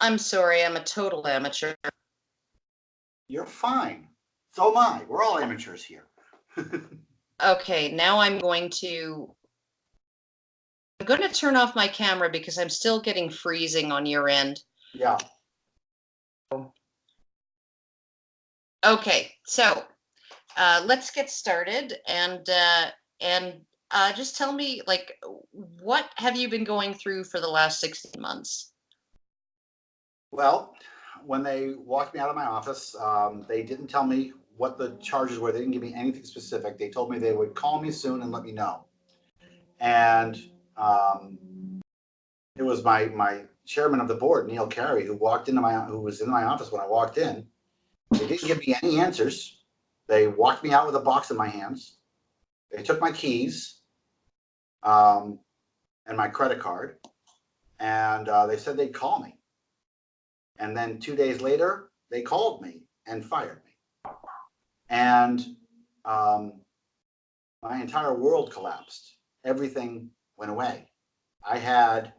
I'm sorry, I'm a total amateur. You're fine. So am I. We're all amateurs here. Okay, now I'm going to turn off my camera because I'm still getting freezing on your end. Yeah. Okay, so let's get started and just tell me, like, what have you been going through for the last 16 months? Well, when they walked me out of my office, they didn't tell me what the charges were. They didn't give me anything specific. They told me they would call me soon and let me know. And it was my chairman of the board, Neil Carey, who was in my office when I walked in. They didn't give me any answers. They walked me out with a box in my hands. They took my keys and my credit card, and they said they'd call me. And then 2 days later, they called me and fired me. And my entire world collapsed. Everything went away. I had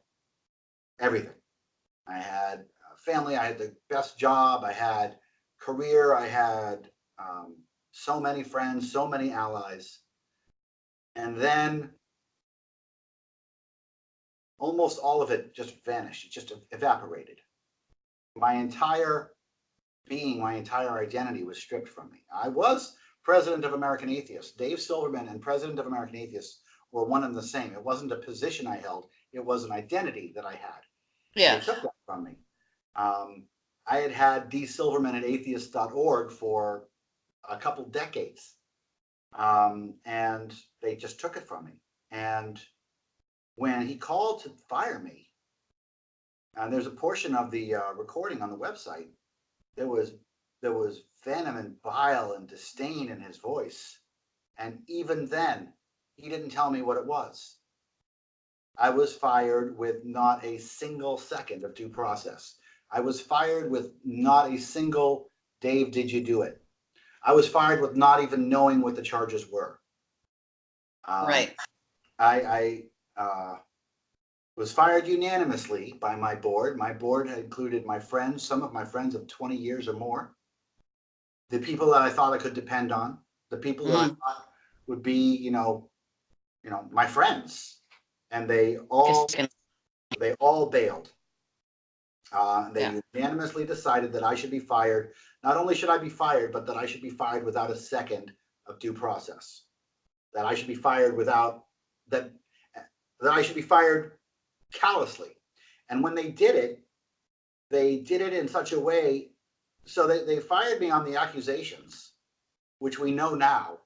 everything. I had a family. I had the best job. I had career. I had so many friends, so many allies. And then almost all of it just vanished. It just evaporated. My entire being, my entire identity was stripped from me. I was president of American Atheists. Dave Silverman and president of American Atheists were one and the same. It wasn't a position I held. It was an identity that I had. Yeah. They took that from me. I had D. Silverman at atheist.org for a couple decades. And they just took it from me. And when he called to fire me, and there's a portion of the recording on the website, there was venom and bile and disdain in his voice. And even then, he didn't tell me what it was. I was fired with not a single second of due process. I was fired with not a single, Dave, did you do it? I was fired with not even knowing what the charges were. Right. I was fired unanimously by my board. My board had included my friends, some of my friends of 20 years or more, the people that I thought I could depend on, the people that I thought would be, my friends, and they all bailed. They unanimously decided that I should be fired. Not only should I be fired, but that I should be fired without a second of due process. That I should be fired that I should be fired callously. And when they did it in such a way, so they fired me on the accusations, which we know now,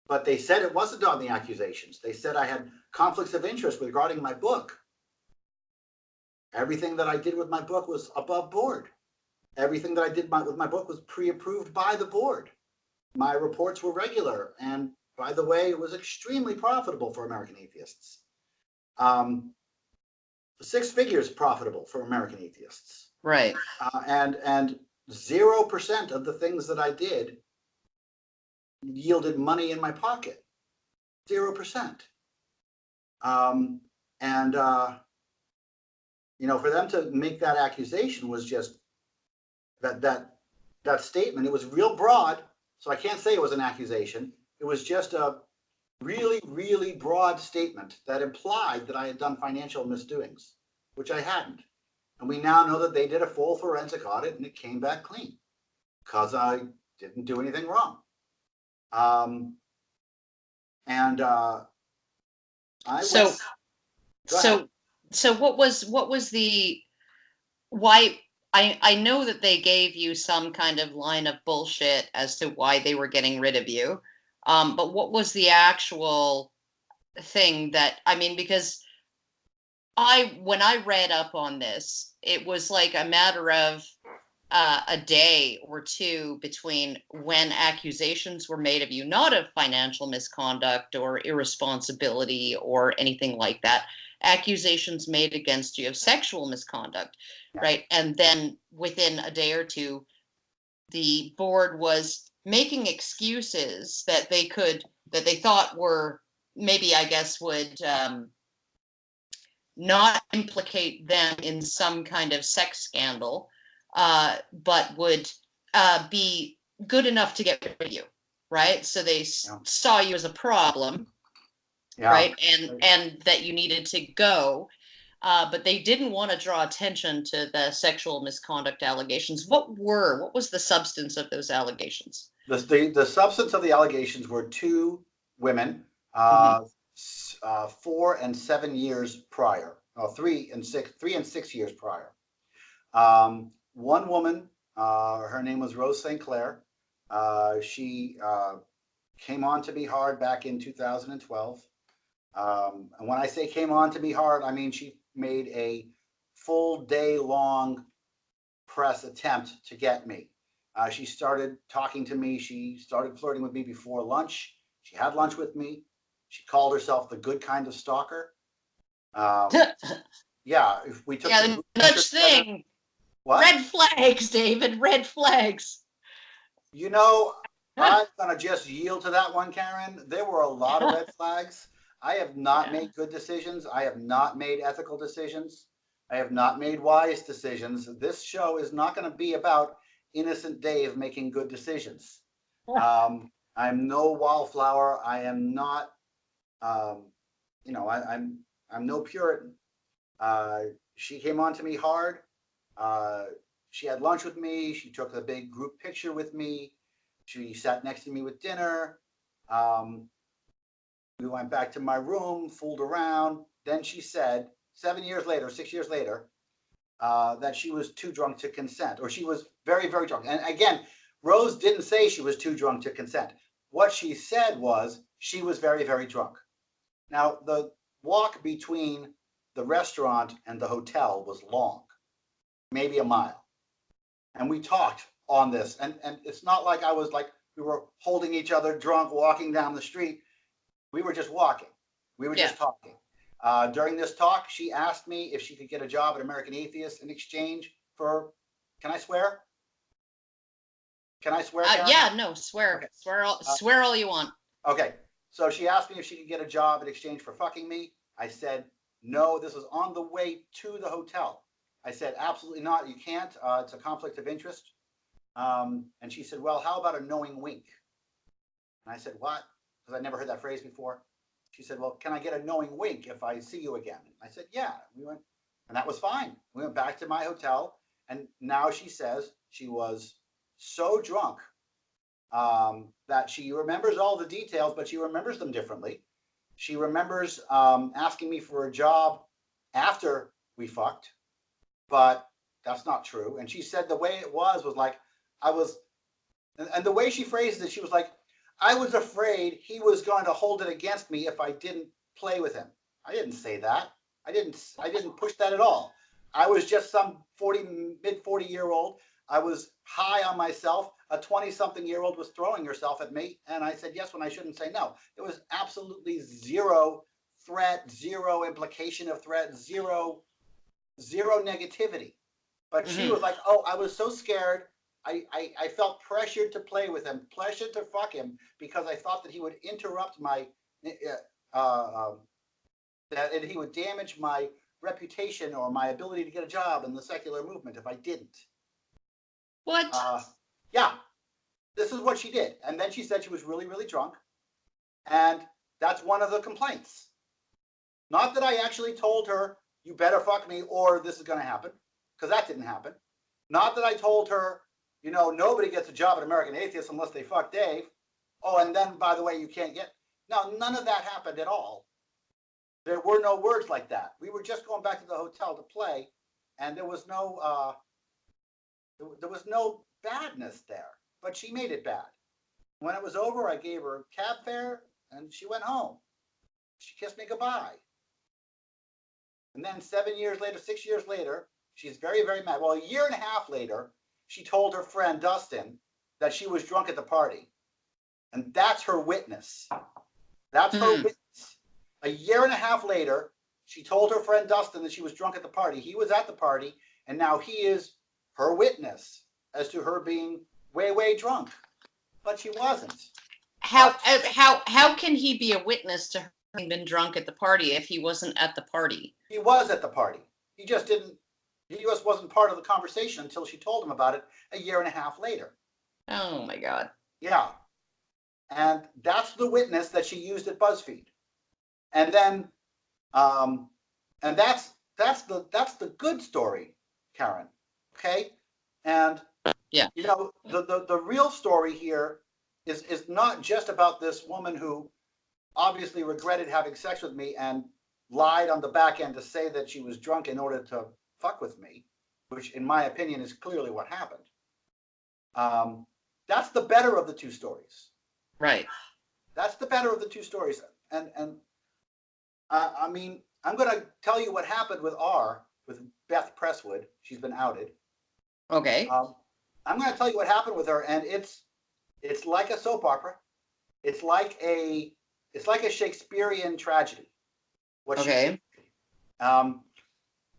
but they said it wasn't on the accusations. They said I had conflicts of interest regarding my book. Everything that I did with my book was above board. Everything that I did with my book was pre-approved by the board. My reports were regular, and by the way, it was extremely profitable for American Atheists. 6 figures profitable for American Atheists. Right. And 0% of the things that I did yielded money in my pocket. 0%. For them to make that accusation was just that statement. It was real broad, so I can't say it was an accusation. It was just a really, really broad statement that implied that I had done financial misdoings, which I hadn't. And we now know that they did a full forensic audit and it came back clean because I didn't do anything wrong. So what was the why? I know that they gave you some kind of line of bullshit as to why they were getting rid of you. But what was the actual thing that, because when I read up on this, it was like a matter of a day or two between when accusations were made of you, not of financial misconduct or irresponsibility or anything like that. Accusations made against you of sexual misconduct, right? And then within a day or two, the board was making excuses that they thought were maybe, I guess, would not implicate them in some kind of sex scandal, but would be good enough to get rid of you, right? So they saw you as a problem, right? And that you needed to go. But they didn't want to draw attention to the sexual misconduct allegations. What was the substance of those allegations? The substance of the allegations were two women, 4 and 7 years prior, 3 and 6 years prior. One woman, her name was Rose St. Clair. She came on to be hard back in 2012. And when I say came on to be hard, I mean she made a full day long press attempt to get me. She started talking to me. She started flirting with me before lunch. She had lunch with me. She called herself the good kind of stalker. Yeah, if we took the such thing. What? Red flags, David. Red flags. You know, I'm gonna just yield to that one, Karen. There were a lot of red flags. I have not made good decisions. I have not made ethical decisions. I have not made wise decisions. This show is not going to be about innocent Dave making good decisions. I'm no wallflower. I am not, I'm no Puritan. She came on to me hard. She had lunch with me. She took a big group picture with me. She sat next to me with dinner. We went back to my room, fooled around. Then she said, 6 years later, that she was too drunk to consent, or she was very, very drunk. And again, Rose didn't say she was too drunk to consent. What she said was she was very, very drunk. Now, the walk between the restaurant and the hotel was long, maybe a mile. And we talked on this. And it's not like I was like, we were holding each other drunk, walking down the street. We were just walking. We were just talking. During this talk, she asked me if she could get a job at American Atheists in exchange for, can I swear? Can I swear? Yeah, no, swear. Okay. Swear all you want. Okay. So she asked me if she could get a job in exchange for fucking me. I said, no, this was on the way to the hotel. I said, absolutely not. You can't. It's a conflict of interest. And she said, well, how about a knowing wink? And I said, what? Because I never heard that phrase before. She said, well, can I get a knowing wink if I see you again? I said, yeah. We went, and that was fine. We went back to my hotel, and now she says she was so drunk that she remembers all the details, but she remembers them differently. She remembers asking me for a job after we fucked, but that's not true. And she said the way it was like, and the way she phrased it, she was like, I was afraid he was going to hold it against me if I didn't play with him. I didn't say that. I didn't push that at all. I was just some mid 40-year-old. I was high on myself. A 20-something-year-old was throwing herself at me, and I said yes when I shouldn't say no. There was absolutely zero threat, zero implication of threat, zero negativity. But she was like, oh, I was so scared. I felt pressured to play with him, pressured to fuck him, because I thought that he would interrupt that he would damage my reputation or my ability to get a job in the secular movement if I didn't. What? Yeah, this is what she did. And then she said she was really, really drunk. And that's one of the complaints. Not that I actually told her, you better fuck me or this is going to happen, because that didn't happen. Not that I told her, you know, nobody gets a job at American Atheists unless they fuck Dave. Oh, and then, by the way, you can't get... No, none of that happened at all. There were no words like that. We were just going back to the hotel to play, and there was no badness there, but she made it bad. When it was over, I gave her cab fare, and she went home. She kissed me goodbye. And then 6 years later, she's very, very mad. Well, a year and a half later, she told her friend Dustin that she was drunk at the party. And that's her witness. That's her witness. A year and a half later, she told her friend Dustin that she was drunk at the party. He was at the party, and now he is her witness as to her being way, way drunk. But she wasn't. How can he be a witness to been drunk at the party if he wasn't at the party? He was at the party. He just wasn't part of the conversation until she told him about it a year and a half later. Oh my God. Yeah. And that's the witness that she used at BuzzFeed. And then, and that's the good story, Karen. Okay. And yeah, the real story here is not just about this woman who obviously regretted having sex with me and lied on the back end to say that she was drunk in order to fuck with me, which in my opinion is clearly what happened. That's the better of the two stories. Right. That's the better of the two stories. And I mean, I'm going to tell you what happened with Beth Presswood. She's been outed. Okay. I'm going to tell you what happened with her, and it's like a soap opera. It's like a Shakespearean tragedy. Okay.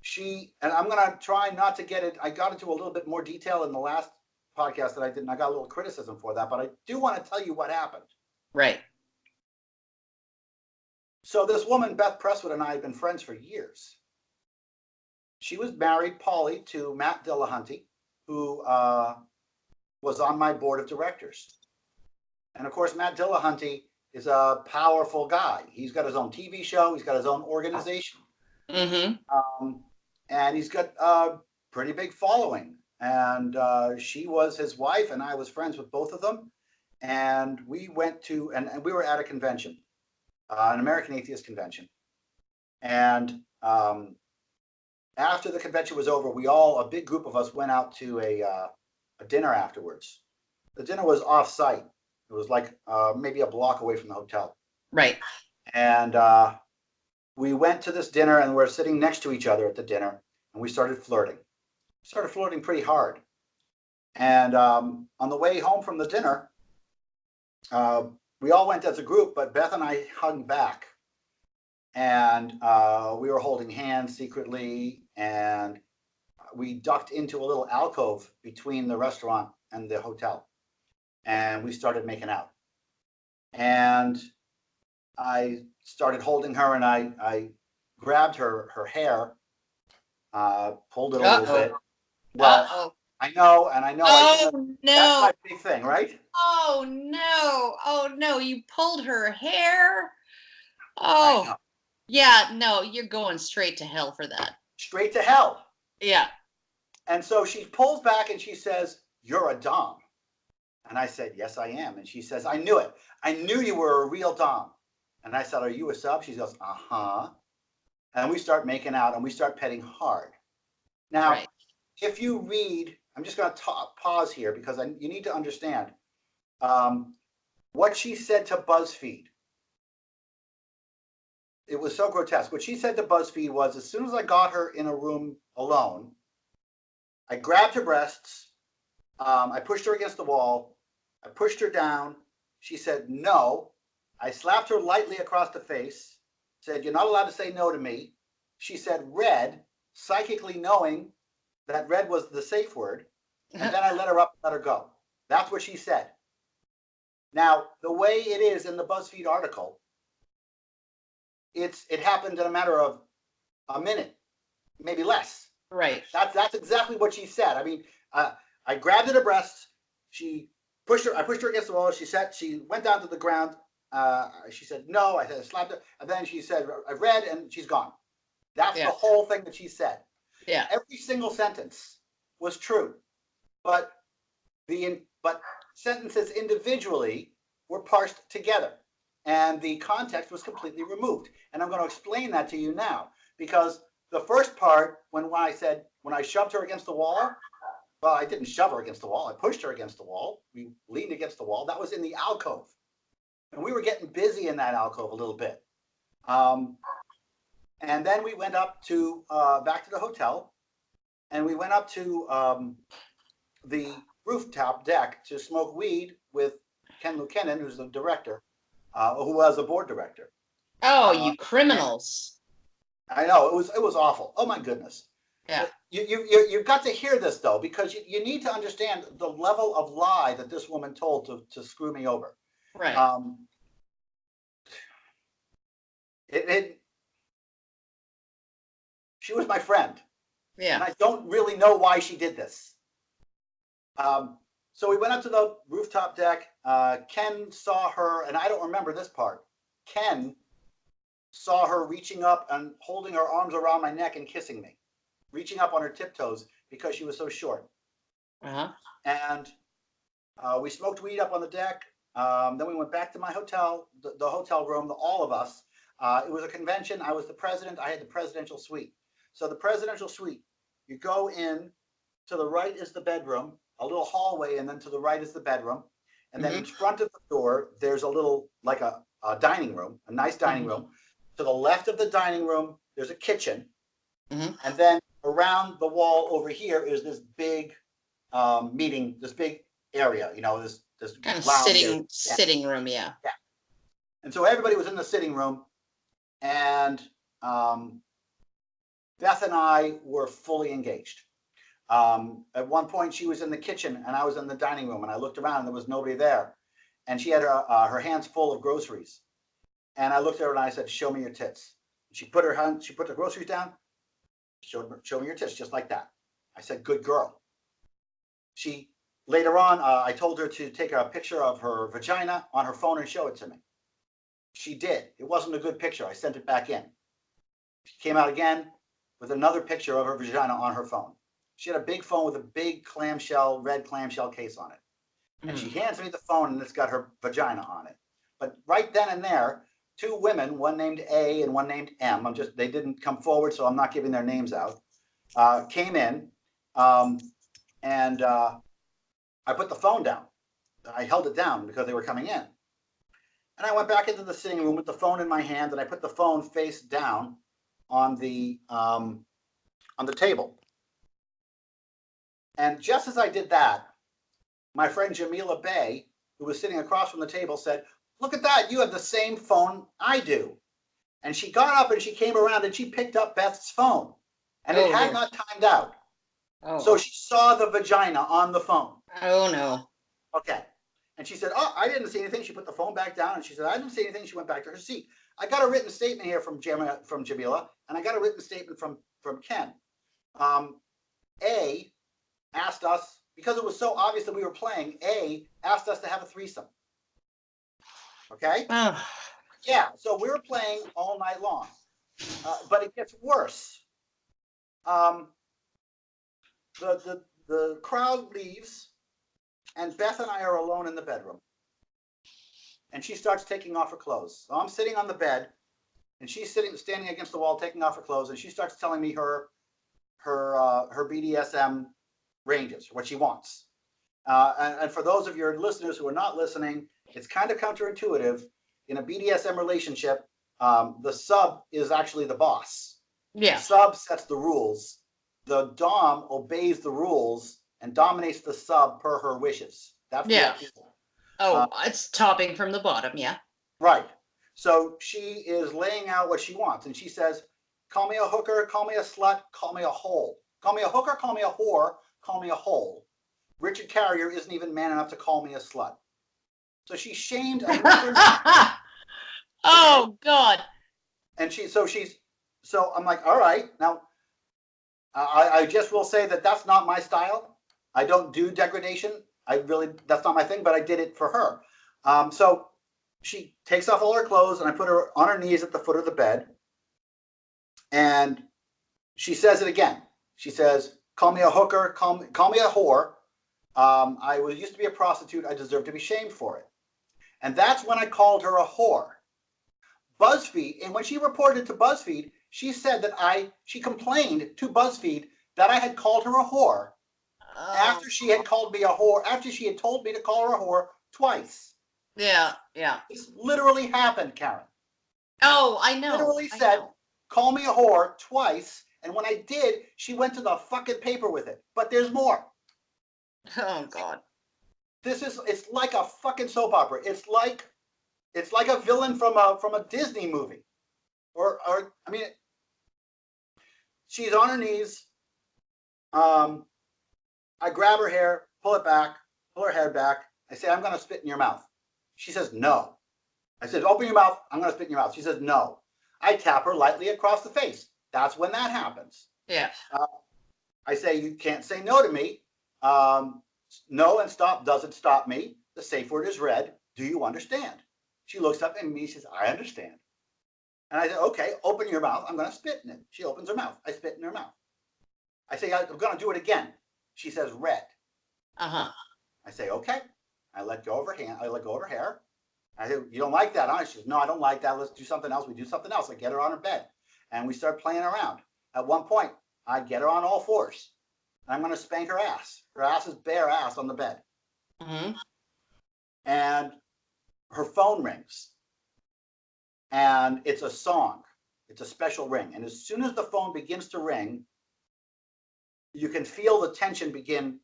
She and I'm going to try not to get it. I got into a little bit more detail in the last podcast that I did, and I got a little criticism for that. But I do want to tell you what happened. Right. So this woman, Beth Presswood, and I had been friends for years. She was married, Polly, to Matt Dillahunty, who was on my board of directors. And of course, Matt Dillahunty is a powerful guy. He's got his own TV show. He's got his own organization. Mm-hmm. And he's got a pretty big following. And she was his wife, and I was friends with both of them. And we went to, and we were at a convention, an American Atheist convention. And after the convention was over, a big group of us went out to a dinner afterwards. The dinner was off-site. It was like maybe a block away from the hotel. Right. And we went to this dinner, and we're sitting next to each other at the dinner, and we started flirting. Started flirting pretty hard. And on the way home from the dinner, we all went as a group, but Beth and I hung back. And we were holding hands secretly, and we ducked into a little alcove between the restaurant and the hotel. And we started making out. And I started holding her, and I grabbed her hair, pulled it a little bit. Well, I know. Oh, no. That's my big thing, right? Oh, no. Oh, no. You pulled her hair. Oh, yeah. No, you're going straight to hell for that. Straight to hell. Yeah. And so she pulls back and she says, "You're a dom." And I said, "Yes, I am." And she says, "I knew it. I knew you were a real dom." And I said, "Are you a sub?" She goes, "Uh-huh." And we start making out, and we start petting hard. Now, right. If you read, I'm just going to pause here because you need to understand what she said to BuzzFeed. It was so grotesque. What she said to BuzzFeed was, as soon as I got her in a room alone, I grabbed her breasts, I pushed her against the wall, I pushed her down. She said no. I slapped her lightly across the face, said, "You're not allowed to say no to me." She said red, psychically knowing that red was the safe word, and then I let her up and let her go. That's what she said. Now, the way it is in the BuzzFeed article, it happened in a matter of a minute, maybe less. Right. That's exactly what she said. I mean, I grabbed at her breasts. I pushed her against the wall. She went down to the ground. She said no. I said I slapped her, and then she said I read, and she's gone. That's the whole thing that she said. Yeah. Every single sentence was true, but sentences individually were parsed together, and the context was completely removed. And I'm going to explain that to you now, because the first part, when I shoved her against the wall, well, I didn't shove her against the wall. I pushed her against the wall. We leaned against the wall. That was in the alcove, and we were getting busy in that alcove a little bit. And then we went up to back to the hotel, and we went up to the rooftop deck to smoke weed with Ken Lukenin, who's the director, who was a board director. Oh, you criminals! I know, it was awful. Oh my goodness. Yeah. You've got to hear this though, because you need to understand the level of lie that this woman told to screw me over. Right. She was my friend. Yeah. And I don't really know why she did this. So we went up to the rooftop deck. Ken saw her, and I don't remember this part. Ken saw her reaching up and holding her arms around my neck and kissing me, reaching up on her tiptoes because she was so short. Uh-huh. And we smoked weed up on the deck. Then we went back to my hotel, the hotel room, all of us. It was a convention. I was the president. I had the presidential suite. So the presidential suite, you go in, to the right is the bedroom, a little hallway, and then to the right is the bedroom. And then in front of the door, there's a little, like a dining room, a nice dining room. To the left of the dining room, there's a kitchen. And then around the wall over here is this big meeting, this big area, you know, this kind of lounge sitting room, yeah. Yeah. And so everybody was in the sitting room, and Beth and I were fully engaged. At one point, she was in the kitchen and I was in the dining room, and I looked around and there was nobody there. And she had her hands full of groceries. And I looked at her and I said, "Show me your tits." She put the groceries down, show me your tits, just like that. I said, "Good girl." She, later on, I told her to take a picture of her vagina on her phone and show it to me. She did. It wasn't a good picture. I sent it back in. She came out again with another picture of her vagina on her phone. She had a big phone with a big clamshell, red clamshell case on it. And she hands me the phone and it's got her vagina on it. But right then and there, two women, one named A and one named M, they didn't come forward, so I'm not giving their names out, came in, and I put the phone down. I held it down because they were coming in. And I went back into the sitting room with the phone in my hand, and I put the phone face down on the table. And just as I did that, my friend Jamila Bay, who was sitting across from the table, said, "Look at that, you have the same phone I do." And she got up and she came around and she picked up Beth's phone. And it had not timed out. So she saw the vagina on the phone. Oh, no. Okay. And she said, "Oh, I didn't see anything." She put the phone back down and she said, "I didn't see anything." She went back to her seat. I got a written statement here from Jamila, and I got a written statement from Ken. A asked us, because it was so obvious that we were playing, A asked us to have a threesome. Okay? Yeah, so we were playing all night long. But it gets worse. The crowd leaves, and Beth and I are alone in the bedroom. And she starts taking off her clothes. So I'm sitting on the bed, and she's standing against the wall, taking off her clothes, and she starts telling me her BDSM ranges, what she wants. And for those of your listeners who are not listening, it's kind of counterintuitive. In a BDSM relationship, the sub is actually the boss. Yeah. The sub sets the rules. The dom obeys the rules and dominates the sub per her wishes. That's the idea. It's topping from the bottom, yeah. Right. So she is laying out what she wants, and she says, "Call me a hooker, call me a slut, call me a hole. Call me a hooker, call me a whore, call me a hole. Richard Carrier isn't even man enough to call me a slut." So she shamed another. Oh, God. And so I'm like, all right, now I just will say that that's not my style. I don't do degradation. That's not my thing, but I did it for her. So she takes off all her clothes and I put her on her knees at the foot of the bed. And she says it again. She says, "Call me a hooker, call me a whore. I used to be a prostitute. I deserve to be shamed for it." And that's when I called her a whore. BuzzFeed, and when she reported to BuzzFeed, she said that she complained to BuzzFeed that I had called her a whore after she had called me a whore, after she had told me to call her a whore twice. Yeah, yeah. This literally happened, Karen. Oh, I know. Literally said, "Call me a whore" twice. And when I did, she went to the fucking paper with it. But there's more. Oh, God. It's like a fucking soap opera. It's like a villain from a Disney movie. Or I mean, she's on her knees. I grab her hair, pull it back, pull her hair back. I say, "I'm going to spit in your mouth." She says, "No." I said, "Open your mouth. I'm going to spit in your mouth." She says, "No." I tap her lightly across the face. That's when that happens. Yeah. I say, you can't say no to me. No and stop doesn't stop me. The safe word is red. Do you understand? She looks up at me and says, I understand. And I said, okay, open your mouth. I'm going to spit in it. She opens her mouth. I spit in her mouth. I say, I'm going to do it again. She says, red. Uh-huh. I say, okay. I let go of her hand. I let go of her hair. I say, you don't like that, huh? She says, no, I don't like that. Let's do something else. We do something else. I get her on her bed and we start playing around. At one point, I get her on all fours. And I'm going to spank her ass. Her ass is bare ass on the bed. Mm-hmm. And her phone rings. And it's a song. It's a special ring. And as soon as the phone begins to ring, you can feel the tension begin.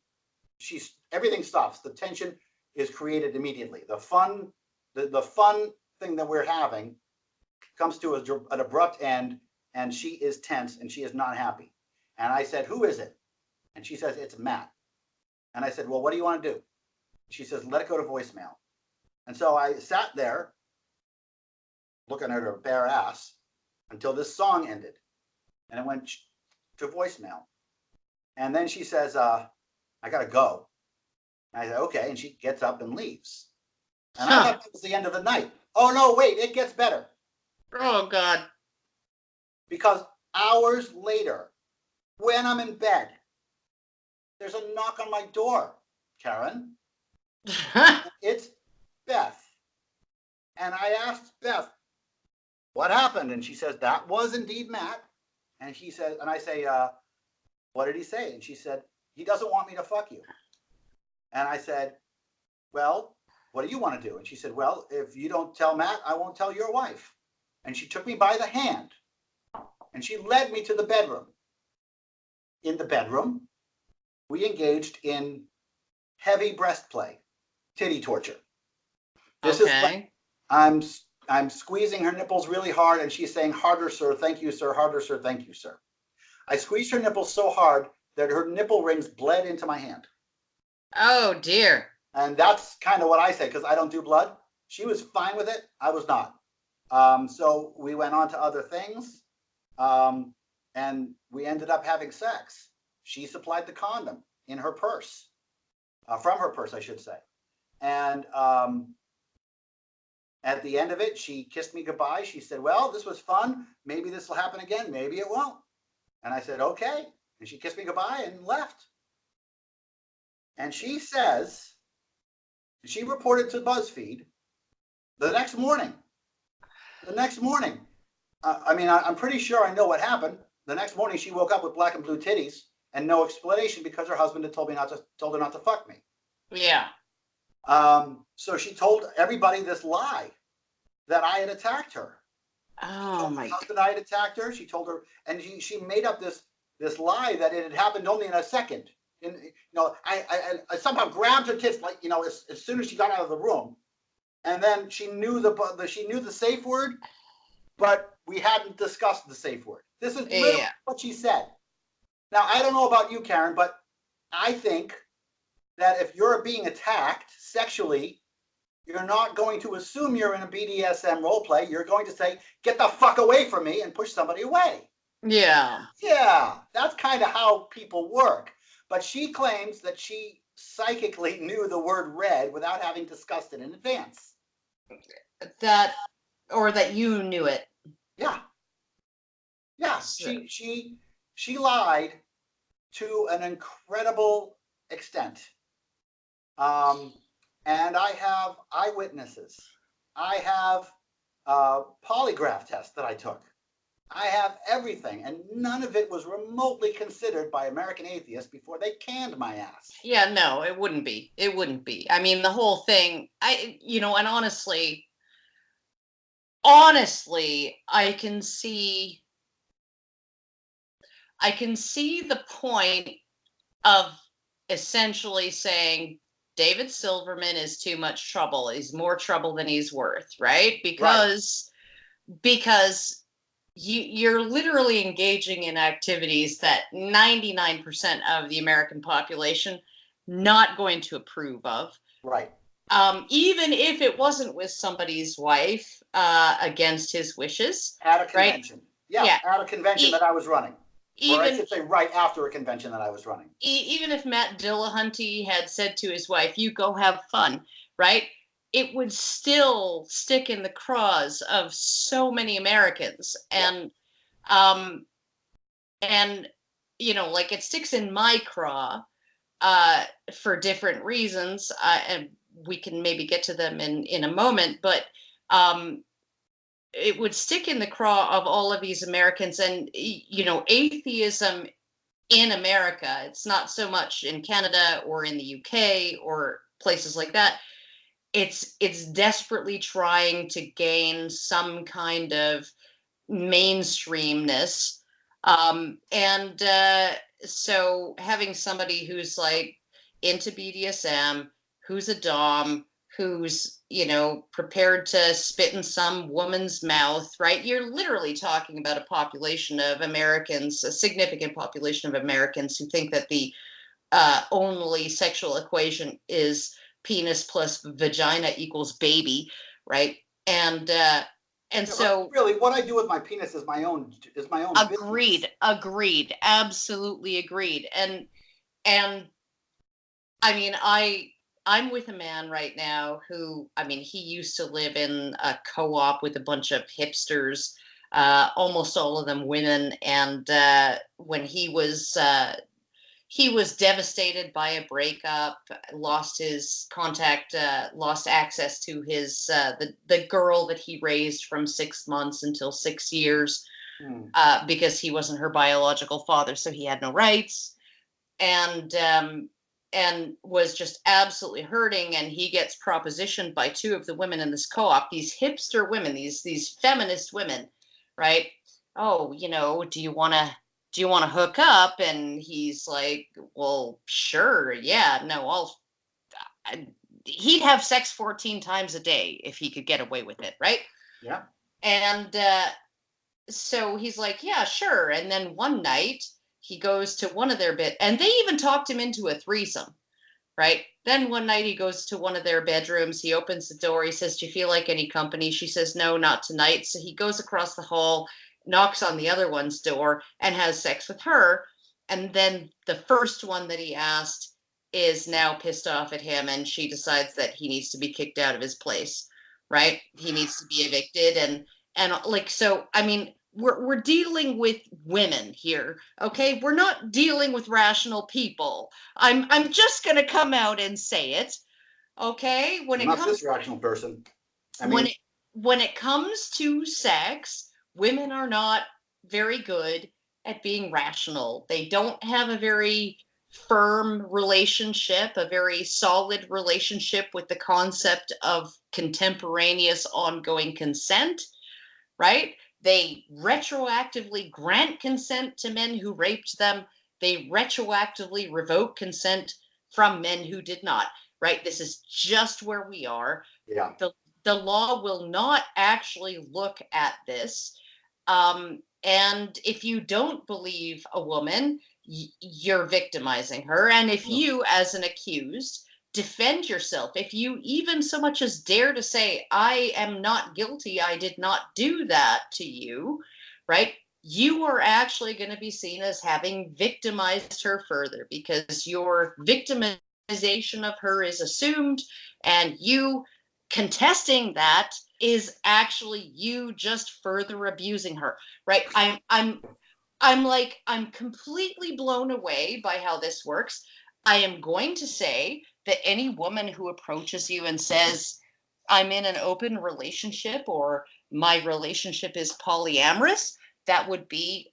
Everything stops. The tension is created immediately. The fun thing that we're having comes to an abrupt end, and she is tense and she is not happy. And I said, who is it? And she says, it's Matt. And I said, well, what do you want to do? She says, let it go to voicemail. And so I sat there looking at her bare ass until this song ended. And it went to voicemail. And then she says, I got to go. And I said, okay. And she gets up and leaves. And I thought that was the end of the night. Oh, no, wait, it gets better. Oh, God. Because hours later, when I'm in bed, there's a knock on my door, Karen. It's Beth. And I asked Beth, what happened? And she says, that was indeed Matt. And she says, and I say, what did he say? And she said, he doesn't want me to fuck you. And I said, well, what do you want to do? And she said, well, if you don't tell Matt, I won't tell your wife. And she took me by the hand and she led me to the bedroom. In the bedroom, we engaged in heavy breast play, titty torture. This is like I'm squeezing her nipples really hard and she's saying, harder, sir, thank you, sir, harder, sir, thank you, sir. I squeezed her nipples so hard that her nipple rings bled into my hand. Oh, dear. And that's kind of what I say, because I don't do blood. She was fine with it. I was not. So we went on to other things. And we ended up having sex. She supplied the condom in her purse, from her purse, I should say. And at the end of it, she kissed me goodbye. She said, well, this was fun. Maybe this will happen again. Maybe it won't. And I said, okay. And she kissed me goodbye and left. And she says, she reported to BuzzFeed the next morning. I mean, I'm pretty sure I know what happened. The next morning, she woke up with black and blue titties and no explanation because her husband had told her not to fuck me. Yeah. So she told everybody this lie that I had attacked her. Oh my God. That I had attacked her. She told her, and she made up this lie that it had happened only in a second. And I somehow grabbed her tits, like, as soon as she got out of the room, and then she knew the safe word, but we hadn't discussed the safe word. This is literally what she said. Now, I don't know about you, Karen, but I think that if you're being attacked sexually, you're not going to assume you're in a BDSM role play. You're going to say, get the fuck away from me, and push somebody away. Yeah. Yeah, that's kind of how people work. But she claims that she psychically knew the word red without having discussed it in advance. That you knew it. Yeah. Yeah, she lied to an incredible extent. And I have eyewitnesses. I have polygraph tests that I took. I have everything, and none of it was remotely considered by American Atheists before they canned my ass. Yeah, no, it wouldn't be. It wouldn't be. I mean, the whole thing, and honestly, I can see the point of essentially saying David Silverman is too much trouble. He's more trouble than he's worth, right? Because you're literally engaging in activities that 99% of the American population not going to approve of. Right. even if it wasn't with somebody's wife, against his wishes, At a right? convention. Yeah, Yeah. at a convention that I was running. Or I Even should say right after a convention that I was running. even if Matt Dillahunty had said to his wife, "You go have fun," right? It would still stick in the craws of so many Americans, Yeah. um, and like it sticks in my craw, for different reasons, and we can maybe get to them in a moment, but um, it would stick in the craw of all of these Americans, and atheism in America. It's not so much in Canada or in the UK or places like that. It's desperately trying to gain some kind of mainstreamness. And so having somebody who's like into BDSM, who's a Dom, who's, prepared to spit in some woman's mouth, right? You're literally talking about a population of Americans, a significant population of Americans who think that the only sexual equation is penis plus vagina equals baby, right? And uh, and Yeah, but so really, what I do with my penis is my own business. agreed, absolutely agreed. And I mean, I'm with a man right now who, I mean, he used to live in a co-op with a bunch of hipsters, almost all of them women. And when he was devastated by a breakup, lost his contact, lost access to his the girl that he raised from 6 months until 6 years, Hmm. because he wasn't her biological father, so he had no rights, and was just absolutely hurting. And he gets propositioned by two of the women in this co-op, these hipster women, these feminist women, right? Oh, do you want to hook up? And he's like, well, sure, yeah, no, I, he'd have sex 14 times a day if he could get away with it, right? Yeah. And so he's like, yeah, sure. And then one night he goes to one of their bed, and they even talked him into a threesome, right? Then one night he goes to one of their bedrooms. He opens the door. He says, "Do you feel like any company?" She says, "No, not tonight." So he goes across the hall, knocks on the other one's door, and has sex with her. And then the first one that he asked is now pissed off at him, and she decides that he needs to be kicked out of his place, right? He needs to be evicted, and like, so I mean, we're dealing with women here, okay? We're not dealing with rational people. I'm just gonna come out and say it, okay? I'm not this rational person. I When mean, it when it comes to sex, women are not very good at being rational. They don't have a very firm relationship, a very solid relationship with the concept of contemporaneous ongoing consent, right? They retroactively grant consent to men who raped them. They retroactively revoke consent from men who did not, right? This is just where we are. yeah. The, the law will not actually look at this. And if you don't believe a woman, you're victimizing her. And if you, as an accused, defend yourself, if you even so much as dare to say, "I am not guilty, I did not do that to you," right? You are actually going to be seen as having victimized her further, because your victimization of her is assumed, and you contesting that is actually you just further abusing her, right? I'm completely blown away by how this works. I am going to say that any woman who approaches you and says, "I'm in an open relationship," or "my relationship is polyamorous," that would be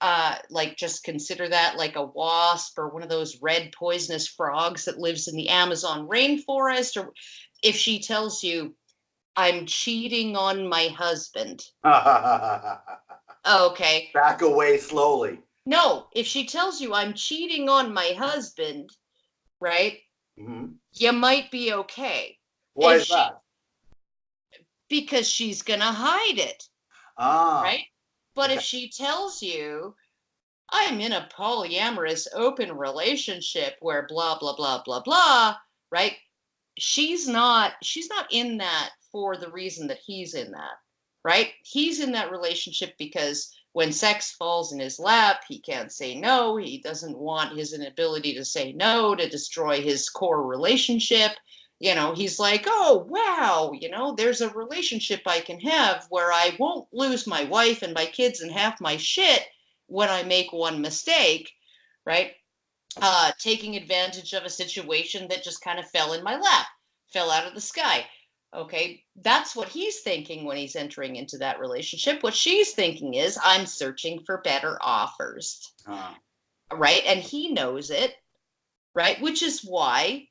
like, just consider that like a wasp or one of those red poisonous frogs that lives in the Amazon rainforest. Or if she tells you, "I'm cheating on my husband." Okay. Back away slowly. No, if she tells you, "I'm cheating on my husband," right? Mm-hmm. You might be okay. Why If is she, that? because she's gonna hide it, Ah, right? But if okay. she tells you, "I'm in a polyamorous open relationship where blah blah blah blah blah," right? she's not in that for the reason that he's in that, right? He's in that relationship because when sex falls in his lap, he can't say no. He doesn't want his inability to say no to destroy his core relationship. He's like, oh, wow, there's a relationship I can have where I won't lose my wife and my kids and half my shit when I make one mistake, right? Taking advantage of a situation that just kind of fell in my lap, fell out of the sky. Okay, that's what he's thinking when he's entering into that relationship. What she's thinking is, I'm searching for better offers, right? And he knows it, right? Which is why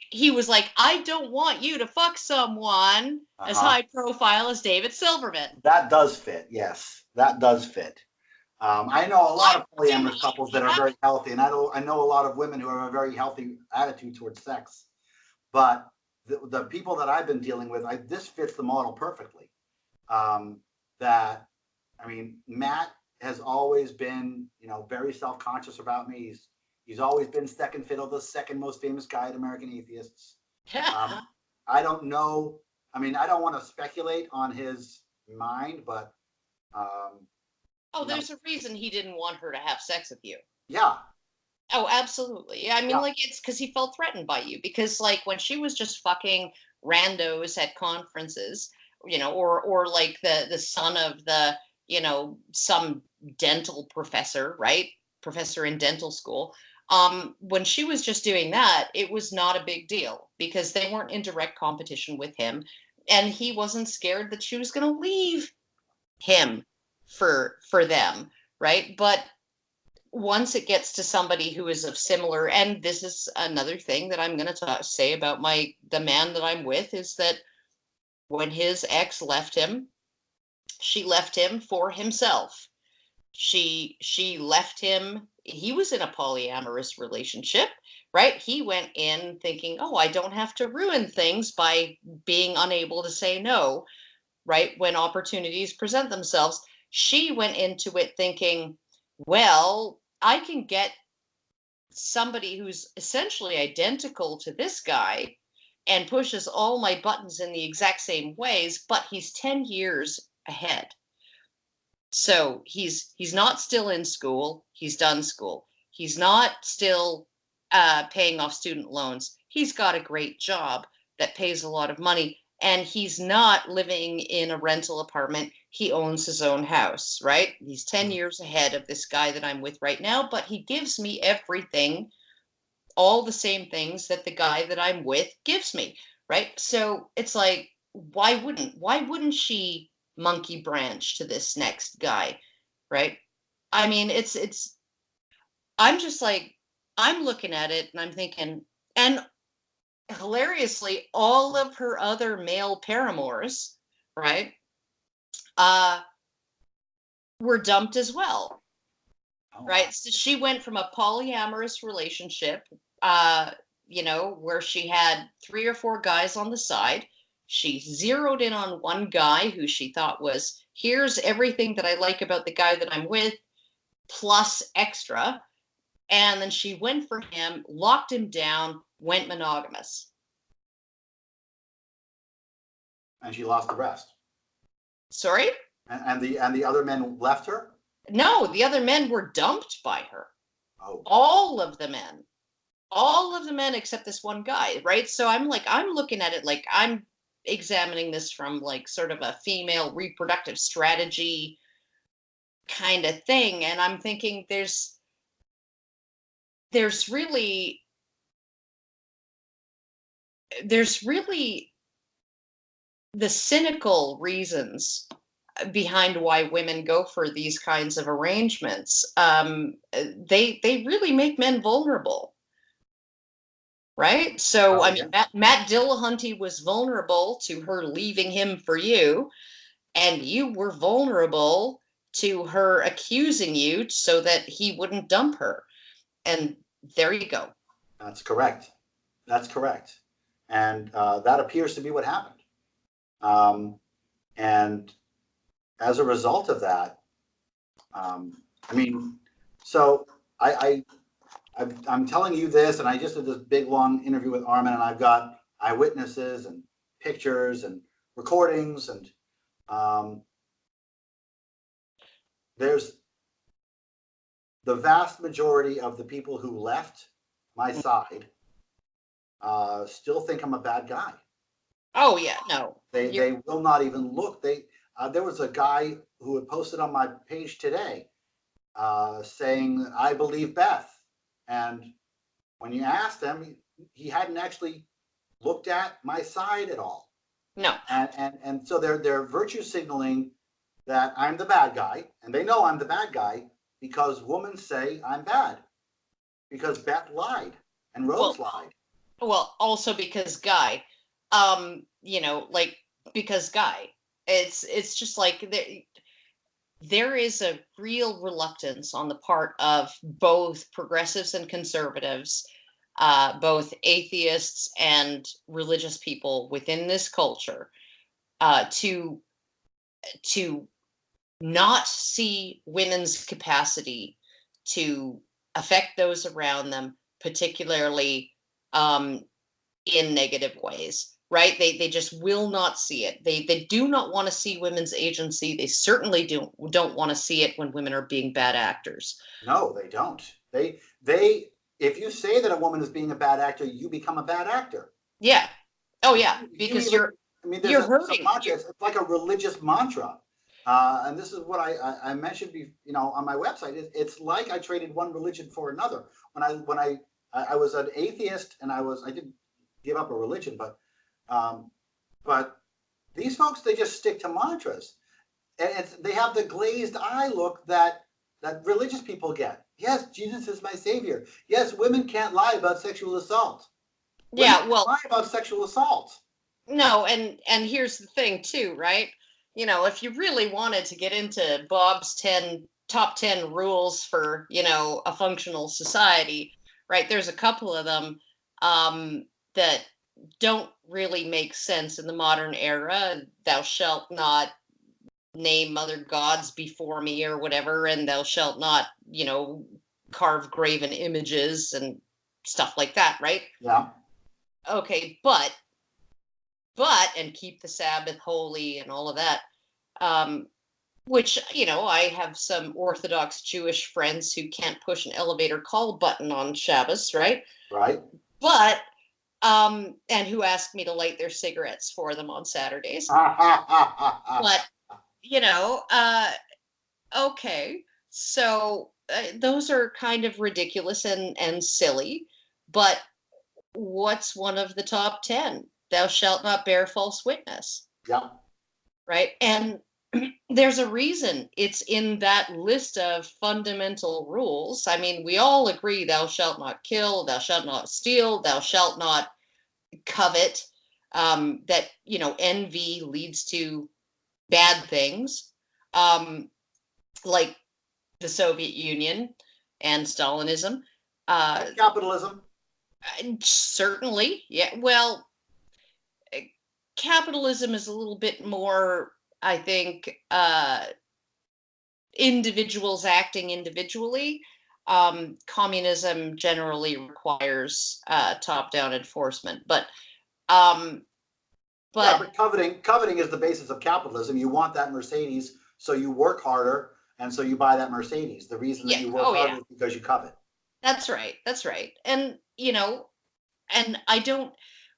he was like, I don't want you to fuck someone as high profile as David Silverman. That does fit. Yes, that does fit. I know a lot of polyamorous couples that are very healthy, and I know a lot of women who have a very healthy attitude towards sex. But the people that I've been dealing with, this fits the model perfectly. Matt has always been, very self-conscious about me. He's always been second fiddle, the second most famous guy at American Atheists. I don't know. I don't want to speculate on his mind, but there's a reason he didn't want her to have sex with you. Yeah. Oh, absolutely. Yeah, it's because he felt threatened by you. Because when she was just fucking randos at conferences, or like the son of the, some dental professor, right? Professor in dental school. When she was just doing that, it was not a big deal because they weren't in direct competition with him, and he wasn't scared that she was going to leave him for them, right? But once it gets to somebody who is of similar, and this is another thing that I'm going to say about the man that I'm with, is that when his ex left him, she left him for himself. She left him. He was in a polyamorous relationship, right? He went in thinking, oh, I don't have to ruin things by being unable to say no, right? When opportunities present themselves. She went into it thinking, well, I can get somebody who's essentially identical to this guy and pushes all my buttons in the exact same ways, but he's 10 years ahead. So he's not still in school. He's done school. He's not still paying off student loans. He's got a great job that pays a lot of money, and he's not living in a rental apartment. He owns his own house, right? He's 10 years ahead of this guy that I'm with right now, but he gives me everything, all the same things that the guy that I'm with gives me, right? So it's like, why wouldn't she monkey branch to this next guy, right? It's I'm just like, I'm looking at it and I'm thinking, and hilariously, all of her other male paramours, right, uh, were dumped as well, right? So she went from a polyamorous relationship, where she had 3 or 4 guys on the side. She zeroed in on one guy who she thought was, here's everything that I like about the guy that I'm with, plus extra. And then she went for him, locked him down, went monogamous. And she lost the rest. Sorry? And the other men left her? No, the other men were dumped by her. Oh. All of the men except this one guy, right? So I'm looking at it like I'm examining this from like sort of a female reproductive strategy kind of thing, and I'm thinking there's really the cynical reasons behind why women go for these kinds of arrangements. They really make men vulnerable, right? So Matt Dillahunty was vulnerable to her leaving him for you, and you were vulnerable to her accusing you so that he wouldn't dump her. And there you go. That's correct. And that appears to be what happened. And as a result of that, so I'm telling you this, and I just did this big long interview with Armin, and I've got eyewitnesses and pictures and recordings, and there's the vast majority of the people who left my side still think I'm a bad guy. Oh yeah, no. They will not even look. There was a guy who had posted on my page today saying, "I believe Beth," and when you asked him, he hadn't actually looked at my side at all. No. And so they're virtue signaling that I'm the bad guy, and they know I'm the bad guy because women say I'm bad because Beth lied and Rose lied. Well, also because Guy, like because Guy, it's just like there is a real reluctance on the part of both progressives and conservatives, both atheists and religious people within this culture, to not see women's capacity to affect those around them, particularly in negative ways, right? They just will not see it. They do not want to see women's agency. They certainly don't want to see it when women are being bad actors. No, they don't. They if you say that a woman is being a bad actor, you become a bad actor. Yeah. Oh yeah, because I mean, there's you're a hurting. mantra. It's like a religious mantra. And this is what I mentioned, on my website. It's like I traded one religion for another. When I was an atheist, and I didn't give up a religion, but these folks, they just stick to mantras, and they have the glazed eye look that religious people get. Yes, Jesus is my savior. Yes, women can't lie about sexual assault. Yeah, well, lie about sexual assault. no, and here's the thing too, right? If you really wanted to get into Bob's top 10 rules for, a functional society, right? There's a couple of them that don't really make sense in the modern era. Thou shalt not name other gods before me or whatever, and thou shalt not, carve graven images and stuff like that, right? Yeah. Okay, but and keep the Sabbath holy and all of that. Which, I have some Orthodox Jewish friends who can't push an elevator call button on Shabbos, right? Right. But, and who ask me to light their cigarettes for them on Saturdays. But, okay. So those are kind of ridiculous and silly. But what's one of the top 10? Thou shalt not bear false witness. Yeah. Right. And there's a reason it's in that list of fundamental rules. I mean, we all agree thou shalt not kill, thou shalt not steal, thou shalt not covet, that, envy leads to bad things, like the Soviet Union and Stalinism. Capitalism. Certainly. Yeah. Well, capitalism is a little bit more, I think, individuals acting individually. Communism generally requires top-down enforcement, but Yeah, but coveting is the basis of capitalism. You want that Mercedes, so you work harder, and so you buy that Mercedes. The reason that you work harder is because you covet. That's right. That's right. And and I don't.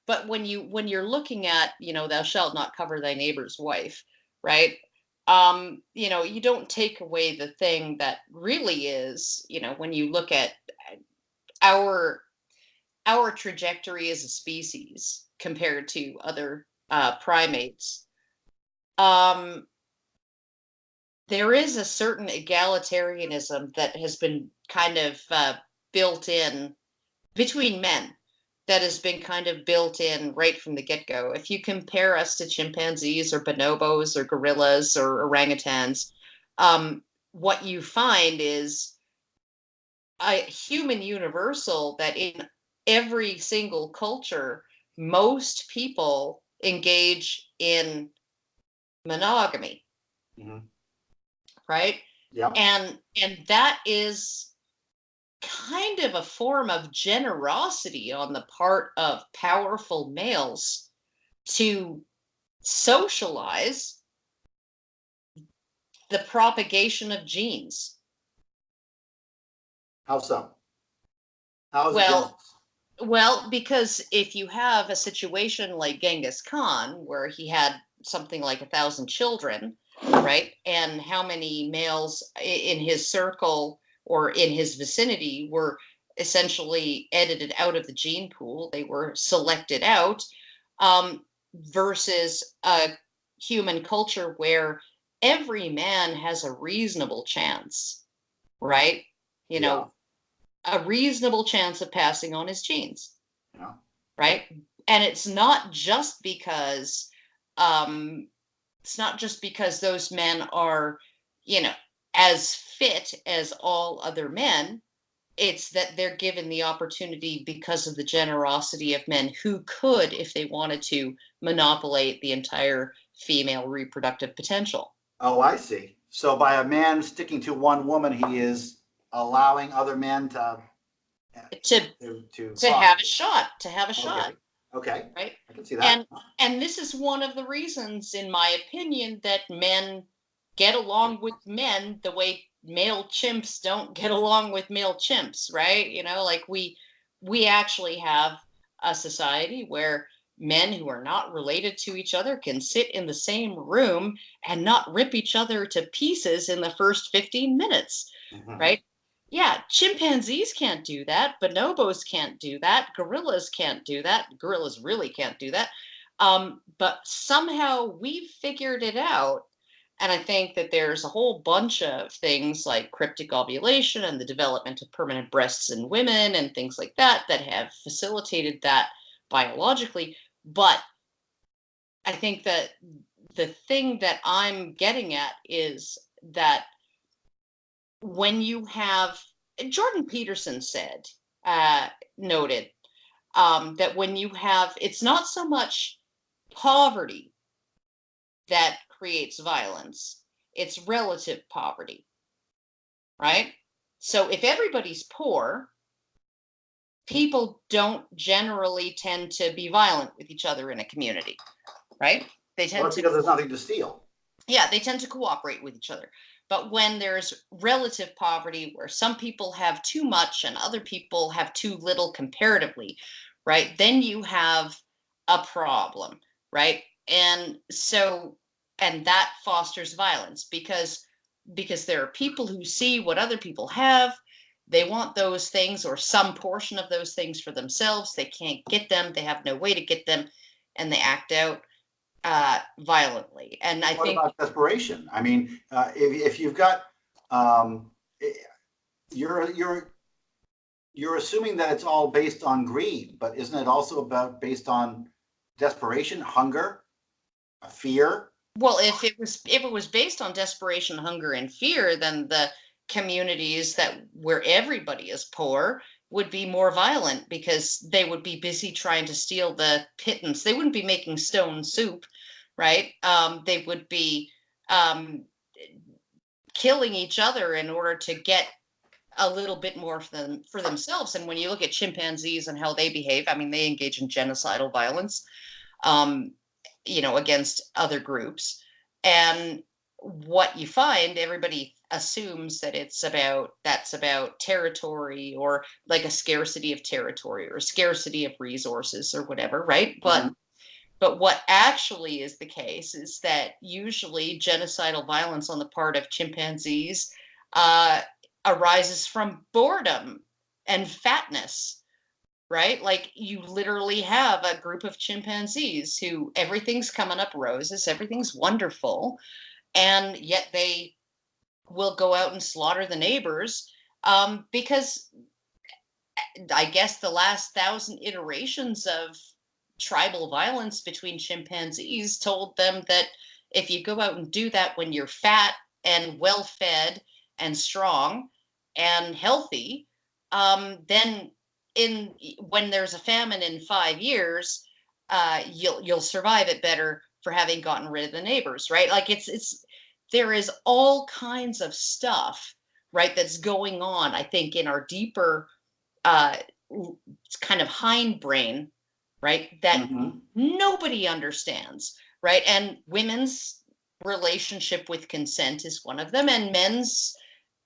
But when you're looking at, thou shalt not cover thy neighbor's wife, right? You don't take away the thing that really is, when you look at our trajectory as a species compared to other primates. There is a certain egalitarianism that has been kind of built in between men, that has been kind of built in right from the get-go. If you compare us to chimpanzees or bonobos or gorillas or orangutans, what you find is a human universal that in every single culture, most people engage in monogamy. Mm-hmm. Right? Yeah. And that is kind of a form of generosity on the part of powerful males to socialize the propagation of genes. How so? How is it Well, generous? because if you have a situation like Genghis Khan, where he had something like 1,000 children, right? And how many males in his circle or in his vicinity were essentially edited out of the gene pool, they were selected out, versus a human culture where every man has a reasonable chance, right? You Yeah, know, a reasonable chance of passing on his genes, yeah. right? And um, it's not just because those men are, you know, as fit as all other men. It's that they're given the opportunity because of the generosity of men who could, if they wanted to, monopolize the entire female reproductive potential. Oh, I see. So by a man sticking to one woman, he is allowing other men To to to have a prosper. shot, to have a shot, Okay, okay, right? I can see that. And this is one of the reasons, in my opinion, that men get along with men the way male chimps don't get along with male chimps, right? Like we actually have a society where men who are not related to each other can sit in the same room and not rip each other to pieces in the first 15 minutes, Mhm. right? Yeah, chimpanzees can't do that. Bonobos can't do that. Gorillas can't do that. Gorillas really can't do that. But somehow we've figured it out. And I think that there's a whole bunch of things like cryptic ovulation and the development of permanent breasts in women and things like that that have facilitated that biologically. But I think that the thing that I'm getting at is that when you have, Jordan Peterson said, uh, noted, that when you have, it's not so much poverty that creates violence, it's relative poverty, right? So if everybody's poor, people don't generally tend to be violent with each other in a community, right? They Well, tend that's to, because there's nothing to steal. yeah, they tend to cooperate with each other. But when there's relative poverty, where some people have too much and other people have too little comparatively, right? Then you have a problem, right? And so, and that fosters violence because there are people who see what other people have. They want those things or some portion of those things for themselves. They can't get them. They have no way to get them, and they act out violently. And I What think, about desperation? I mean, if you've got, um, you're you're assuming that it's all based on greed, but isn't it also about based on desperation, hunger, fear? well, if it was based on desperation, hunger, and fear, then the communities that where everybody is poor would be more violent because they would be busy trying to steal the pittance. They wouldn't be making stone soup, right? They would be um, killing each other in order to get a little bit more for themselves. And when you look at chimpanzees and how they behave, I mean, they engage in genocidal violence, um, against other groups. And what you find, everybody assumes that that's about territory or like a scarcity of territory or a scarcity of resources or whatever, right? But Mhm. what actually is the case is that usually genocidal violence on the part of chimpanzees uh, arises from boredom and fatness, right? Like you literally have a group of chimpanzees who everything's coming up roses, everything's wonderful, and yet they will go out and slaughter the neighbors, because I guess the last 1,000 iterations of tribal violence between chimpanzees told them that if you go out and do that when you're fat and well fed and strong and healthy, then in when there's a famine in 5 years, you'll survive it better for having gotten rid of the neighbors, right? Like it's there is all kinds of stuff right, that's going on, I think, in our deeper uh, kind of hindbrain, right, that nobody understands, right? And women's relationship with consent is one of them, and men's,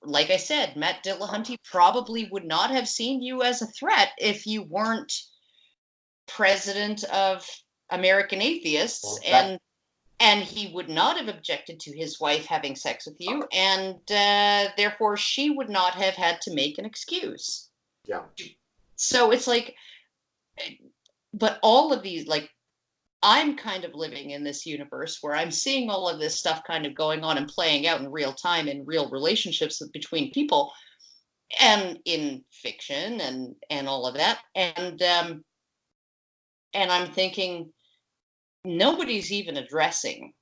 like I said, Matt Dillahunty probably would not have seen you as a threat if you weren't president of American Atheists, Well, and he would not have objected to his wife having sex with you, and therefore she would not have had to make an excuse. yeah. So it's like, but all of these, like, I'm kind of living in this universe where I'm seeing all of this stuff kind of going on and playing out in real time in real relationships between people and in fiction and all of that. And I'm thinking nobody's even addressing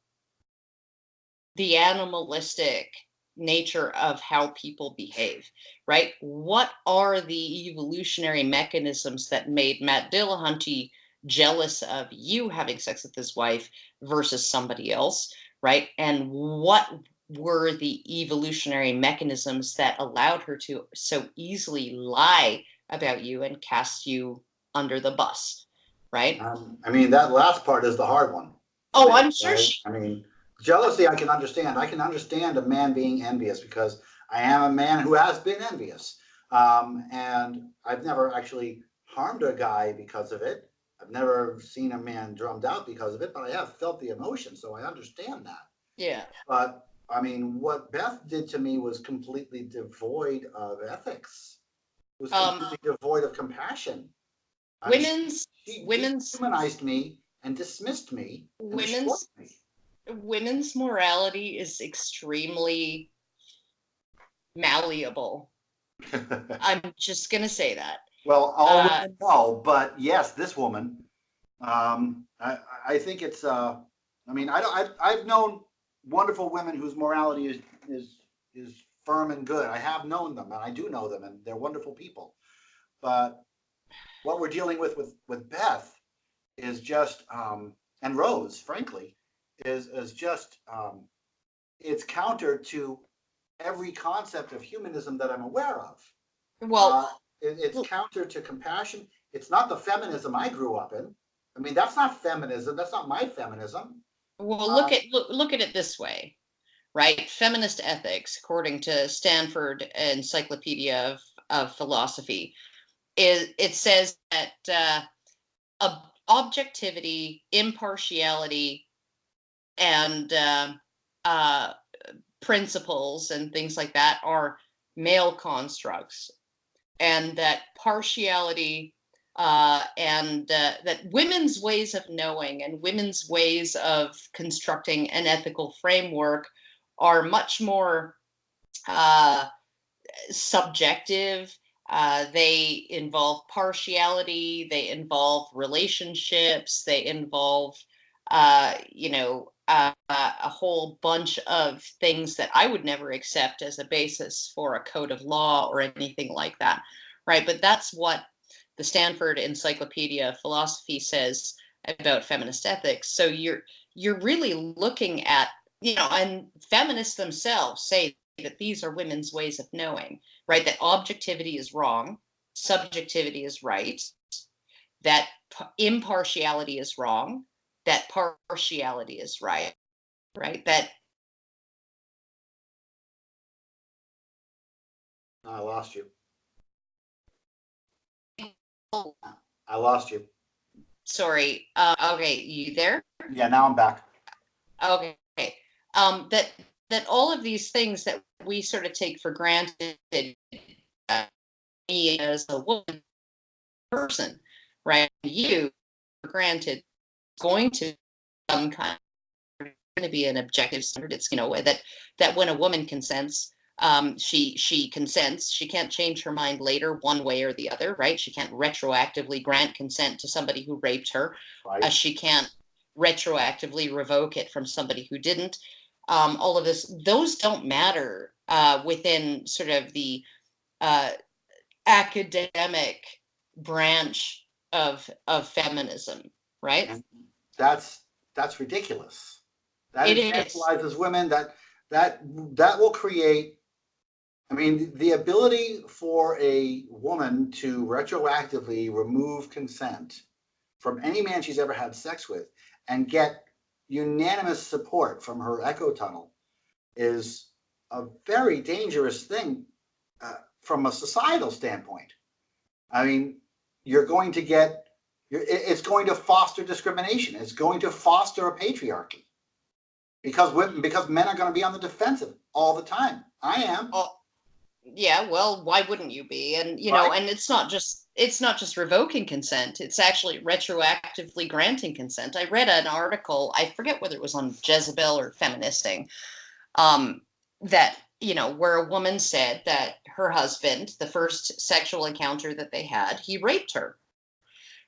the animalistic nature of how people behave, right? What are the evolutionary mechanisms that made Matt Dillahunty jealous of you having sex with his wife versus somebody else, right? And what were the evolutionary mechanisms that allowed her to so easily lie about you and cast you under the bus, right? I mean, that last part is the hard one. Oh, I'm sure right? I mean, jealousy, I can understand. I can understand a man being envious because I am a man who has been envious. And I've never actually harmed a guy because of it. I've never seen a man drummed out because of it, but I have felt the emotion, so I understand that. Yeah. But I mean, what Beth did to me was completely devoid of ethics. It was completely devoid of compassion. Women's She women's dehumanized me and dismissed me and destroyed women's me. women's morality is extremely malleable. I'm just gonna say that. Well, all women know, but yes, this woman. I think it's. I mean, I've known wonderful women whose morality is firm and good. I have known them, and I do know them, and they're wonderful people. But what we're dealing with Beth is just, and Rose, frankly, is just, it's counter to every concept of humanism that I'm aware of. Well, It's counter to compassion. It's not the feminism I grew up in. I mean, that's not feminism. That's not my feminism. well, look at it this way, right? Feminist ethics, according to Stanford Encyclopedia of Philosophy, it says that objectivity, impartiality, and principles and things like that are male constructs, and that partiality and that women's ways of knowing and women's ways of constructing an ethical framework are much more subjective. They involve partiality, they involve relationships, they involve, a whole bunch of things that I would never accept as a basis for a code of law or anything like that, right? But that's what the Stanford Encyclopedia of Philosophy says about feminist ethics. So you're really looking at, and feminists themselves say that these are women's ways of knowing, right? That objectivity is wrong, subjectivity is right, that impartiality is wrong, that partiality is right, right? That I lost you. I lost you. Sorry. Okay, you there? Yeah, now I'm back. Okay. That all of these things that we sort of take for granted, me as a woman person, right? You, for granted, going to some kind of going to be an objective standard. It's that when a woman consents, she consents. She can't change her mind later, one way or the other, right? She can't retroactively grant consent to somebody who raped her. Right. She can't retroactively revoke it from somebody who didn't. All of this, those don't matter within sort of the academic branch of feminism, right? And that's ridiculous. That It is. infantilizes women. That will create I mean, the ability for a woman to retroactively remove consent from any man she's ever had sex with and get unanimous support from her echo tunnel is a very dangerous thing from a societal standpoint. I mean, you're going to get, it's going to foster discrimination. It's going to foster a patriarchy because men are going to be on the defensive all the time. I am. Oh, yeah, well, why wouldn't you be? And Right? and it's not just revoking consent, it's actually retroactively granting consent. I read an article, I forget whether it was on Jezebel or Feministing, that where a woman said that her husband, the first sexual encounter that they had, he raped her,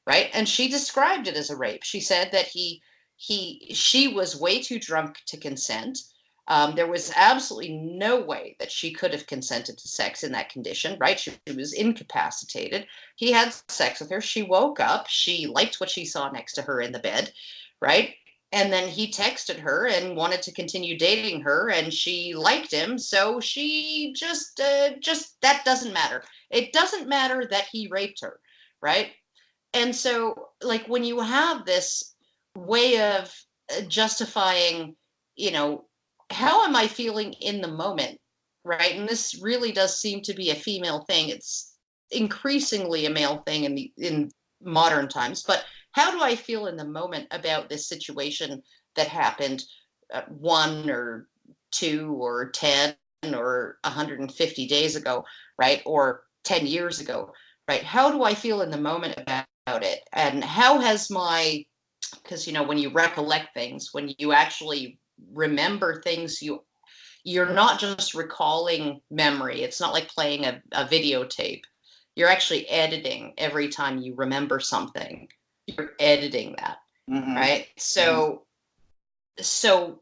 right? And she described it as a rape. She said that she was way too drunk to consent. There was absolutely no way that she could have consented to sex in that condition, right? She was incapacitated. He had sex with her. She woke up. She liked what she saw next to her in the bed, right? And then he texted her and wanted to continue dating her, and she liked him. So she just that doesn't matter. It doesn't matter that he raped her, right? And so, like, when you have this way of justifying, you know, how am I feeling in the moment, right? And this really does seem to be a female thing. It's increasingly a male thing in modern times. But how do I feel in the moment about this situation that happened 1 or 2 or 10 or 150 days ago, right? Or 10 years ago, right? How do I feel in the moment about it? And how has because when you recollect things, when you actually remember things, you're not just recalling memory. It's not like playing a videotape. You're actually editing every time you remember something. You're editing that, Mm-hmm. right? Mm-hmm. So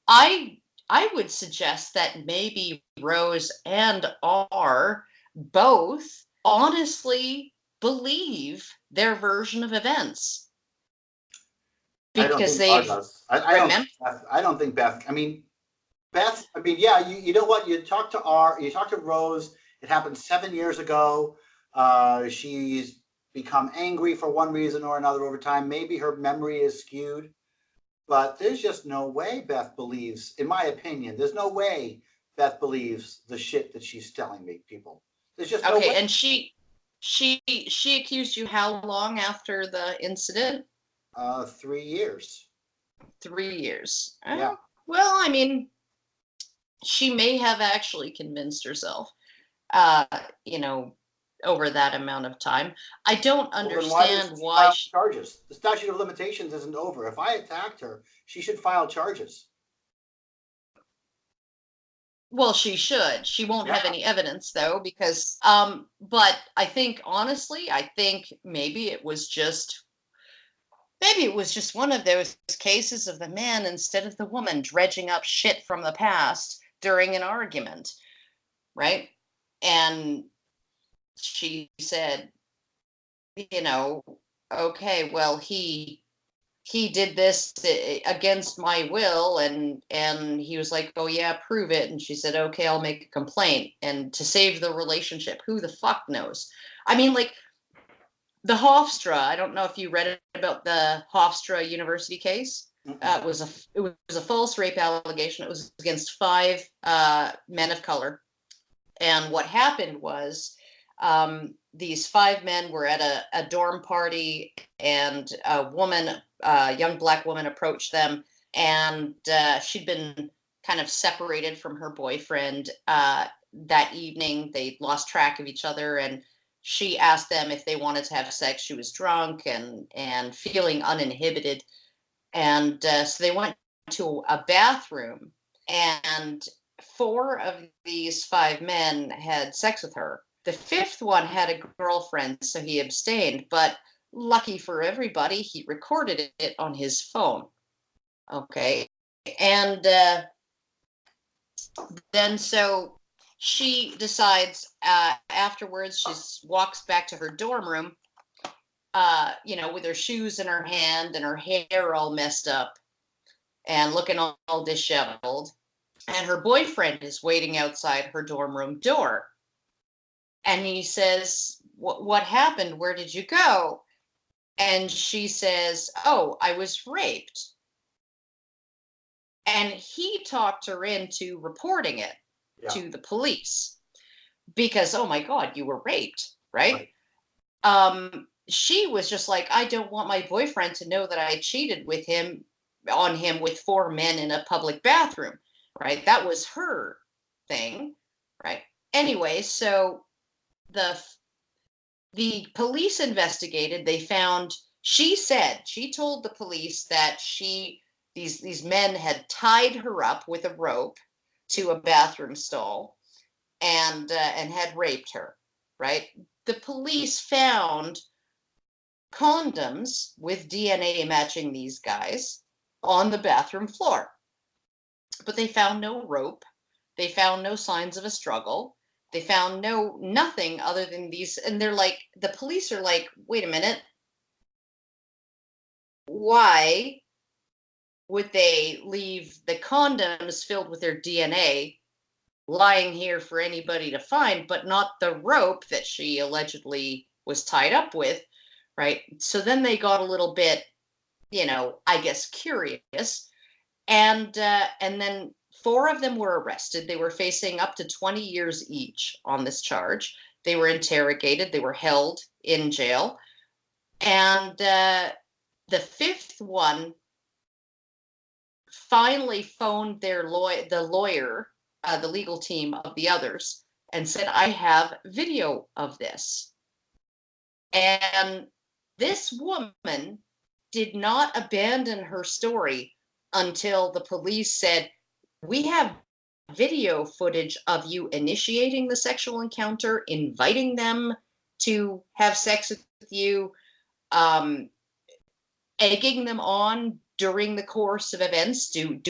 I I would suggest that maybe Rose and R both honestly believe their version of events I don't because think R they've does. I don't remembered. think Beth. I don't think Beth. I mean, Beth. I mean, yeah. You know what? You talk to R. You talk to Rose. It happened 7 years ago. She's become angry for one reason or another over time. Maybe her memory is skewed, but there's just no way Beth believes. In my opinion, there's no way Beth believes the shit that she's telling me. People. There's just no way. Okay, and she accused you how long after the incident? 3 years. 3 years. Yeah. Well, I mean, she may have actually convinced herself, uh, you know, over that amount of time. I don't Well, then why understand doesn't she why. file charges? The statute of limitations isn't over. If I attacked her, she should file charges. Well, she should. She won't Yeah. have any evidence though, because but I think maybe it was just one of those cases of the man instead of the woman dredging up shit from the past during an argument, right? And she said, you know, okay, well, he did this against my will, and he was like, oh yeah, prove it. And she said, okay, I'll make a complaint, and to save the relationship. Who the fuck knows? I mean, like, the Hofstra, I don't know if you read about the Hofstra University case. Mm-mm. It was a false rape allegation. It was against 5 men of color. And what happened was, these 5 men were at a dorm party, and a young black woman, approached them, and she'd been kind of separated from her boyfriend that evening. They lost track of each other, and she asked them if they wanted to have sex. She was drunk and feeling uninhibited, and so they went to a bathroom, and 4 of these 5 men had sex with her. The fifth one had a girlfriend, so he abstained, but lucky for everybody, he recorded it on his phone. Okay. And then so she decides, afterwards, she walks back to her dorm room, with her shoes in her hand and her hair all messed up and looking all disheveled. and her boyfriend is waiting outside her dorm room door. And he says, what happened? Where did you go? And she says, oh, I was raped. And he talked her into reporting it to the police because, oh my God, you were raped, right? She was just like, I don't want my boyfriend to know that I cheated on him with 4 men in a public bathroom, right? That was her thing, right? Anyway, so the police investigated. They found, she told the police that these men had tied her up with a rope to a bathroom stall and had raped her, right? The police found condoms with DNA matching these guys on the bathroom floor, but they found no rope. They found no signs of a struggle. They found nothing other than these. And they're like, the police are like, wait a minute, why would they leave the condoms filled with their DNA lying here for anybody to find, but not the rope that she allegedly was tied up with, right? So then they got a little bit, I guess, curious, and then 4 of them were arrested. They were facing up to 20 years each on this charge. They were interrogated. They were held in jail, and the 5th one finally phoned the legal team of the others, and said, I have video of this. And this woman did not abandon her story until the police said, we have video footage of you initiating the sexual encounter, inviting them to have sex with you, egging them on during the course of events. Do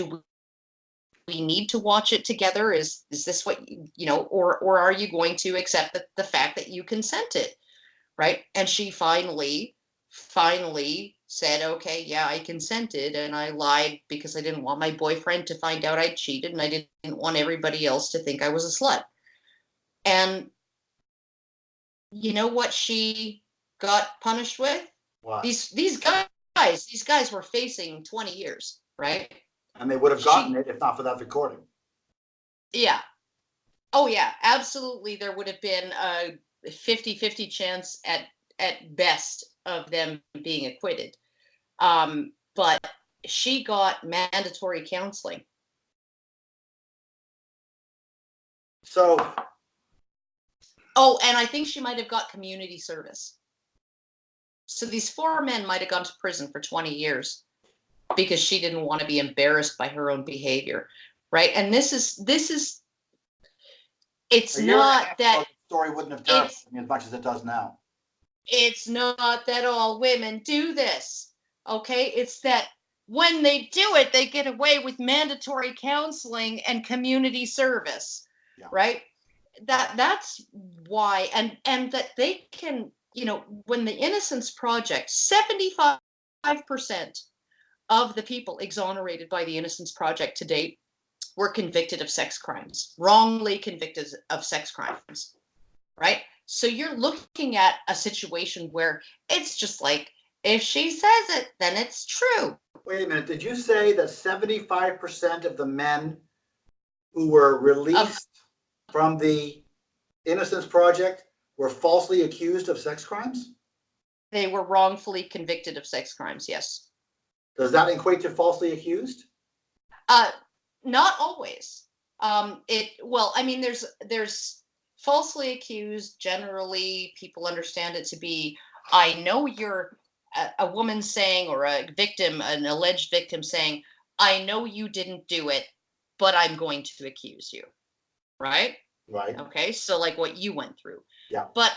we need to watch it together? Is this what, or are you going to accept the fact that you consented, right? And she finally said, okay, yeah, I consented, and I lied because I didn't want my boyfriend to find out I cheated, and I didn't want everybody else to think I was a slut. And you know what she got punished with? What? These guys were facing 20 years, right? And they would have gotten it if not for that recording. Yeah. Oh, yeah, absolutely. There would have been a 50-50 chance at best of them being acquitted. But she got mandatory counseling. So. Oh, and I think she might have got community service. So these 4 men might have gone to prison for 20 years because she didn't want to be embarrassed by her own behavior, right? And this is it's not that the story wouldn't have terrified me as much as it does now. It's not that all women do this, okay? It's that when they do it, they get away with mandatory counseling and community service, right? That's why, and that they can, when the Innocence Project, 75% of the people exonerated by the Innocence Project to date were convicted of sex crimes, wrongly convicted of sex crimes, right? So you're looking at a situation where it's just like, if she says it, then it's true. Wait a minute. Did you say that 75% of the men who were released from the Innocence Project were falsely accused of sex crimes? They were wrongfully convicted of sex crimes, yes. Does that equate to falsely accused? Not always. There's falsely accused. Generally, people understand it to be, I know you're a woman saying, or a victim, an alleged victim saying, I know you didn't do it, but I'm going to accuse you, right? Right. Okay, so like what you went through. Yeah. But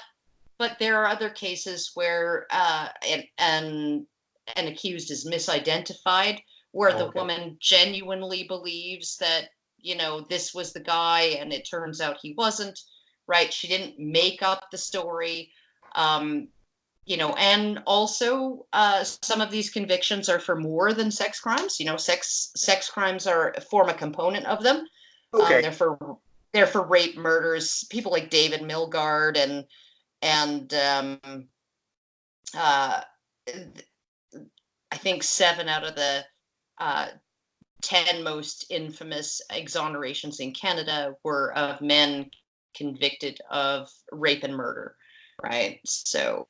there are other cases where an accused is misidentified, where the woman genuinely believes that, this was the guy, and it turns out he wasn't, right? She didn't make up the story. And also some of these convictions are for more than sex crimes. Sex crimes form a component of them. Okay. They're for rape murders. People like David Milgaard and uh, I think 7 out of the uh, 10 most infamous exonerations in Canada were of men convicted of rape and murder, right? So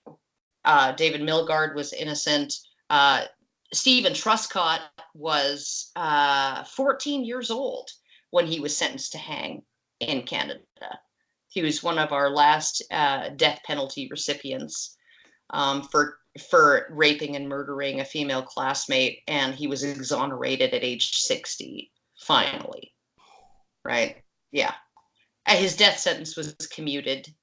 David Milgaard was innocent. Stephen Truscott was 14 years old when he was sentenced to hang in Canada. He was one of our last death penalty recipients for raping and murdering a female classmate, and he was exonerated at age 60 finally, right? Yeah. His death sentence was commuted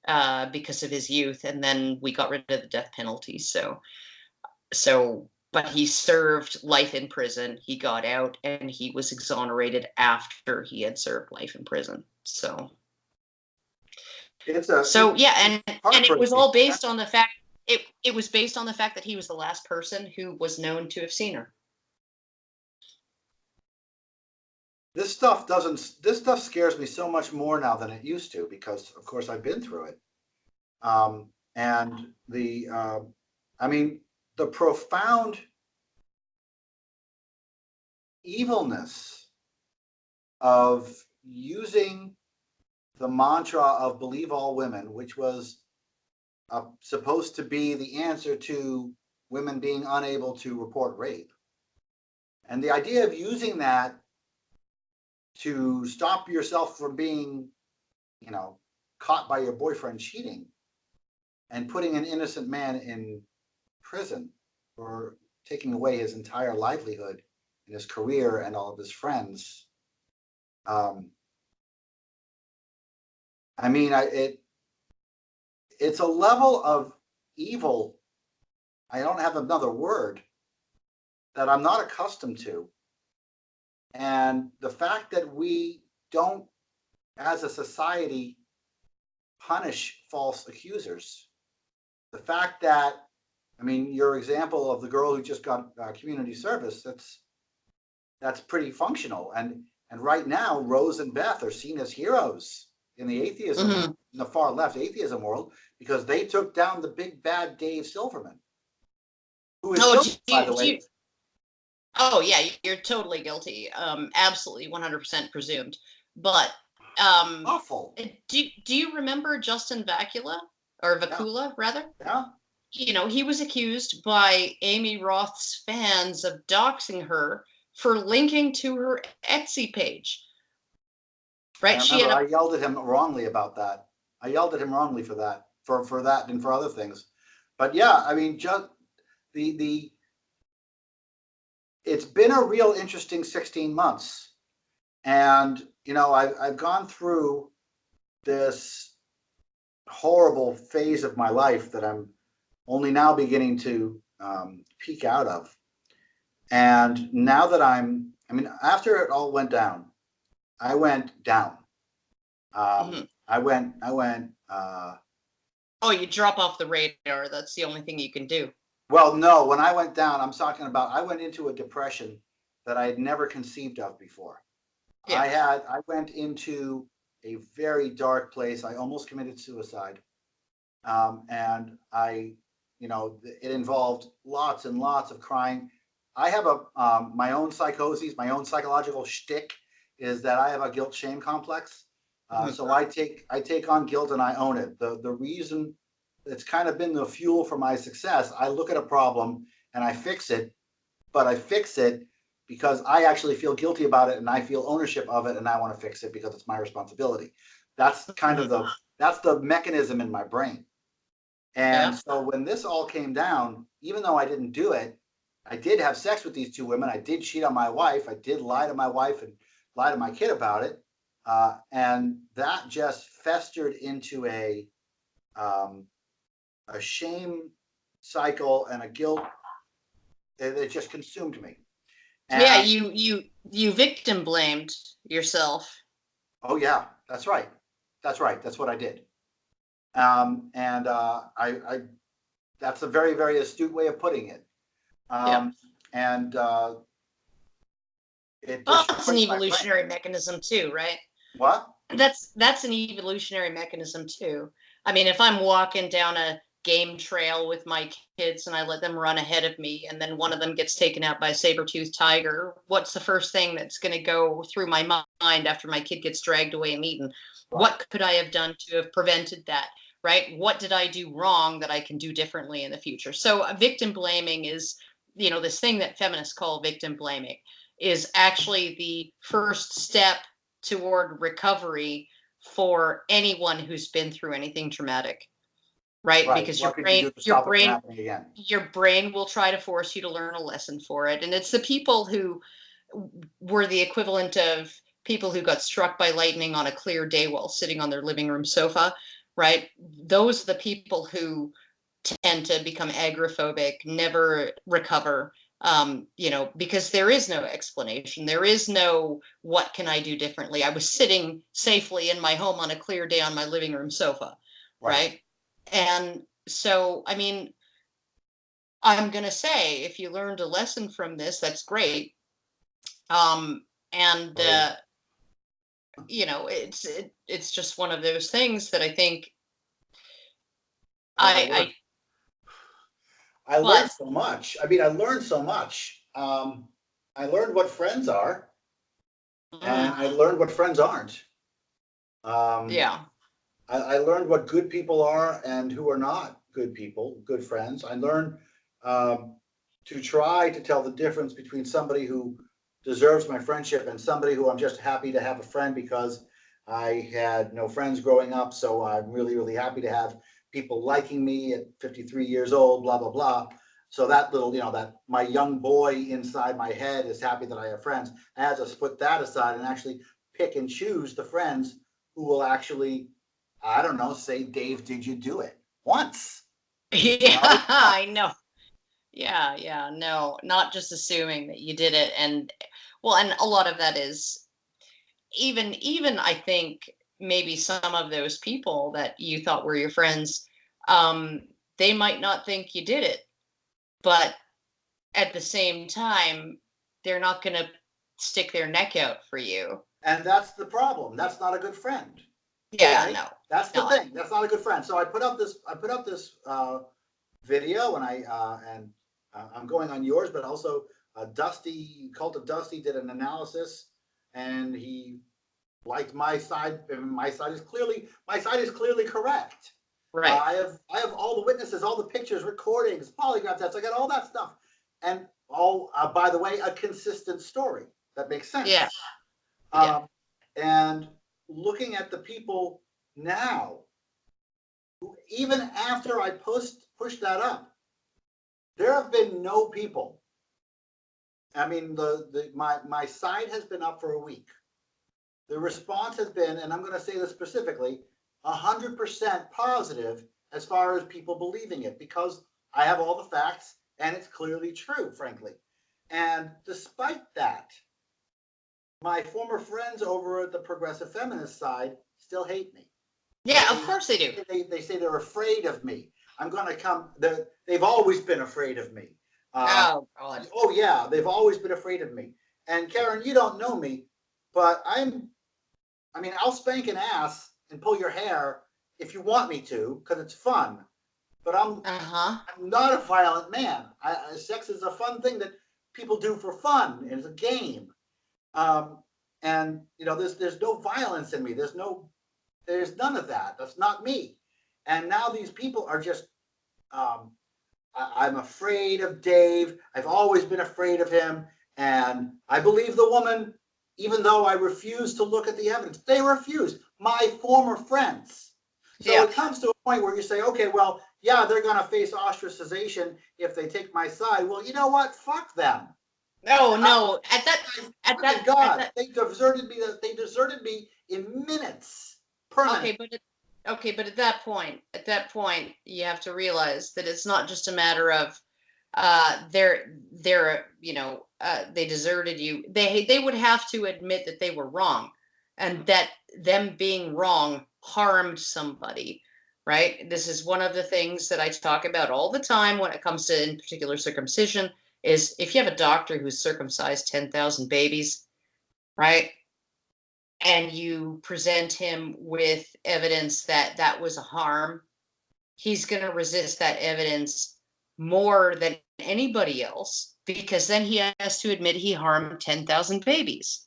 because of his youth, and then we got rid of the death penalty. But he served life in prison. He got out, and he was exonerated after he had served life in prison. So yeah, and it was all based on the fact it was based on the fact that he was the last person who was known to have seen her. This stuff scares me so much more now than it used to, because of course I've been through it. And the profound evilness of using the mantra of believe all women, which was supposed to be the answer to women being unable to report rape. And the idea of using that to stop yourself from being, caught by your boyfriend cheating, and putting an innocent man in prison for taking away his entire livelihood and his career and all of his friends. It's a level of evil, I don't have another word, that I'm not accustomed to. And the fact that we don't, as a society, punish false accusers, the fact that, your example of the girl who just got community service, that's pretty functional. And right now, Rose and Beth are seen as heroes in the atheism, in the far left atheism world, because they took down the big bad Dave Silverman, who is guilty, by the way. Oh yeah, you're totally guilty. Absolutely 100% presumed. But awful. Do you remember Justin Vacula, or Vacula, rather? Yeah. He was accused by Amy Roth's fans of doxing her for linking to her Etsy page. Right? I yelled at him wrongly about that. I yelled at him wrongly for that, for that and for other things. But yeah, just it's been a real interesting 16 months. And, I've gone through this horrible phase of my life that I'm only now beginning to peek out of. And now that after it all went down, I went down. I went. You drop off the radar. That's the only thing you can do. Well, no, when I went down, I'm talking about, I went into a depression that I had never conceived of before. Yeah. I went into a very dark place. I almost committed suicide. And it involved lots and lots of crying. I have my own psychoses, my own psychological shtick is that I have a guilt shame complex. So I take on guilt and I own it. The reason it's kind of been the fuel for my success, I look at a problem and I fix it, but I fix it because I actually feel guilty about it and I feel ownership of it and I want to fix it because it's my responsibility. That's kind of that's the mechanism in my brain. And so when this all came down, even though I didn't do it, I did have sex with these 2 women. I did cheat on my wife. I did lie to my wife and lie to my kid about it. And that just festered into a shame cycle and a guilt that just consumed me. And you victim blamed yourself. Oh yeah, that's right. That's what I did. I that's a very, very astute way of putting it. And it's an evolutionary mechanism too, right? What? That's an evolutionary mechanism too. I mean, if I'm walking down a game trail with my kids and I let them run ahead of me, and then one of them gets taken out by a saber-toothed tiger, what's the first thing that's going to go through my mind after my kid gets dragged away and eaten? Right. What could I have done to have prevented that? Right? What did I do wrong that I can do differently in the future? So victim blaming is, this thing that feminists call victim blaming is actually the first step toward recovery for anyone who's been through anything traumatic, right? Right. Because What could you do to stop it from happening again? your brain will try to force you to learn a lesson for it. And it's the people who were the equivalent of people who got struck by lightning on a clear day while sitting on their living room sofa, right? Those are the people who tend to become agoraphobic, never recover, because there is no explanation. There is no, what can I do differently? I was sitting safely in my home on a clear day on my living room sofa, right? And so, I mean, I'm going to say, if you learned a lesson from this, that's great. And, it's just one of those things that I think I learned so much. I mean, I learned so much. I learned what friends are, and I learned what friends aren't. Yeah. I learned what good people are and who are not good people, good friends. I learned to try to tell the difference between somebody who deserves my friendship and somebody who I'm just happy to have a friend because I had no friends growing up. So I'm really, really happy to have people liking me at 53 years old, blah, blah, blah. So that little, that my young boy inside my head is happy that I have friends. I have to put that aside and actually pick and choose the friends who will actually, I don't know, say, Dave, did you do it? Once. Yeah, I know. Yeah, no, not just assuming that you did it. And a lot of that is even I think maybe some of those people that you thought were your friends, they might not think you did it, but at the same time, they're not going to stick their neck out for you. And that's the problem. That's not a good friend. Yeah, Right? no. That's the thing. That's not a good friend. So I put up this video, and I'm going on yours, but also Dusty, Cult of Dusty, did an analysis, and he liked my side. And my side is clearly correct. Right. I have all the witnesses, all the pictures, recordings, polygraph tests. I got all that stuff, and all by the way, a consistent story that makes sense. Yeah. And looking at the people now, even after I pushed that up, there have been no people. I mean, my site has been up for a week. The response has been, and I'm going to say this specifically, 100% positive as far as people believing it, because I have all the facts and it's clearly true, frankly. And despite that, my former friends over at the progressive feminist side still hate me. Yeah, of course they do. They say they're afraid of me. I'm going to come. They've always been afraid of me. Oh, God. Oh, yeah, they've always been afraid of me. And Karen, you don't know me, but I'll spank an ass and pull your hair if you want me to, because it's fun. But I'm not a violent man. Sex is a fun thing that people do for fun. It's a game. And there's no violence in me. There's none of that. That's not me. And now these people are just, I'm afraid of Dave. I've always been afraid of him. And I believe the woman, even though I refuse to look at the evidence. They refuse. My former friends. So it comes to a point where you say, okay, well, yeah, they're going to face ostracization if they take my side. Well, you know what? Fuck them. No. They deserted me. They deserted me in minutes. Permanent. Okay, but at that point, you have to realize that it's not just a matter of they deserted you. They would have to admit that they were wrong, and that them being wrong harmed somebody. Right? This is one of the things that I talk about all the time when it comes to, in particular, circumcision. Is if you have a doctor who's circumcised 10,000 babies, right? and you present him with evidence that that was a harm, he's going to resist that evidence more than anybody else, because then he has to admit he harmed 10,000 babies.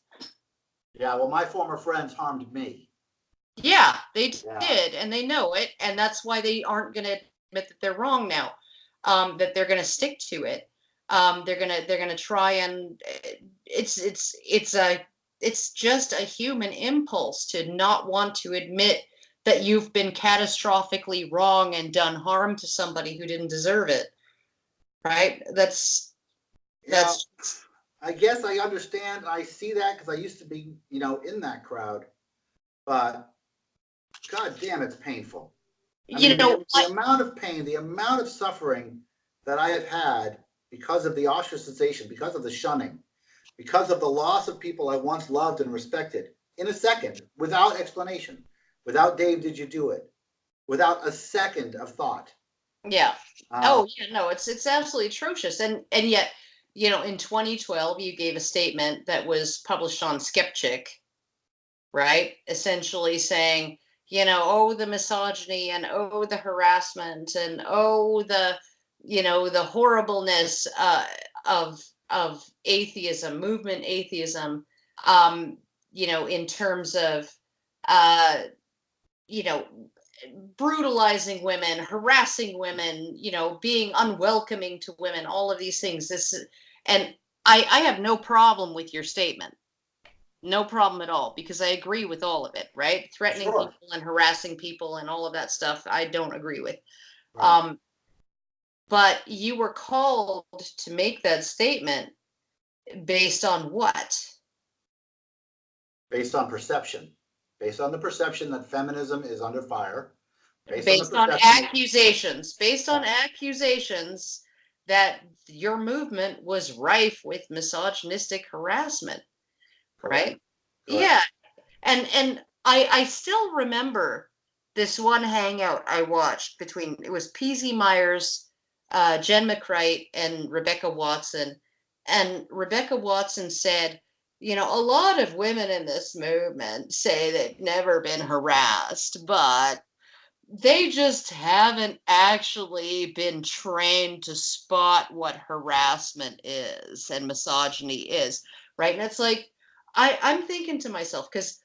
Yeah, well, my former friends harmed me. Yeah, they Yeah. did, and they know it, and that's why they aren't going to admit that they're wrong now. That they're going to stick to it. They're gonna try and it's just a human impulse to not want to admit that you've been catastrophically wrong and done harm to somebody who didn't deserve it. Right? Yeah, That's I guess I understand. I see that because I used to be, in that crowd. But God damn, it's painful. I you mean, know the amount of pain, the amount of suffering that I have had because of the ostracization, because of the shunning, because of the loss of people I once loved and respected in a second, without explanation, without Dave, did you do it? Without a second of thought. Yeah. Uh, Oh, yeah, no, it's absolutely atrocious. And yet, in 2012 you gave a statement that was published on Skeptic, right? Essentially saying, oh, the misogyny, and oh, the harassment, and oh, the horribleness of atheism, movement atheism, um, in terms of uh, you know, brutalizing women, harassing women, being unwelcoming to women, all of these things. And I have no problem with your statement. No problem at all, because I agree with all of it, right? Threatening sure. people and harassing people and all of that stuff, I don't agree with. Right. Um, but you were called to make that statement based on what? Based on perception, based on the perception that feminism is under fire, based on the Based on perception that, accusations, based on yeah, accusations that your movement was rife with misogynistic harassment, correct, right? correct. Yeah. And I still remember this one hangout I watched between, it was PZ Myers, Jen McCright, and Rebecca Watson. And Rebecca Watson said, a lot of women in this movement say they've never been harassed, but they just haven't actually been trained to spot what harassment is and misogyny is, right? And it's like, I'm thinking to myself, because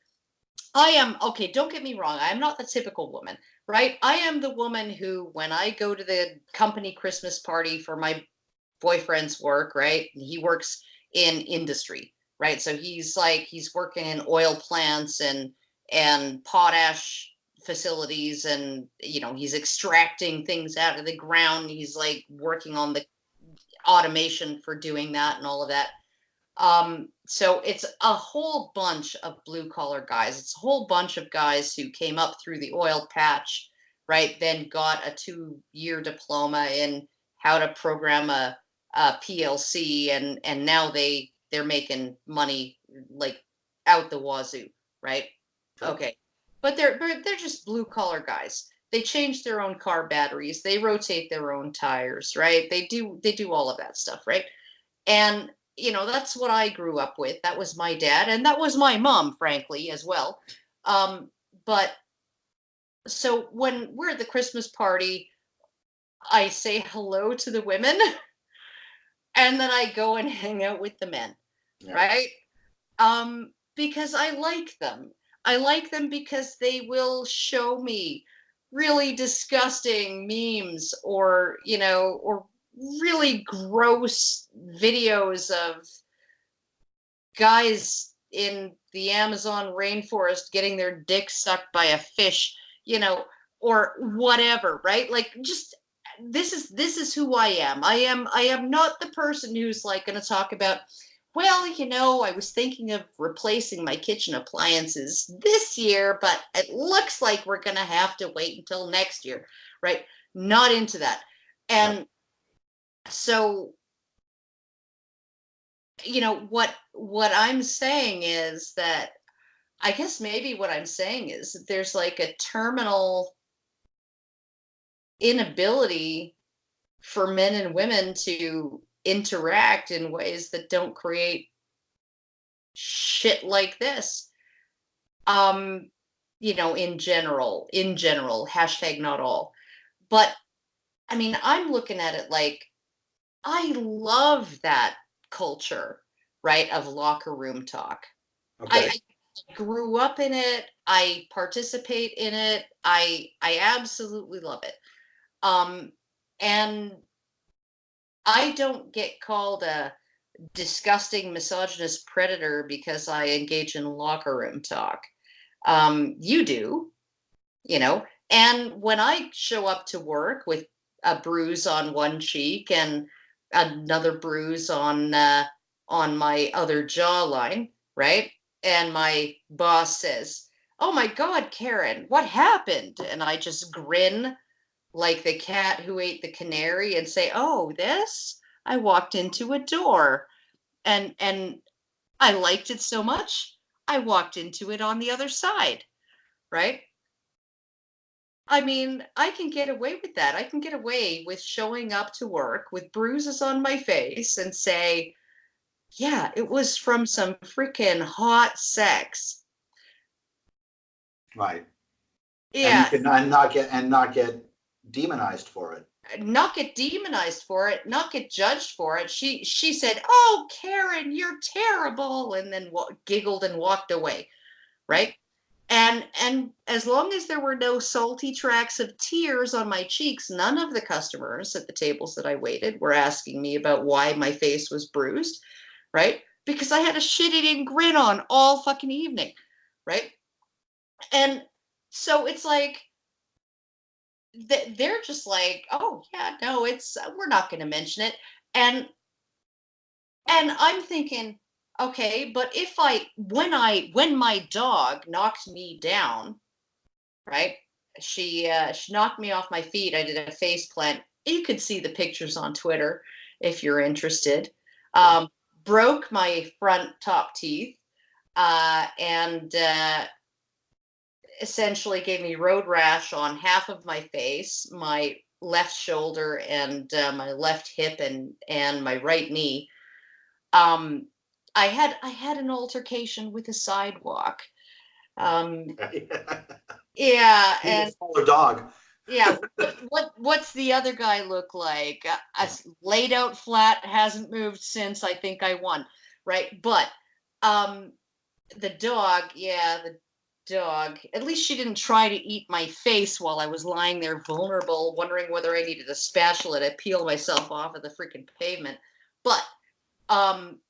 I am, okay, don't get me wrong, I'm not the typical woman, right? I am the woman who, when I go to the company Christmas party for my boyfriend's work, right? He works in industry, right? So he's working in oil plants and potash facilities, and he's extracting things out of the ground. He's like working on the automation for doing that and all of that. So it's a whole bunch of blue collar guys. It's a whole bunch of guys who came up through the oil patch, right? Then got a 2-year diploma in how to program a PLC, and now they're making money like out the wazoo, right? Okay. Okay, but they're just blue collar guys. They change their own car batteries. They rotate their own tires, right? They do all of that stuff, right? And that's what I grew up with. That was my dad, and that was my mom, frankly, as well. But so when we're at the Christmas party, I say hello to the women, and then I go and hang out with the men, Yeah. right? Because I like them. I like them because they will show me really disgusting memes, or really gross videos of guys in the Amazon rainforest getting their dick sucked by a fish, or whatever, right? Like, just this is who I am. I am not the person who's like going to talk about, well, I was thinking of replacing my kitchen appliances this year, but it looks like we're going to have to wait until next year, right? Not into that. Right. And so what I'm saying is that, I guess maybe what I'm saying is that there's like a terminal inability for men and women to interact in ways that don't create shit like this. in general, hashtag not all. But I mean, I'm looking at it like I love that culture, right, of locker room talk. Okay. I grew up in it. I participate in it. I absolutely love it. And I don't get called a disgusting misogynist predator because I engage in locker room talk. You do, and when I show up to work with a bruise on one cheek and another bruise on my other jawline, right? And my boss says, "Oh my God, Karen, what happened?" And I just grin like the cat who ate the canary and say, "Oh, this? I walked into a door and I liked it so much, I walked into it on the other side," right? I mean, I can get away with that. I can get away with showing up to work with bruises on my face and say, "Yeah, it was from some freaking hot sex." Right. And you Yeah, can and not get demonized for it. not get demonized for it, not get judged for it. She said, "Oh, Karen, you're terrible," and then giggled and walked away, right? And as long as there were no salty tracks of tears on my cheeks, none of the customers at the tables that I waited were asking me about why my face was bruised, right? Because I had a shit-eating grin on all fucking evening, right? And so it's like they're just like, "Oh yeah, no, it's we're not going to mention it." And I'm thinking, okay, but if when my dog knocked me down, right? She knocked me off my feet. I did a face plant. You could see the pictures on Twitter if you're interested. Um, Broke my front top teeth and essentially gave me road rash on half of my face, my left shoulder, and my left hip, and my right knee. Um, I had an altercation with a sidewalk. Um, yeah, Need a and smaller dog. yeah, what's the other guy look like? Laid out flat, hasn't moved since. I think I won, right? But um, the dog, yeah, the dog. At least she didn't try to eat my face while I was lying there vulnerable, wondering whether I needed a spatula to peel myself off of the freaking pavement. But um,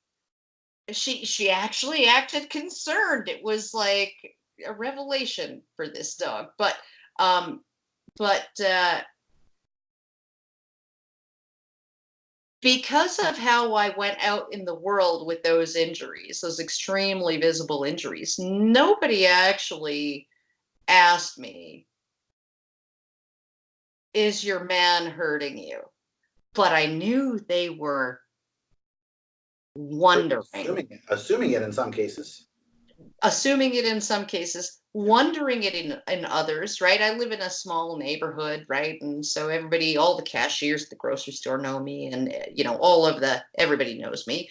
she actually acted concerned. It was like a revelation for this dog. Um, but because of how I went out in the world with those injuries, those extremely visible injuries, nobody actually asked me, "Is your man hurting you?" But I knew they were wondering, Assuming it in some cases. assuming it in some cases, wondering it in others, right? I live in a small neighborhood, right? And so everybody, all the cashiers at the grocery store know me, and everybody knows me.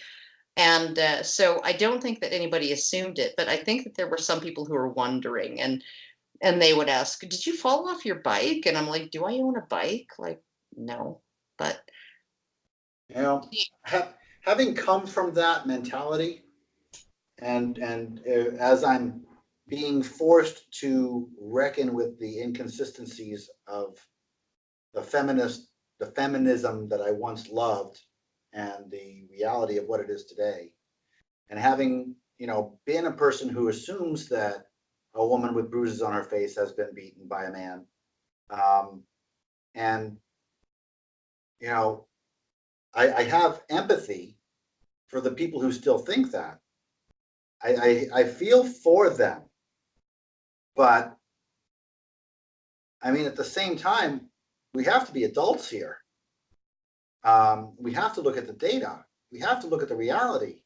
And so I don't think that anybody assumed it, but I think that there were some people who were wondering, and they would ask, "Did you fall off your bike?" And I'm like, "Do I own a bike?" Like, no, but You know, having come from that mentality, and as I'm being forced to reckon with the inconsistencies of the feminism that I once loved, and the reality of what it is today, and having been a person who assumes that a woman with bruises on her face has been beaten by a man, um, and you know, I have empathy for the people who still think that. I feel for them, but I mean, at the same time, we have to be adults here. We have to look at the data. We have to look at the reality.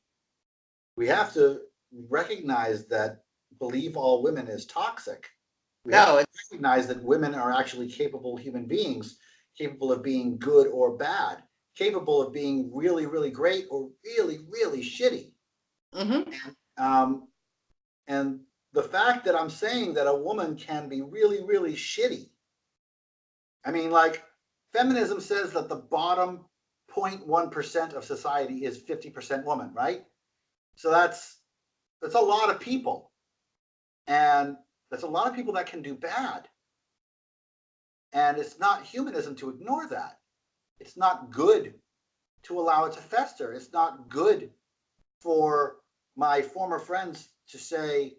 We have to recognize that believe all women is toxic. We have no, to it's recognize that women are actually capable human beings, capable of being good or bad, capable of being really, really great or really, really shitty. mhm. And um, and the fact that I'm saying that a woman can be really, really shitty. I mean, like, feminism says that the bottom 0.1% of society is 50% woman, right? So that's a lot of people. And that's a lot of people that can do bad. And it's not humanism to ignore that. It's not good to allow it to fester. It's not good for my former friends to say,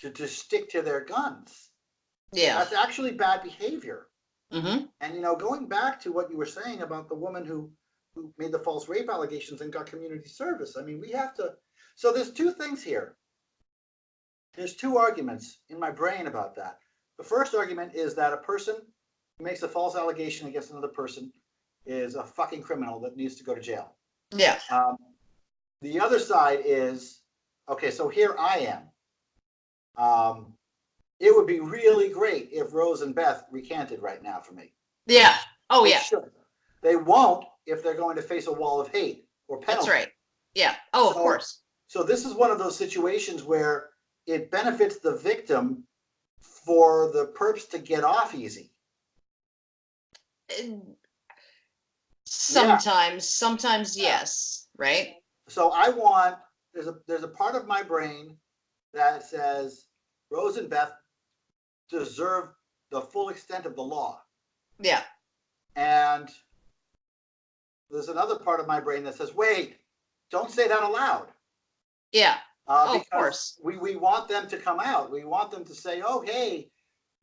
to stick to their guns. Yeah. That's actually bad behavior. Mm-hmm. And, going back to what you were saying about the woman who made the false rape allegations and got community service. I mean, we have to, so there's two things here. There's two arguments in my brain about that. The first argument is that a person who makes a false allegation against another person is a fucking criminal that needs to go to jail. Yeah. The other side is, okay, so here I am. It would be really great if Rose and Beth recanted right now for me. Yeah. Oh, yeah. Sure. They won't if they're going to face a wall of hate or penalty. That's right. Yeah. Oh, of course. So this is one of those situations where it benefits the victim for the perps to get off easy. Sometimes yes, right? So there's a part of my brain that says Rose and Beth deserve the full extent of the law. Yeah. And there's another part of my brain that says, wait, don't say that aloud. Yeah. Of course. We want them to come out. We want them to say, oh, hey,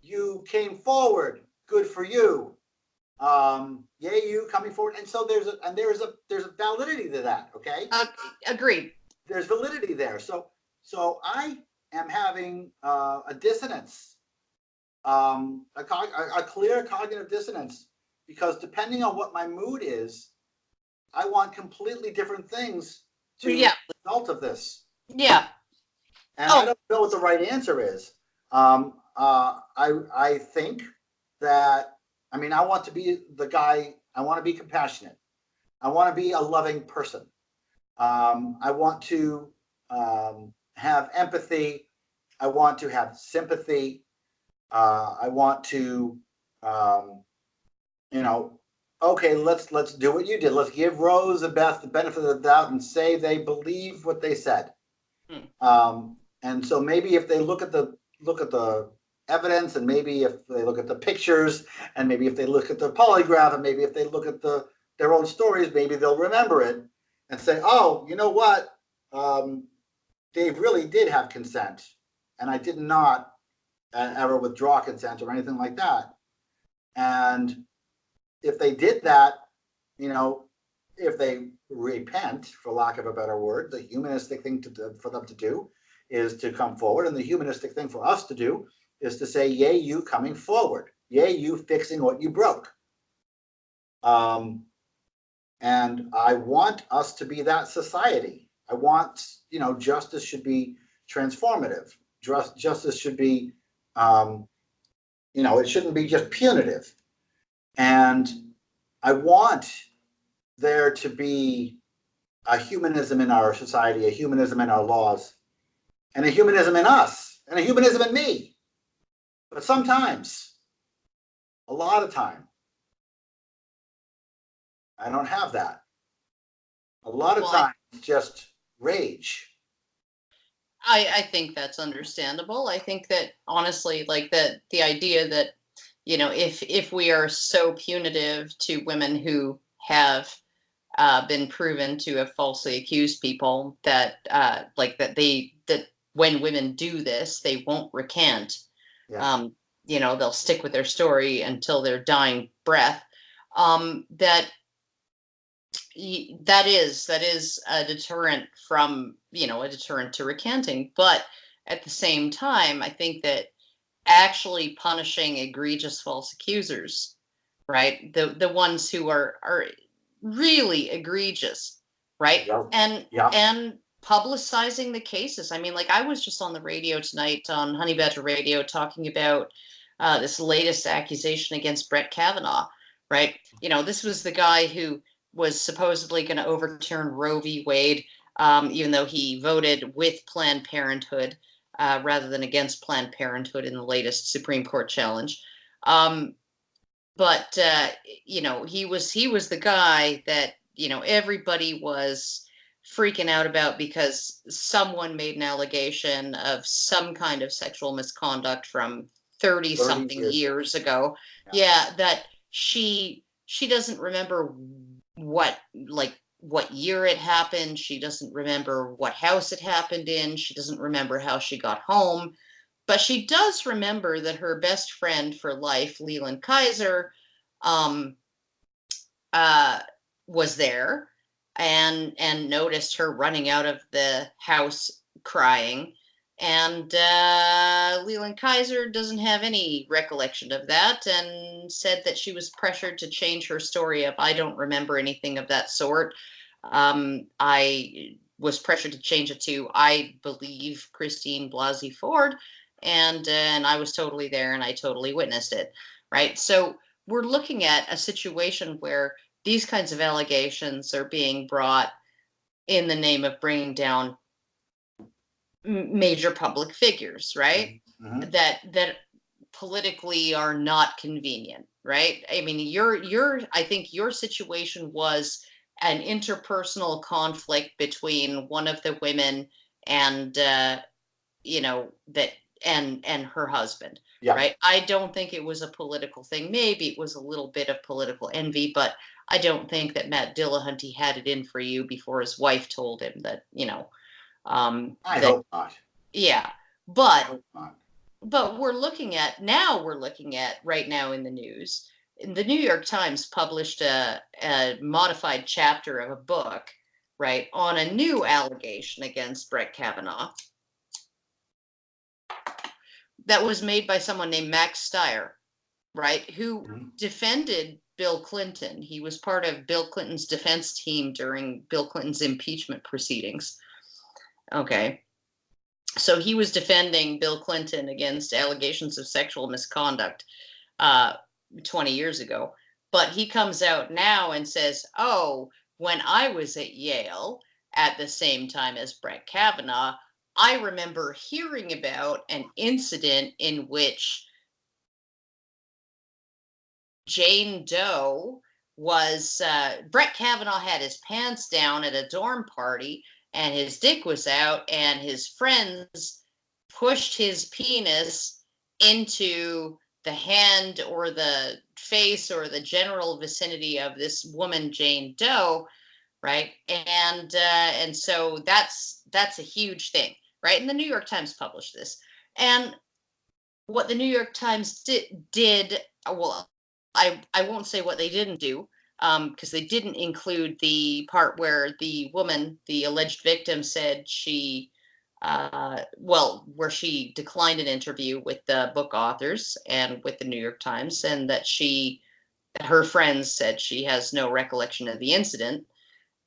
you came forward. Good for you. Yay, you coming forward. And so there's a validity to that. Okay. Agreed. There's validity there. So I am having a dissonance, a clear cognitive dissonance, because depending on what my mood is, I want completely different things to result of this. Yeah. And I don't know what the right answer is. I think that, I mean, I want to be the guy, I want to be compassionate. I want to be a loving person. I want to have empathy. I want to have sympathy. I want to, okay, let's do what you did. Let's give Rose and Beth the benefit of the doubt and say they believe what they said. And so maybe if they look at the evidence, and maybe if they look at the pictures, and maybe if they look at the polygraph, and maybe if they look at their own stories, maybe they'll remember it and say, oh, you know what? Dave really did have consent, and I did not ever withdraw consent or anything like that. And if they did that, if they repent, for lack of a better word, the humanistic thing for them to do is to come forward, and the humanistic thing for us to do is to say, yay, you coming forward. Yay, you fixing what you broke. And I want us to be that society. I want, justice should be transformative. Justice should be, it shouldn't be just punitive. And I want there to be a humanism in our society, a humanism in our laws, and a humanism in us, and a humanism in me. But sometimes, a lot of time, I don't have that. A lot of times, just rage. I think that's understandable. I think that, honestly, like the idea that, if we are so punitive to women who have been proven to have falsely accused people, that that when women do this, they won't recant. Yeah. They'll stick with their story until their dying breath. That is a deterrent from, a deterrent to recanting. But at the same time, I think that actually punishing egregious false accusers, right? The ones who are really egregious, right? Yep. And publicizing the cases. I mean, like, I was just on the radio tonight on Honey Badger Radio talking about this latest accusation against Brett Kavanaugh, right? This was the guy who was supposedly going to overturn Roe v. Wade, even though he voted with Planned Parenthood. rather than against Planned Parenthood in the latest Supreme Court challenge. But he was the guy that everybody was freaking out about because someone made an allegation of some kind of sexual misconduct from 30 something years ago. Yeah, that she doesn't remember what year it happened. She doesn't remember what house it happened in. She doesn't remember how she got home. But she does remember that her best friend for life, Leland Kaiser, was there and noticed her running out of the house crying. And Leland Kaiser doesn't have any recollection of that and said that she was pressured to change her story of, I don't remember anything of that sort. I was pressured to change it to, I believe Christine Blasey Ford, and I was totally there and I totally witnessed it, right? So we're looking at a situation where these kinds of allegations are being brought in the name of bringing down major public figures, right? Mm-hmm. That politically are not convenient, right? I mean, I think your situation was an interpersonal conflict between one of the women and and her husband. Yeah. Right. I don't think it was a political thing. Maybe it was a little bit of political envy, but I don't think that Matt Dillahunty had it in for you before his wife told him that, I hope not. Yeah. But we're looking at right now in the news, the New York Times published a modified chapter of a book, right, on a new allegation against Brett Kavanaugh that was made by someone named Max Stier, right, who defended Bill Clinton. He was part of Bill Clinton's defense team during Bill Clinton's impeachment proceedings. Okay. So he was defending Bill Clinton against allegations of sexual misconduct 20 years ago. But he comes out now and says, oh, when I was at Yale at the same time as Brett Kavanaugh, I remember hearing about an incident in which Jane Doe was, Brett Kavanaugh had his pants down at a dorm party and his dick was out and his friends pushed his penis into the hand or the face or the general vicinity of this woman, Jane Doe, right? And so that's a huge thing, right? And the New York Times published this. And what the New York Times did, well, I won't say what they didn't do, because they didn't include the part where the woman, the alleged victim, said she, where she declined an interview with the book authors and with the New York Times, and that her friends said she has no recollection of the incident.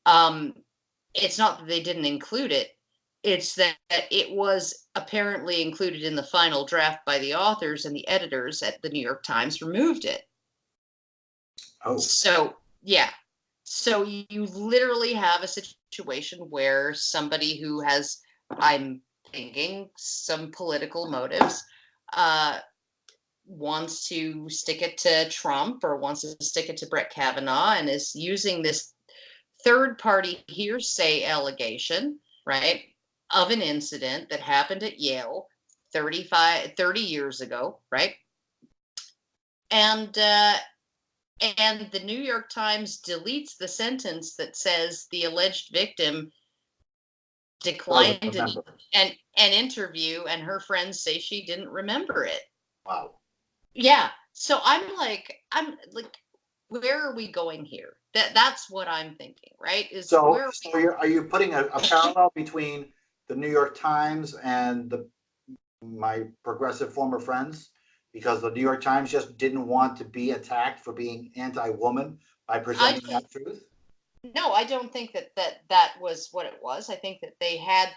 It's not that they didn't include it. It's that it was apparently included in the final draft by the authors, and the editors at the New York Times removed it. Oh. So, yeah. So you literally have a situation where somebody who has, I'm thinking, some political motives, wants to stick it to Trump or wants to stick it to Brett Kavanaugh and is using this third-party hearsay allegation, right, of an incident that happened at Yale 30 years ago, right? And the New York Times deletes the sentence that says the alleged victim declined an interview and her friends say she didn't remember it. Wow. Yeah. So I'm like, where are we going here? That's what I'm thinking, right? Are you putting a parallel between the New York Times and my progressive former friends? Because the New York Times just didn't want to be attacked for being anti-woman by presenting that truth? No, I don't think that was what it was. I think that they had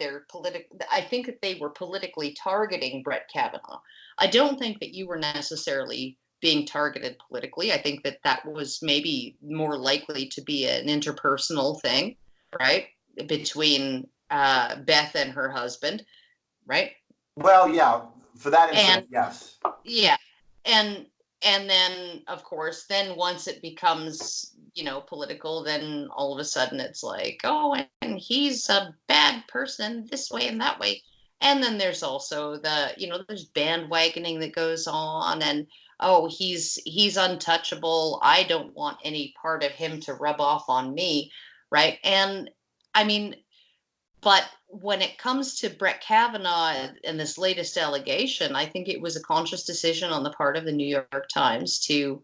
I think that they were politically targeting Brett Kavanaugh. I don't think that you were necessarily being targeted politically. I think that was maybe more likely to be an interpersonal thing, right? Between Beth and her husband, right? Well, yeah, for that And incident, yes. yeah, and and then of course, then once it becomes, political, then all of a sudden it's like, oh, and he's a bad person this way and that way. And then there's also there's bandwagoning that goes on, and oh, he's untouchable. I don't want any part of him to rub off on me, right? And I mean, but when it comes to Brett Kavanaugh and this latest allegation, I think it was a conscious decision on the part of the New York Times to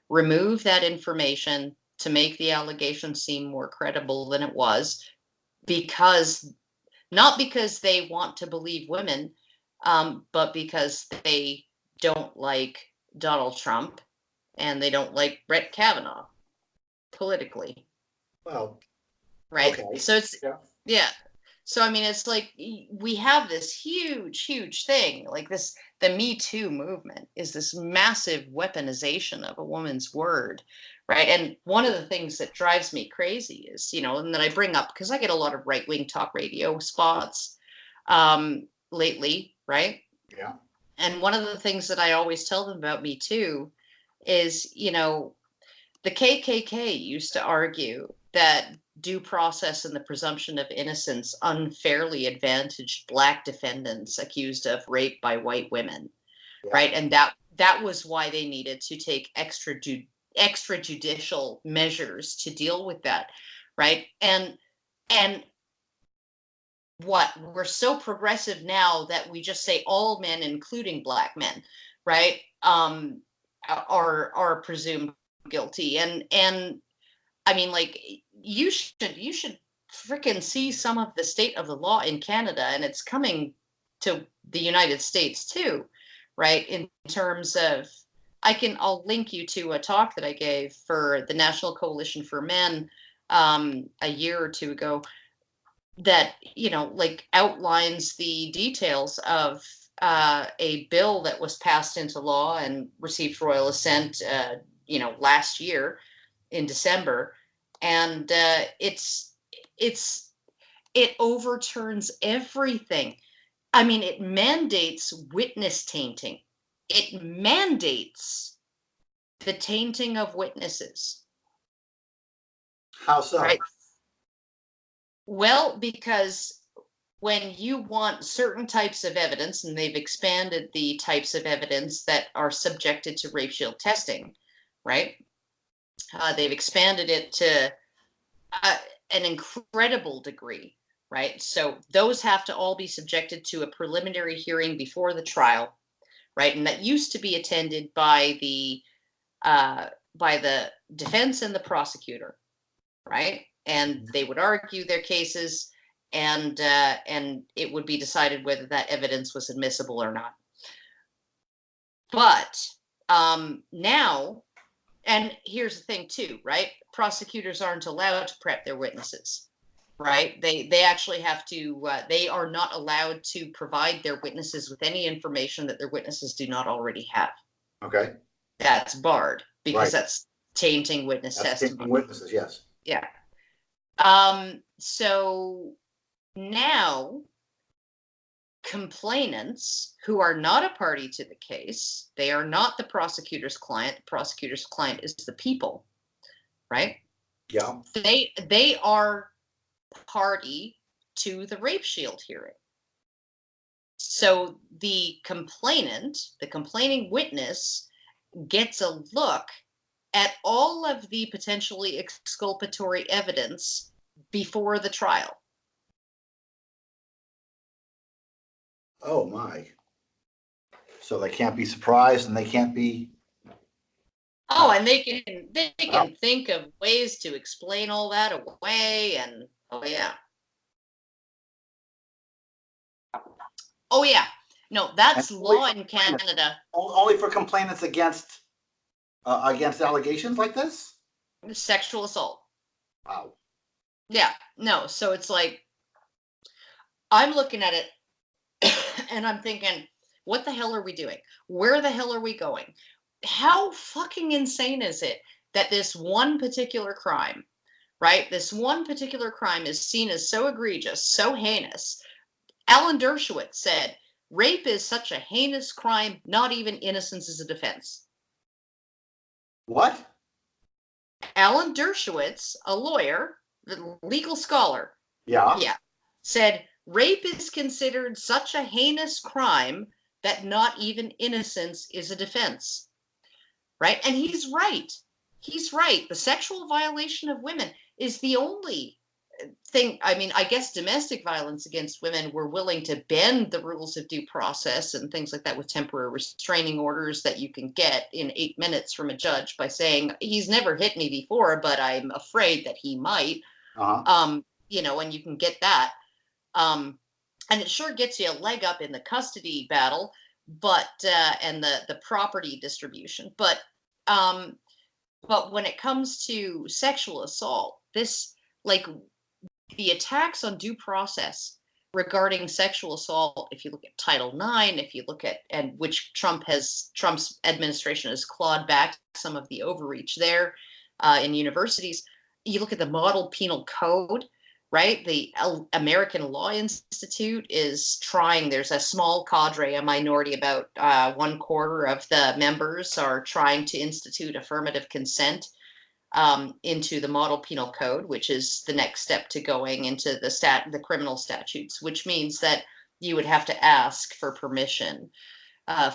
remove that information to make the allegation seem more credible than it was, because not because they want to believe women, but because they don't like Donald Trump and they don't like Brett Kavanaugh politically. Well, Right. okay. So it's, Yeah. yeah. So I mean, it's like we have this huge thing, like the Me Too movement is this massive weaponization of a woman's word, right? And one of the things that drives me crazy is, and that I bring up because I get a lot of right-wing talk radio spots lately, right? Yeah. And one of the things that I always tell them about Me Too is, the KKK used to argue that due process and the presumption of innocence unfairly advantaged Black defendants accused of rape by white women, Yeah. right? And that was why they needed to take extrajudicial measures to deal with that, right? And what, we're so progressive now that we just say all men, including Black men, right, are presumed guilty. And I mean, like, you should freaking see some of the state of the law in Canada, and it's coming to the United States too, right? In terms of, I'll link you to a talk that I gave for the National Coalition for Men a year or two ago that, like, outlines the details of a bill that was passed into law and received royal assent, last year in December, and it overturns everything. I mean, it mandates witness tainting. It mandates the tainting of witnesses, How so? right? Well, because when you want certain types of evidence, and they've expanded the types of evidence that are subjected to rape shield testing, right? They've expanded it to an incredible degree, right? So those have to all be subjected to a preliminary hearing before the trial, right? And that used to be attended by the defense and the prosecutor, right? And they would argue their cases, and it would be decided whether that evidence was admissible or not. But now, and here's the thing too, right? Prosecutors aren't allowed to prep their witnesses, right? They actually have to. They are not allowed to provide their witnesses with any information that their witnesses do not already have. Okay. That's barred because Right. that's tainting witness That's testimony. taking witnesses, yes. Yeah. So now complainants who are not a party to the case, they are not the prosecutor's client. The prosecutor's client is the people, right? Yeah. They are party to the rape shield hearing. So the complainant, the complaining witness, gets a look at all of the potentially exculpatory evidence before the trial. Oh my. So they can't be surprised and they can't be. Oh, and they can Wow. think of ways to explain all that away, and oh yeah. Oh yeah. No, that's law in Canada. Only for complainants against allegations like this? Sexual assault. Wow. Yeah. No, so it's like I'm looking at it and I'm thinking, what the hell are we doing? Where the hell are we going? How fucking insane is it that this one particular crime, right? This one particular crime is seen as so egregious, so heinous. Alan Dershowitz said, Rape is such a heinous crime, not even innocence is a defense. What? Alan Dershowitz, a lawyer, the legal scholar, Yeah. said rape is considered such a heinous crime that not even innocence is a defense. Right? And he's right. He's right. The sexual violation of women is the only thing. I mean, I guess domestic violence against women, we're willing to bend the rules of due process and things like that with temporary restraining orders that you can get in 8 minutes from a judge by saying, he's never hit me before, but I'm afraid that he might. You know, and you can get that. And it sure gets you a leg up in the custody battle, but and the property distribution. But when it comes to sexual assault, this, like, the attacks on due process regarding sexual assault, if you look at Title IX, if you look at, and which Trump's administration has clawed back some of the overreach there in universities, you look at the model penal code, right? The American Law Institute is trying, there's a small cadre, a minority, about 1/4 of the members are trying to institute affirmative consent into the model penal code, which is the next step to going into the criminal statutes, which means that you would have to ask for permission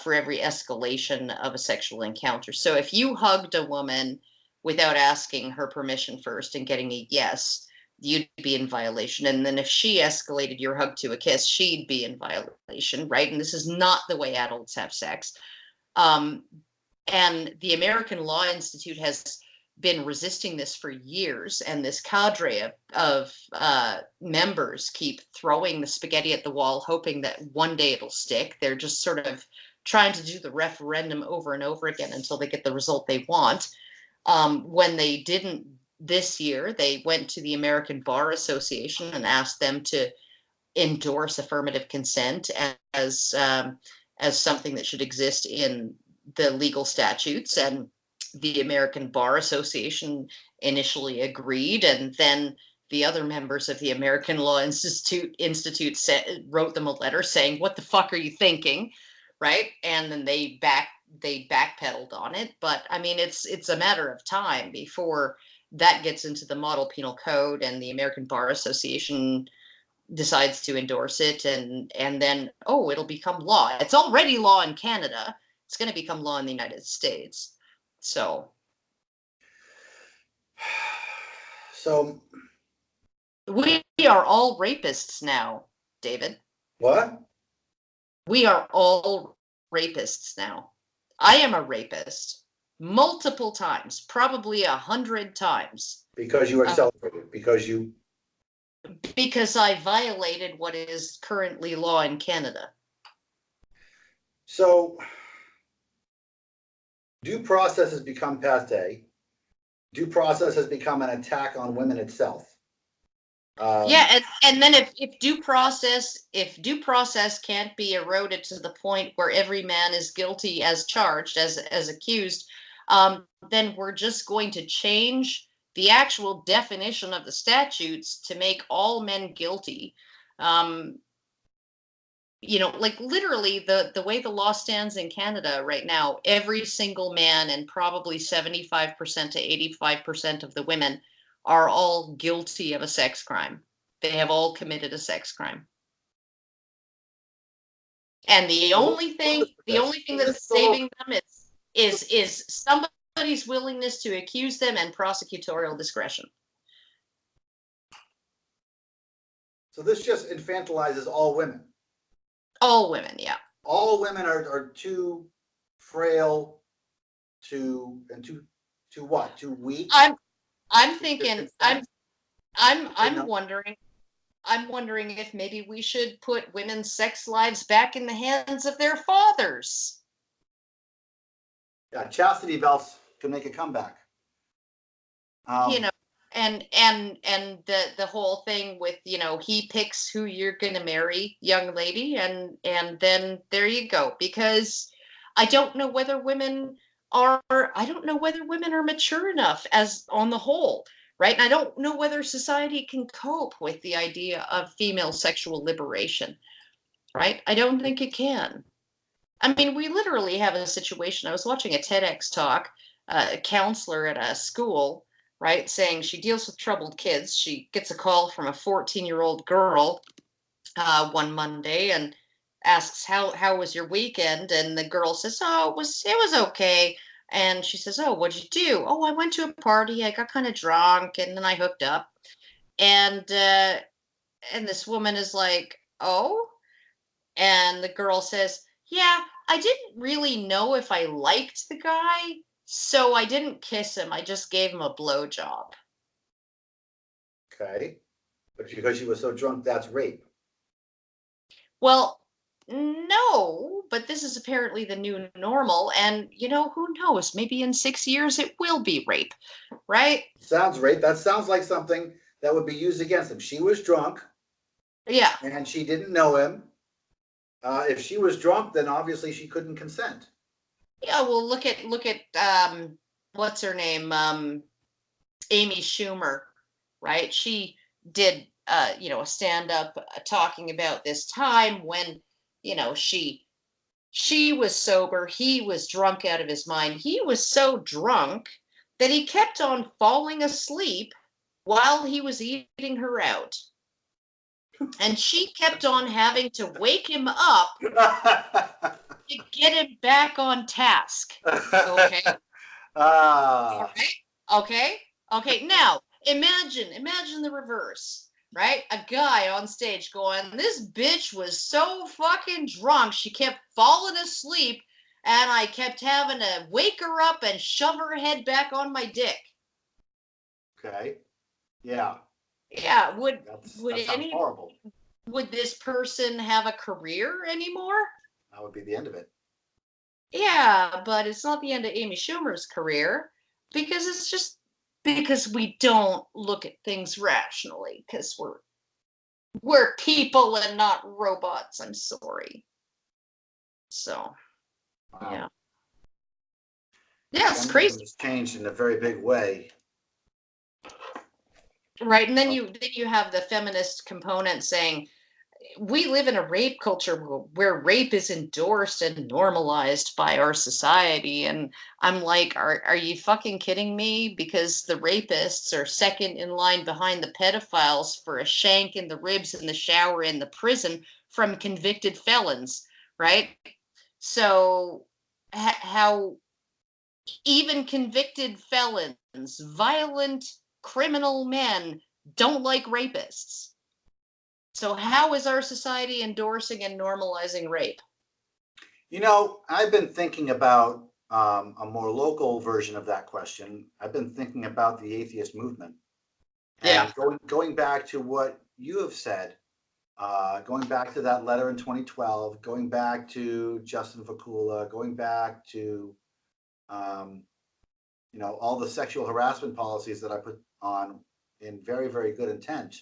for every escalation of a sexual encounter. So if you hugged a woman without asking her permission first and getting a yes, you'd be in violation. And then if she escalated your hug to a kiss, she'd be in violation, right? And this is not the way adults have sex. And the American Law Institute has been resisting this for years, and this cadre of members keep throwing the spaghetti at the wall, hoping that one day it'll stick. They're just sort of trying to do the referendum over and over again until they get the result they want. When they didn't this year, they went to the American Bar Association and asked them to endorse affirmative consent as something that should exist in the legal statutes, and the American Bar Association initially agreed, and then the other members of the American Law Institute wrote them a letter saying, "What the fuck are you thinking?" Right? And then they backpedaled on it. But I mean, it's a matter of time before that gets into the model penal code and the American Bar Association decides to endorse it, and then, oh, it'll become law. It's already law in Canada. It's going to become law in the United States. So we are all rapists now, David. What? We are all rapists now. I am a rapist multiple times, probably 100 times. Because you accelerated, because I violated what is currently law in Canada. So due process has become passe. Due process has become an attack on women itself. Yeah, and then if due process can't be eroded to the point where every man is guilty as charged, as accused, then we're just going to change the actual definition of the statutes to make all men guilty. You know, like, literally the way the law stands in Canada right now, every single man and probably 75% to 85% of the women are all guilty of a sex crime. They have all committed a sex crime. And the only thing that's saving them is somebody's willingness to accuse them and prosecutorial discretion. So this just infantilizes all women. All women, yeah. All women are too frail, too weak. I'm thinking, I'm wondering if maybe we should put women's sex lives back in the hands of their fathers. Yeah, chastity belts can make a comeback. You know, and the whole thing with, you know, he picks who you're going to marry, young lady, and then there you go. Because I don't know whether women are mature enough as on the whole, right? And I don't know whether society can cope with the idea of female sexual liberation. right? I don't think it can. I mean, we literally have a situation. I was watching a TEDx talk, a counselor at a school, right, saying she deals with troubled kids. She gets a call from a 14-year-old girl one Monday and asks how was your weekend, and the girl says, oh, it was okay. And she says, oh, what'd you do? Oh, I went to a party, I got kind of drunk, and then I hooked up. And this woman is like, oh. And the girl says, yeah, I didn't really know if I liked the guy, so I didn't kiss him, I just gave him a blowjob. Okay. But because she was so drunk, that's rape. Well, no, but this is apparently the new normal. And, who knows? Maybe in 6 years it will be rape, right? Sounds rape. That sounds like something that would be used against him. She was drunk Yeah. and she didn't know him. If she was drunk, then obviously she couldn't consent. Yeah. Well, look at, what's her name? Amy Schumer, right? She did, a stand up talking about this time when, she was sober, he was drunk out of his mind. He was so drunk that he kept on falling asleep while he was eating her out. And she kept on having to wake him up to get him back on task. Okay. All Ah, right. Okay. Okay. Now, imagine the reverse, right? A guy on stage going, this bitch was so fucking drunk, she kept falling asleep, and I kept having to wake her up and shove her head back on my dick. okay. Yeah, Yeah, would would that sounds any horrible. would this person have a career anymore? That would be the end of it. Yeah, but it's not the end of Amy Schumer's career, because it's just because we don't look at things rationally, because we're people and not robots. I'm sorry. So, Wow. yeah. Yeah, it's Feminism crazy. has changed in a very big way. Right. And then Uh, you have the feminist component saying we live in a rape culture where rape is endorsed and normalized by our society. And I'm like, are you fucking kidding me? Because the rapists are second in line behind the pedophiles for a shank in the ribs in the shower in the prison from convicted felons, right? So how even convicted felons, violent criminal men, don't like rapists. So how is our society endorsing and normalizing rape? I've been thinking about a more local version of that question. I've been thinking about the atheist movement Yeah. and going back to what you have said, going back to that letter in 2012, going back to Justin Vakula, going back to um, all the sexual harassment policies that I put on in very, very good intent.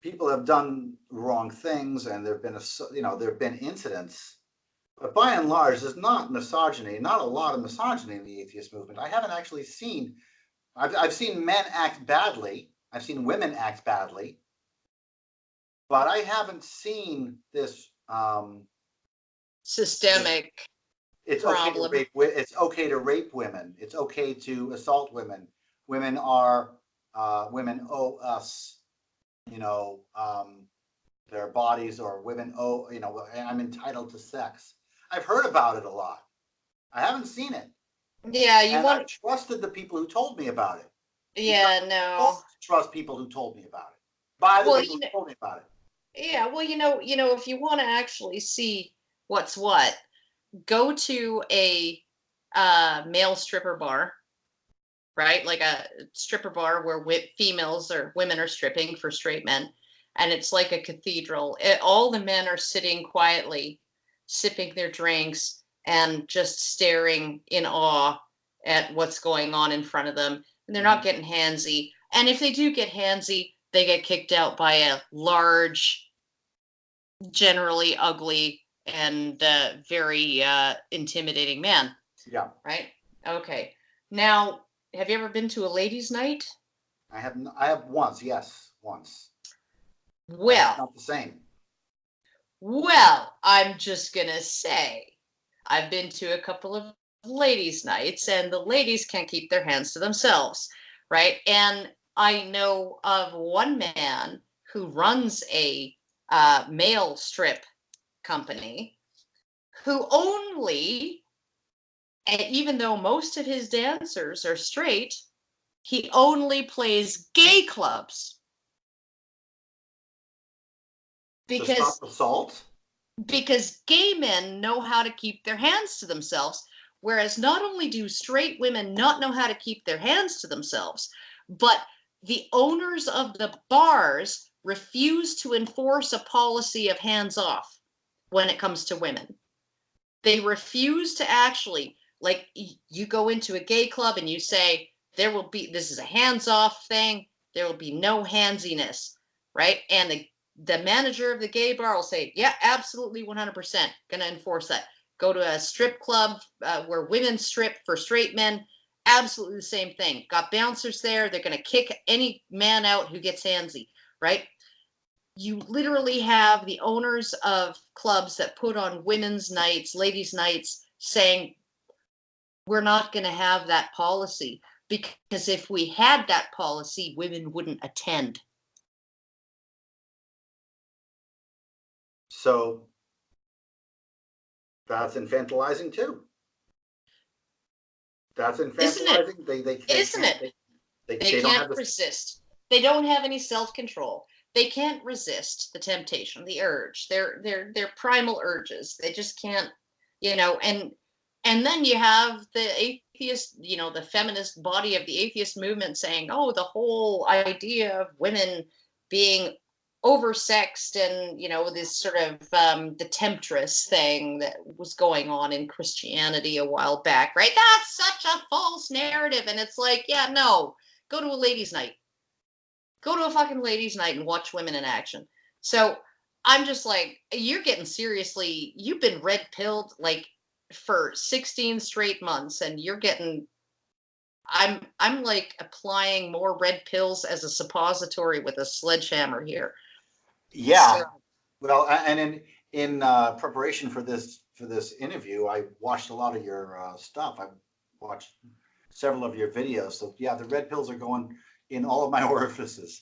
People have done wrong things, and there've been incidents, but by and large, there's not misogyny, not a lot of misogyny in the atheist movement. I haven't actually seen. I've seen men act badly. I've seen women act badly, but I haven't seen this. This Systemic it's okay to problem. rape. It's okay to rape women. It's okay to assault women. Women owe us, you know, their bodies, or women owe, I'm entitled to sex. I've heard about it a lot. I haven't seen it. Yeah, you And I want trusted the people who told me about it, because yeah, I no. trust people who told me about it, by the Well, people who told me about it. yeah, well, if you want to actually see what's what, go to a male stripper bar, right? Like a stripper bar where females or women are stripping for straight men, and it's like a cathedral. All the men are sitting quietly, sipping their drinks and just staring in awe at what's going on in front of them. And they're not Mhm. getting handsy. And if they do get handsy, they get kicked out by a large, generally ugly, and very intimidating man, Yeah, right? Okay. Now, have you ever been to a ladies' night? I have once, yes, once. Well, not the same. well, I'm just gonna say, I've been to a couple of ladies' nights, and the ladies can't keep their hands to themselves, right? And I know of one man who runs a male strip company who only, and even though most of his dancers are straight, he only plays gay clubs To stop because assault? gay men know how to keep their hands to themselves, whereas not only do straight women not know how to keep their hands to themselves, but the owners of the bars refuse to enforce a policy of hands off when it comes to women. They refuse to actually, like, you go into a gay club and you say there will be, this is a hands off thing, there will be no handsiness, right? And the manager of the gay bar will say, yeah, absolutely, 100% gonna enforce that. Go to a strip club where women strip for straight men, absolutely the same thing. Got bouncers there, they're gonna kick any man out who gets handsy, right? You literally have the owners of clubs that put on women's nights, ladies' nights, saying, we're not going to have that policy, because if we had that policy, women wouldn't attend. So that's infantilizing too. That's Isn't it? infantilizing. They Isn't can't, it? They they don't can't have this. resist. They don't have any self-control. They can't resist the temptation, the urge, their primal urges. They just can't, and then you have the atheist, the feminist body of the atheist movement saying, oh, the whole idea of women being oversexed, and this sort of the temptress thing that was going on in Christianity a while back, right? That's such a false narrative. And it's like, yeah, no, go to a ladies' night. Go to a fucking ladies' night and watch women in action. So I'm just like, you're getting seriously, you've been red pilled like for 16 straight months, and you're getting, I'm like applying more red pills as a suppository with a sledgehammer here. Yeah. So, Well, and in preparation for this interview, I watched a lot of your stuff. I watched several of your videos. So yeah, the red pills are going in all of my orifices.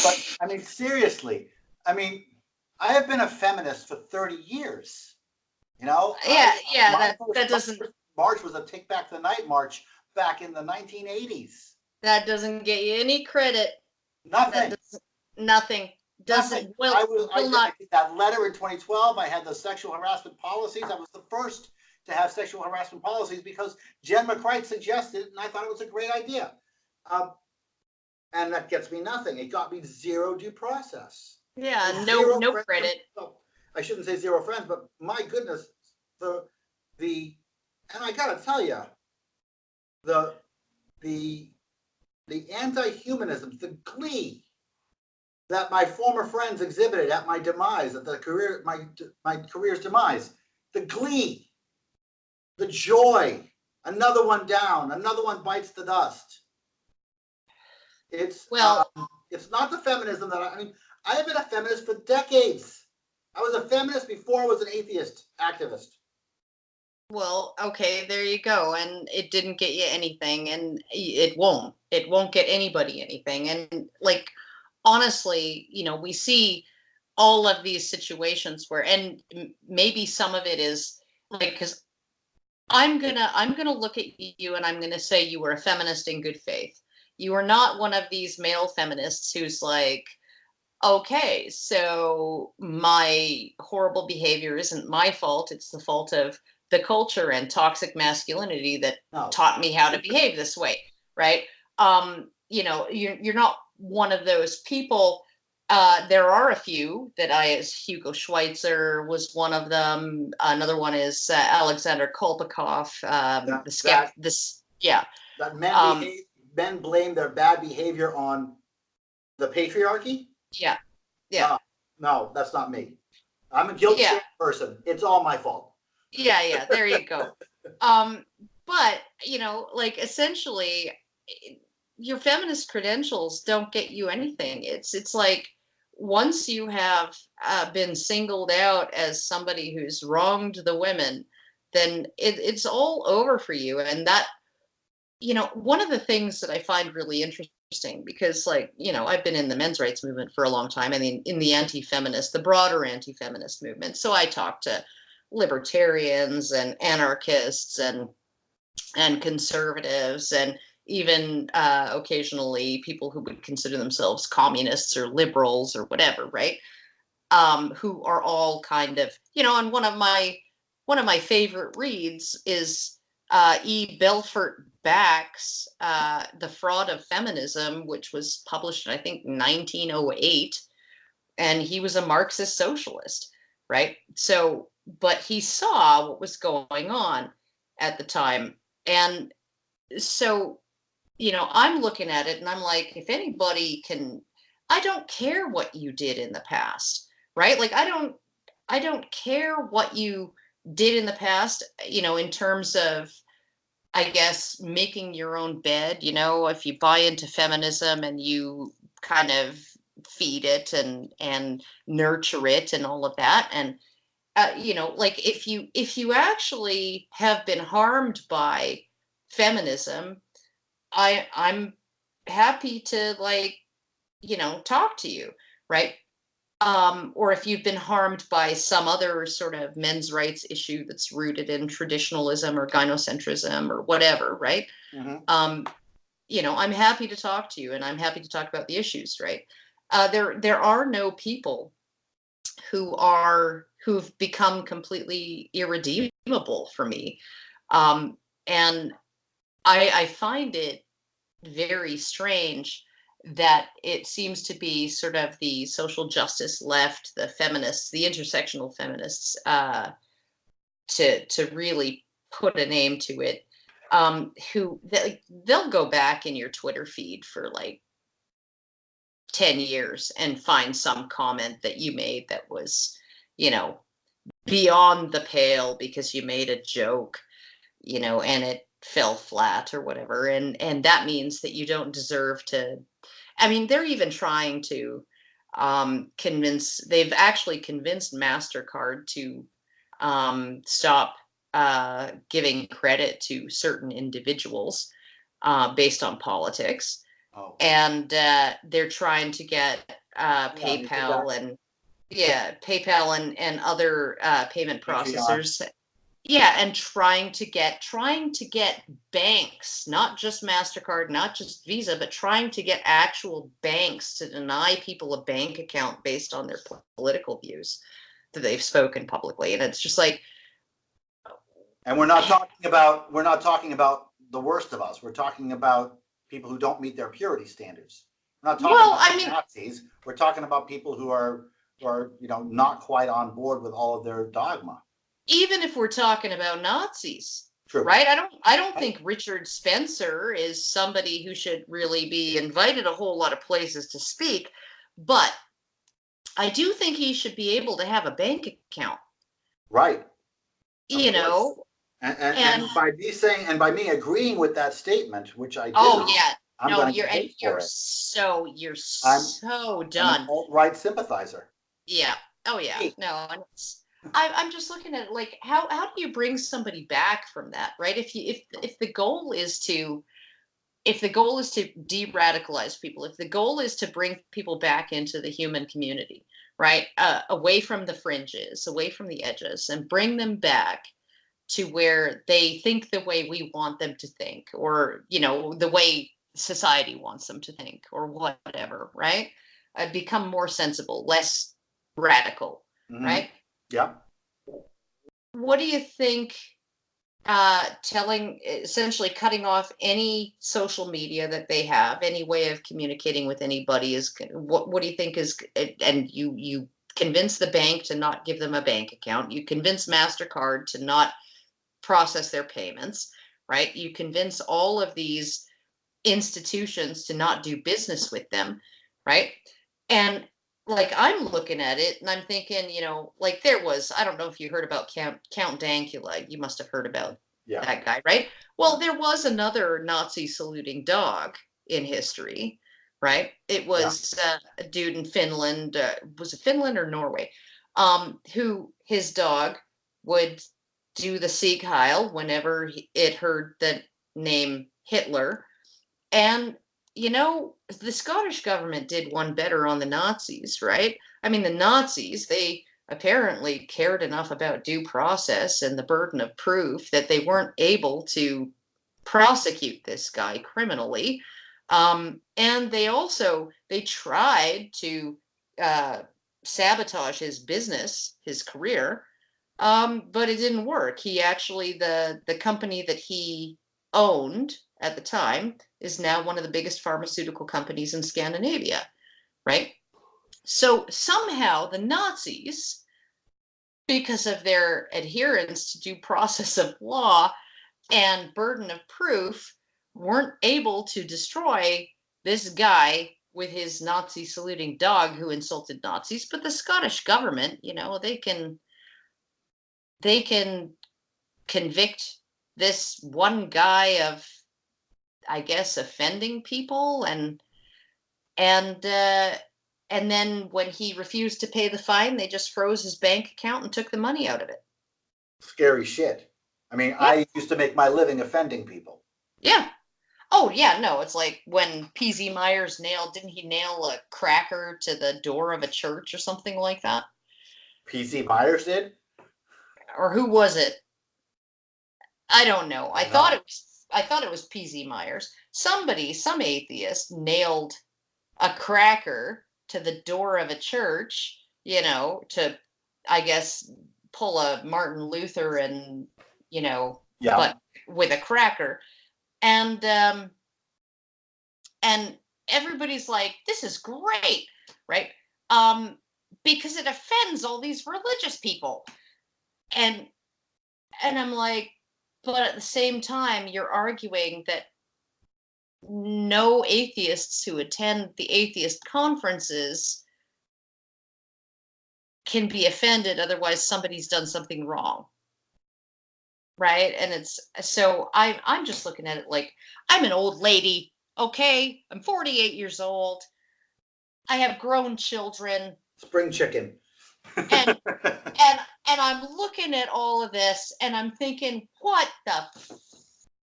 But I mean, seriously, I mean, I have been a feminist for 30 years. You know, yeah, my that first doesn't, march was a Take Back the Night march back in the 1980s. that doesn't get you any credit. That Nothing. doesn't, nothing Nothing. doesn't, will I not. did that letter in 2012. I had the sexual harassment policies. I was the first to have sexual harassment policies because Jen McCright suggested, and I thought it was a great idea. And that gets me nothing. It got me zero due process. Yeah, Zero no friends. credit. No, I shouldn't say zero friends, but my goodness, the and I gotta tell you, the the anti-humanism, the glee that my former friends exhibited at my demise, at my career's demise, the glee, the joy, another one down, another one bites the dust. Well, It's not the feminism that I mean. I have been a feminist for decades. I was a feminist before I was an atheist activist. well, okay, there you go. And it didn't get you anything, and it won't. It won't get anybody anything. And like, honestly, we see all of these situations where, and maybe some of it is like, because I'm gonna look at you and I'm gonna say you were a feminist in good faith. You are not one of these male feminists who's like, okay, so my horrible behavior isn't my fault. It's the fault of the culture and toxic masculinity that No. taught me how to behave this way, right? You're not one of those people. There are a few that as Hugo Schweitzer was one of them. Another one is Alexander Kolpakov. Yeah. That Um, men blame their bad behavior on the patriarchy. yeah. Yeah. No, that's not me. I'm a guilt Yeah. person. It's all my fault. Yeah, there you go. But like, essentially, your feminist credentials don't get you anything. It's like, once you have been singled out as somebody who's wronged the women, then it's all over for you. And that, one of the things that I find really interesting, because, like, I've been in the men's rights movement for a long time. I mean, in the the broader anti-feminist movement. So I talk to libertarians and anarchists and conservatives, and even occasionally people who would consider themselves communists or liberals or whatever, right? Who are all kind of, and one of my favorite reads is E. Belfort Back's The Fraud of Feminism, which was published in, I think, 1908, and he was a Marxist socialist, right? So, but he saw what was going on at the time, and so, I'm looking at it and I'm like, if anybody can, I don't care what you did in the past, right? Like, I don't care what you did in the past, in terms of, I guess, making your own bed. If you buy into feminism and you kind of feed it and nurture it and all of that, and like, if you actually have been harmed by feminism, I'm happy to, like, talk to you, right? Or if you've been harmed by some other sort of men's rights issue that's rooted in traditionalism or gynocentrism or whatever, right? Mm-hmm. I'm happy to talk to you, and I'm happy to talk about the issues, right? There are no people who've become completely irredeemable for me, and I find it very strange that it seems to be sort of the social justice left, the feminists, the intersectional feminists, to really put a name to it, who they'll go back in your Twitter feed for like 10 years and find some comment that you made that was, you know, beyond the pale because you made a joke, and it fell flat or whatever. And that means that you don't deserve to. I mean, they're even trying to they've actually convinced MasterCard to stop giving credit to certain individuals based on politics. Oh, And they're trying to get yeah, we did that. PayPal and other payment Patreon. processors. Yeah, and trying to get banks, not just MasterCard, not just Visa, but trying to get actual banks to deny people a bank account based on their political views that they've spoken publicly. And it's just like, And we're not talking about the worst of us. We're talking about people who don't meet their purity standards. We're not talking well, about I the mean, Nazis. We're talking about people who are not quite on board with all of their dogma. even if we're talking about Nazis, True. right? I don't Right? think Richard Spencer is somebody who should really be invited a whole lot of places to speak, but I do think he should be able to have a bank account, Right. Of you course. know, And and by me saying and by me agreeing with that statement, which I oh do, yeah, I'm no, going to you're get and hate for it. you're I'm so I'm an done. alt-right sympathizer. Yeah. Oh yeah. Hey, No, and I'm just looking at it like, how do you bring somebody back from that, right? If the goal is to de-radicalize people, if the goal is to bring people back into the human community, right, away from the fringes, away from the edges, and bring them back to where they think the way we want them to think, or the way society wants them to think, or whatever, right? Become more sensible, less radical, mm-hmm. right? Yeah. What do you think, telling, essentially cutting off any social media that they have, any way of communicating with anybody, is what do you think is, and you convince the bank to not give them a bank account, you convince MasterCard to not process their payments, right? You convince all of these institutions to not do business with them, right? And, like, I'm looking at it and I'm thinking, like, there was, I don't know if you heard about Count Dankula. You must have heard about Yeah. that guy, right? Well, there was another Nazi saluting dog in history, right? It Yeah. was a dude in Finland, was it Finland or Norway, who his dog would do the Sieg Heil whenever it heard the name Hitler. And, you know, the Scottish government did one better on the Nazis, right? I mean, the Nazis, they apparently cared enough about due process and the burden of proof that they weren't able to prosecute this guy criminally. And they tried to sabotage his business, his career, but it didn't work. He actually, the company that he owned at the time is now one of the biggest pharmaceutical companies in Scandinavia, right? So somehow the Nazis, because of their adherence to due process of law and burden of proof, weren't able to destroy this guy with his Nazi saluting dog who insulted Nazis. But the Scottish government, you know, they can convict this one guy of, I guess, offending people, and and then when he refused to pay the fine, they just froze his bank account and took the money out of it. Scary shit. I mean, Yeah. I used to make my living offending people. Yeah. Oh yeah, no, it's like when PZ Myers didn't he nail a cracker to the door of a church or something like that? PC Myers did? Or who was it? I don't know. I don't know. I thought it was PZ Myers. Some atheist nailed a cracker to the door of a church, you know, to, I guess, pull a Martin Luther and, you know, Yeah. but with a cracker. And and everybody's like, this is great, right? Because it offends all these religious people. And I'm like, but at the same time, you're arguing that no atheists who attend the atheist conferences can be offended, otherwise somebody's done something wrong, right? And it's so I'm just looking at it like, I'm an old lady, okay? I'm 48 years old. I have grown children, Spring chicken. and and I'm looking at all of this and I'm thinking, what the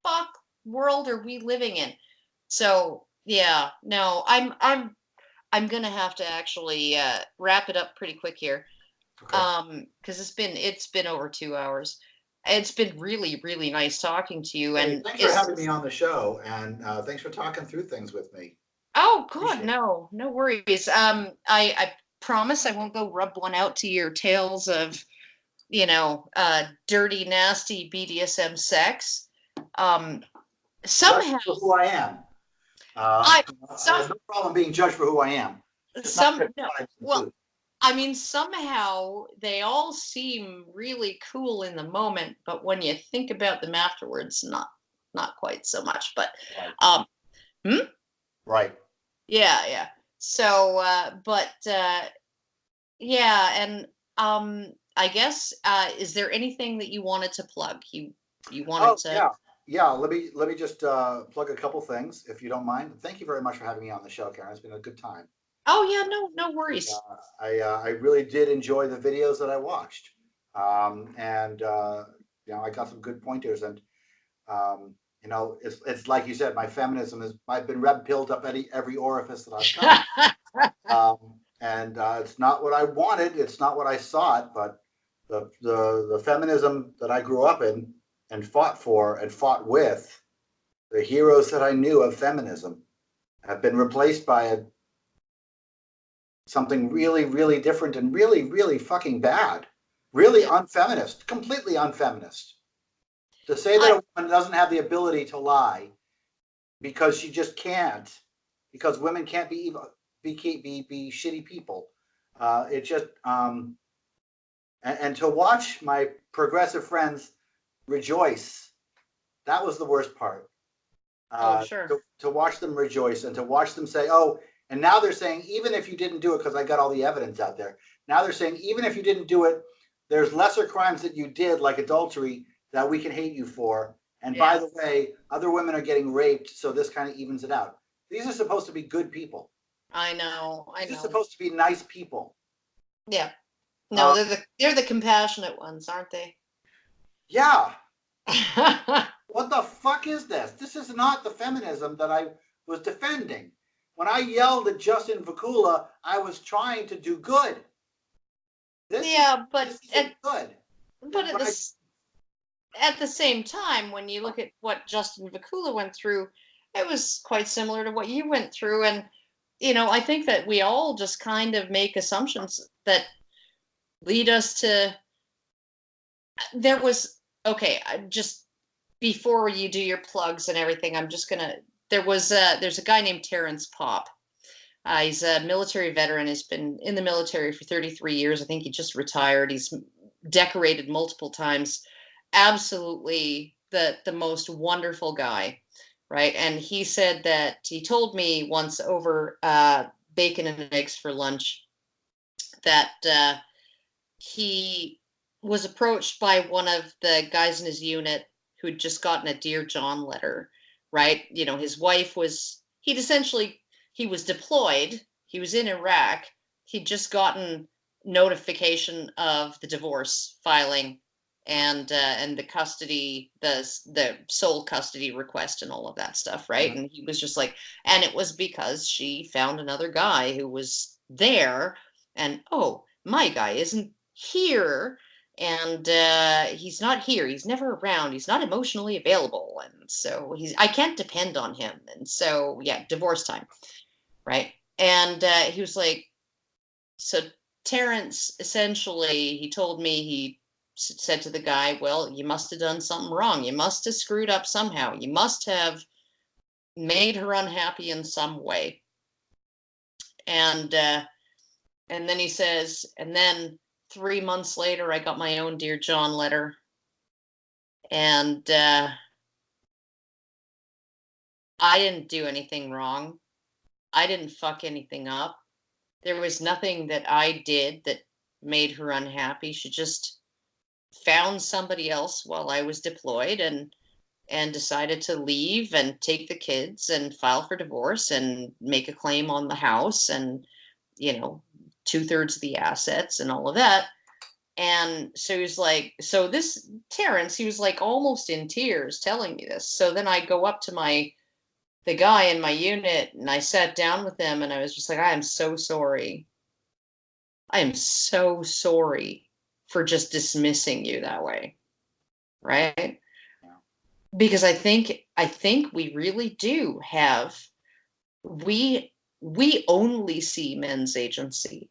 fuck world are we living in? So yeah, no, I'm gonna have to actually wrap it up pretty quick here. Okay. Because it's been over 2 hours. It's been really, really nice talking to you. Hey, And thanks for having me on the show, and thanks for talking through things with me. oh god, Appreciate it. no worries. I promise I won't go rub one out to your tales of, you know, dirty, nasty BDSM sex. Um, Judge somehow for who I am. I There's some no problem being judged for who I am. Just not some no criticized and well, food. I mean, somehow they all seem really cool in the moment, but when you think about them afterwards, not quite so much. But Right. um, hmm? Right. Yeah. So, yeah, and I guess is there anything that you wanted to plug? You wanted Oh to? yeah. Yeah. Let me just plug a couple things, if you don't mind. Thank you very much for having me on the show, Karen. It's been a good time. Oh yeah, no worries. I really did enjoy the videos that I watched, and I got some good pointers. And it's like you said, my feminism is, I've been red pilled up every orifice that I've got, and it's not what I wanted. It's not what I sought, but the feminism that I grew up in and fought for and fought with, the heroes that I knew of feminism, have been replaced by something really, really different and really, really fucking bad, really unfeminist, completely unfeminist. To say that I, a woman doesn't have the ability to lie because she just can't, because women can't be shitty people. It just and to watch my progressive friends rejoice, that was the worst part. oh sure. To watch them rejoice and to watch them say, "Oh," and now they're saying, even if you didn't do it, because I got all the evidence out there. Now they're saying, even if you didn't do it, there's lesser crimes that you did, like adultery, that we can hate you for. And by Yeah. the way, other women are getting raped, so this kind of evens it out. These are supposed to be good people. I know. I These are know. supposed to be nice people. Yeah. No, Uh, they're the compassionate ones, aren't they? yeah. What the fuck is this? This is not the feminism that I was defending. When I yelled at Justin Vakula, I was trying to do good. Yeah, This isn't good. but When I, at the same time, when you look at what Justin Vakula went through, it was quite similar to what you went through. And, I think that we all just kind of make assumptions that lead us to, there was, okay, just before you do your plugs and everything, I'm just gonna, there's a guy named Terrence Popp. He's a military veteran. He's been in the military for 33 years. I think he just retired. He's decorated multiple times. Absolutely the most wonderful guy, right? And he said that he told me once over bacon and eggs for lunch that he was approached by one of the guys in his unit who'd just gotten a Dear John letter, right? His wife he was deployed, he was in Iraq, he'd just gotten notification of the divorce filing and the custody, the sole custody request and all of that stuff, right? Mhm. And he was just like, and it was because she found another guy who was there, and oh, my guy isn't here, and he's not here, he's never around, he's not emotionally available, and so I can't depend on him, and so yeah, divorce time, right? And he was like, so Terrence, essentially, he told me, he said to the guy, well, you must have done something wrong, you must have screwed up somehow, you must have made her unhappy in some way. And then he says, and then 3 months later, I got my own Dear John letter. And I didn't do anything wrong. I didn't fuck anything up. There was nothing that I did that made her unhappy. She just found somebody else while I was deployed and decided to leave and take the kids and file for divorce and make a claim on the house and, 2/3 of the assets and all of that. And so he's like, so this Terrence, he was like almost in tears telling me this. So then I go up to the guy in my unit and I sat down with him and I was just like, I am so sorry. I am so sorry for just dismissing you that way. Right? Yeah. Because I think we really do have, we only see men's agency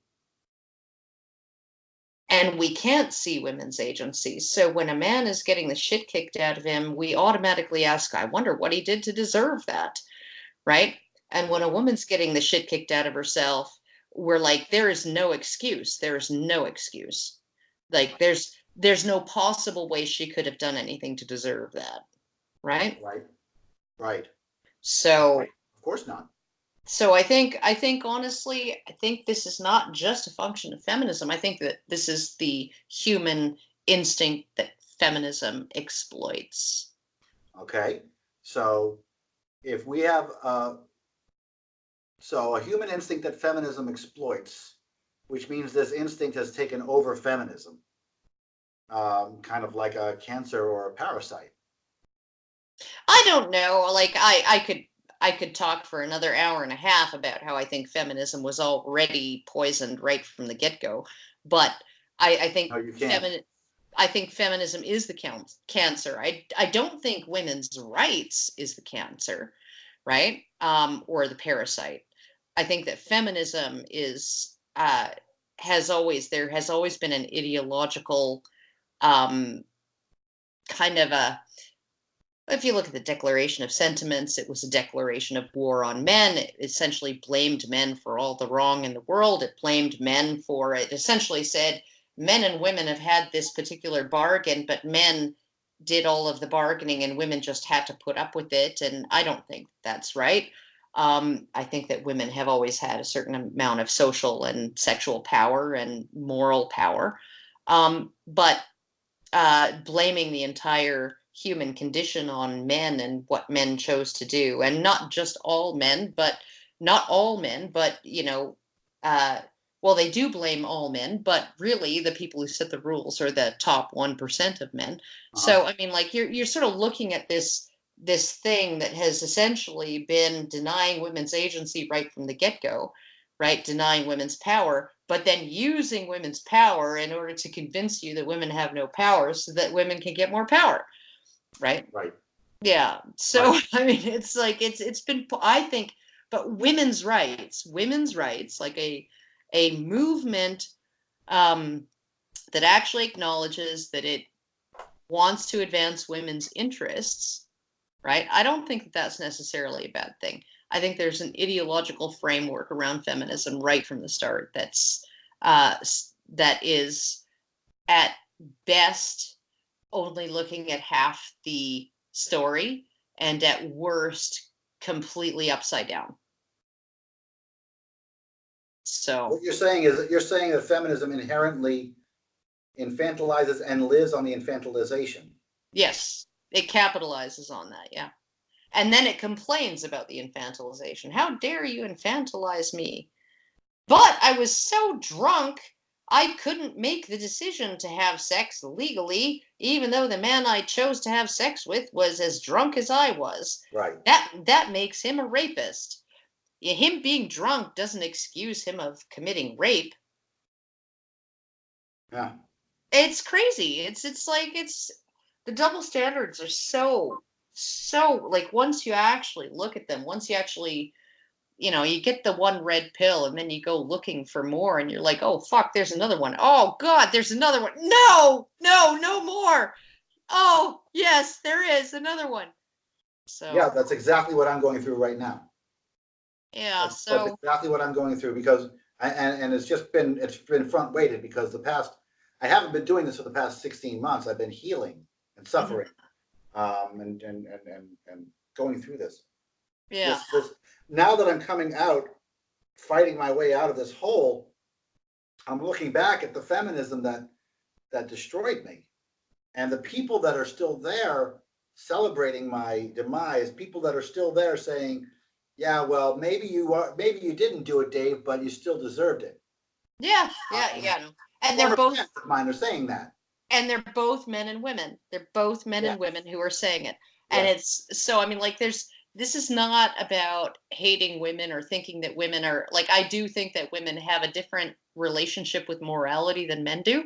and we can't see women's agency. So when a man is getting the shit kicked out of him, we automatically ask, I wonder what he did to deserve that, right? And when a woman's getting the shit kicked out of herself, we're like, there is no excuse. There is no excuse. Like there's no possible way she could have done anything to deserve that, right? Right. Right. So Of course not. so I think honestly, I think this is not just a function of feminism. I think that this is the human instinct that feminism exploits. Okay. So if we have so a human instinct that feminism exploits, which means this instinct has taken over feminism, kind of like a cancer or a parasite. I don't know, like I could talk for another hour and a half about how I think feminism was already poisoned right from the get-go, but I think No, you can't. I think feminism is the cancer. I don't think women's rights is the cancer, right? Or the parasite. I think that feminism is there has always been an ideological um, kind of a, if you look at the Declaration of Sentiments, it was a declaration of war on men. It essentially blamed men for all the wrong in the world. It blamed men for, it essentially said men and women have had this particular bargain, but men did all of the bargaining and women just had to put up with it. And I don't think that's right. I think that women have always had a certain amount of social and sexual power and moral power. But blaming the entire human condition on men and what men chose to do, and not just all men, but not all men, but well, they do blame all men, but really the people who set the rules are the top 1% of men. Uh-huh. So I mean, like you're sort of looking at this thing that has essentially been denying women's agency right from the get-go, right? Denying women's power, but then using women's power in order to convince you that women have no power so that women can get more power, right? Right. Yeah. So Right. I mean, it's like it's been, I think, but women's rights, like a movement um, that actually acknowledges that it wants to advance women's interests, right? I don't think that that's necessarily a bad thing. I think there's an ideological framework around feminism right from the start uh, that is at best only looking at half the story, and at worst completely upside down. So What you're saying is that you're saying that feminism inherently infantilizes and lives on the infantilization. yes, it capitalizes on that, yeah. And then it complains about the infantilization. How dare you infantilize me? But I was so drunk, I couldn't make the decision to have sex legally, even though the man I chose to have sex with was as drunk as I was. Right. That makes him a rapist. Him being drunk doesn't excuse him of committing rape. Yeah. It's crazy. It's like it's the double standards are so like once you actually look at them, once you actually you get the one red pill and then you go looking for more and you're like, oh fuck, there's another one. Oh god, there's another one. No, no, no more. Oh yes, there is another one. Yeah, So that's exactly what I'm going through right now. yeah, That's so exactly what I'm going through because and it's been front weighted because I haven't been doing this for the past 16 months. I've been healing and mhm, suffering and going through this. yeah. This now that I'm coming out, fighting my way out of this hole, I'm looking back at the feminism that destroyed me. And the people that are still there celebrating my demise, people that are still there saying, yeah, well, maybe you didn't do it, Dave, but you still deserved it. Yeah, yeah, Um, yeah. No. And they're Former both fans of mine are saying that. men and women. They're both men Yeah, and women who are saying it. And yes, it's so I mean like this is not about hating women or thinking that women are like I do think that women have a different relationship with morality than men do.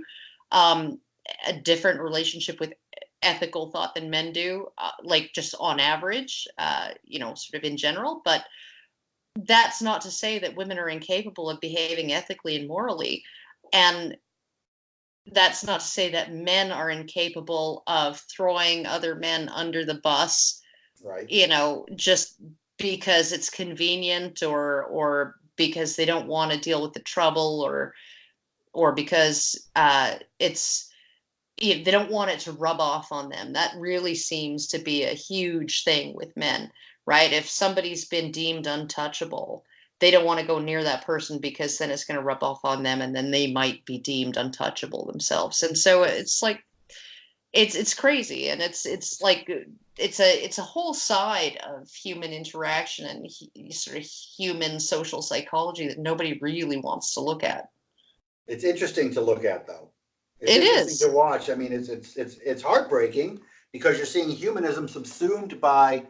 Um a different relationship with ethical thought than men do, like just on average, sort of in general, but that's not to say that women are incapable of behaving ethically and morally. And that's not to say that men are incapable of throwing other men under the bus, right. just because it's convenient or because they don't want to deal with the trouble or because they don't want it to rub off on them. That really seems to be a huge thing with men, right? If somebody's been deemed untouchable, they don't want to go near that person because then it's going to rub off on them and then they might be deemed untouchable themselves. And so it's like it's crazy, and it's like it's a whole side of human interaction and sort of human social psychology that nobody really wants to look at. It's interesting to look at, though. It's It interesting to is. watch. I mean, it's heartbreaking because you're seeing humanism subsumed by,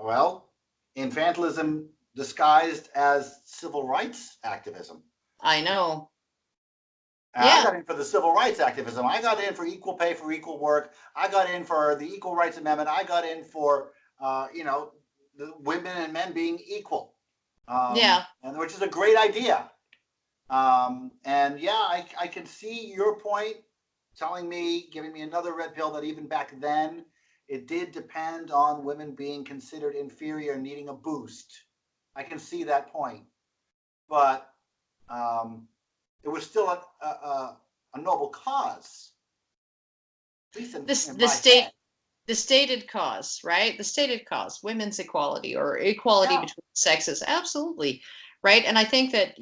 well, infantilism disguised as civil rights activism. I know. I Yeah. got in for the civil rights activism. I got in for equal pay for equal work. I got in for the Equal Rights Amendment. I got in for, the women and men being equal, Yeah. and which is a great idea. And yeah, I can see your point telling me, giving me another red pill that even back then, it did depend on women being considered inferior, needing a boost. I can see that point. But um, it was still a noble cause, at least This in the my head. state the stated cause, right? The stated cause, women's equality or equality Yeah, between sexes. Absolutely. Right. And I think that,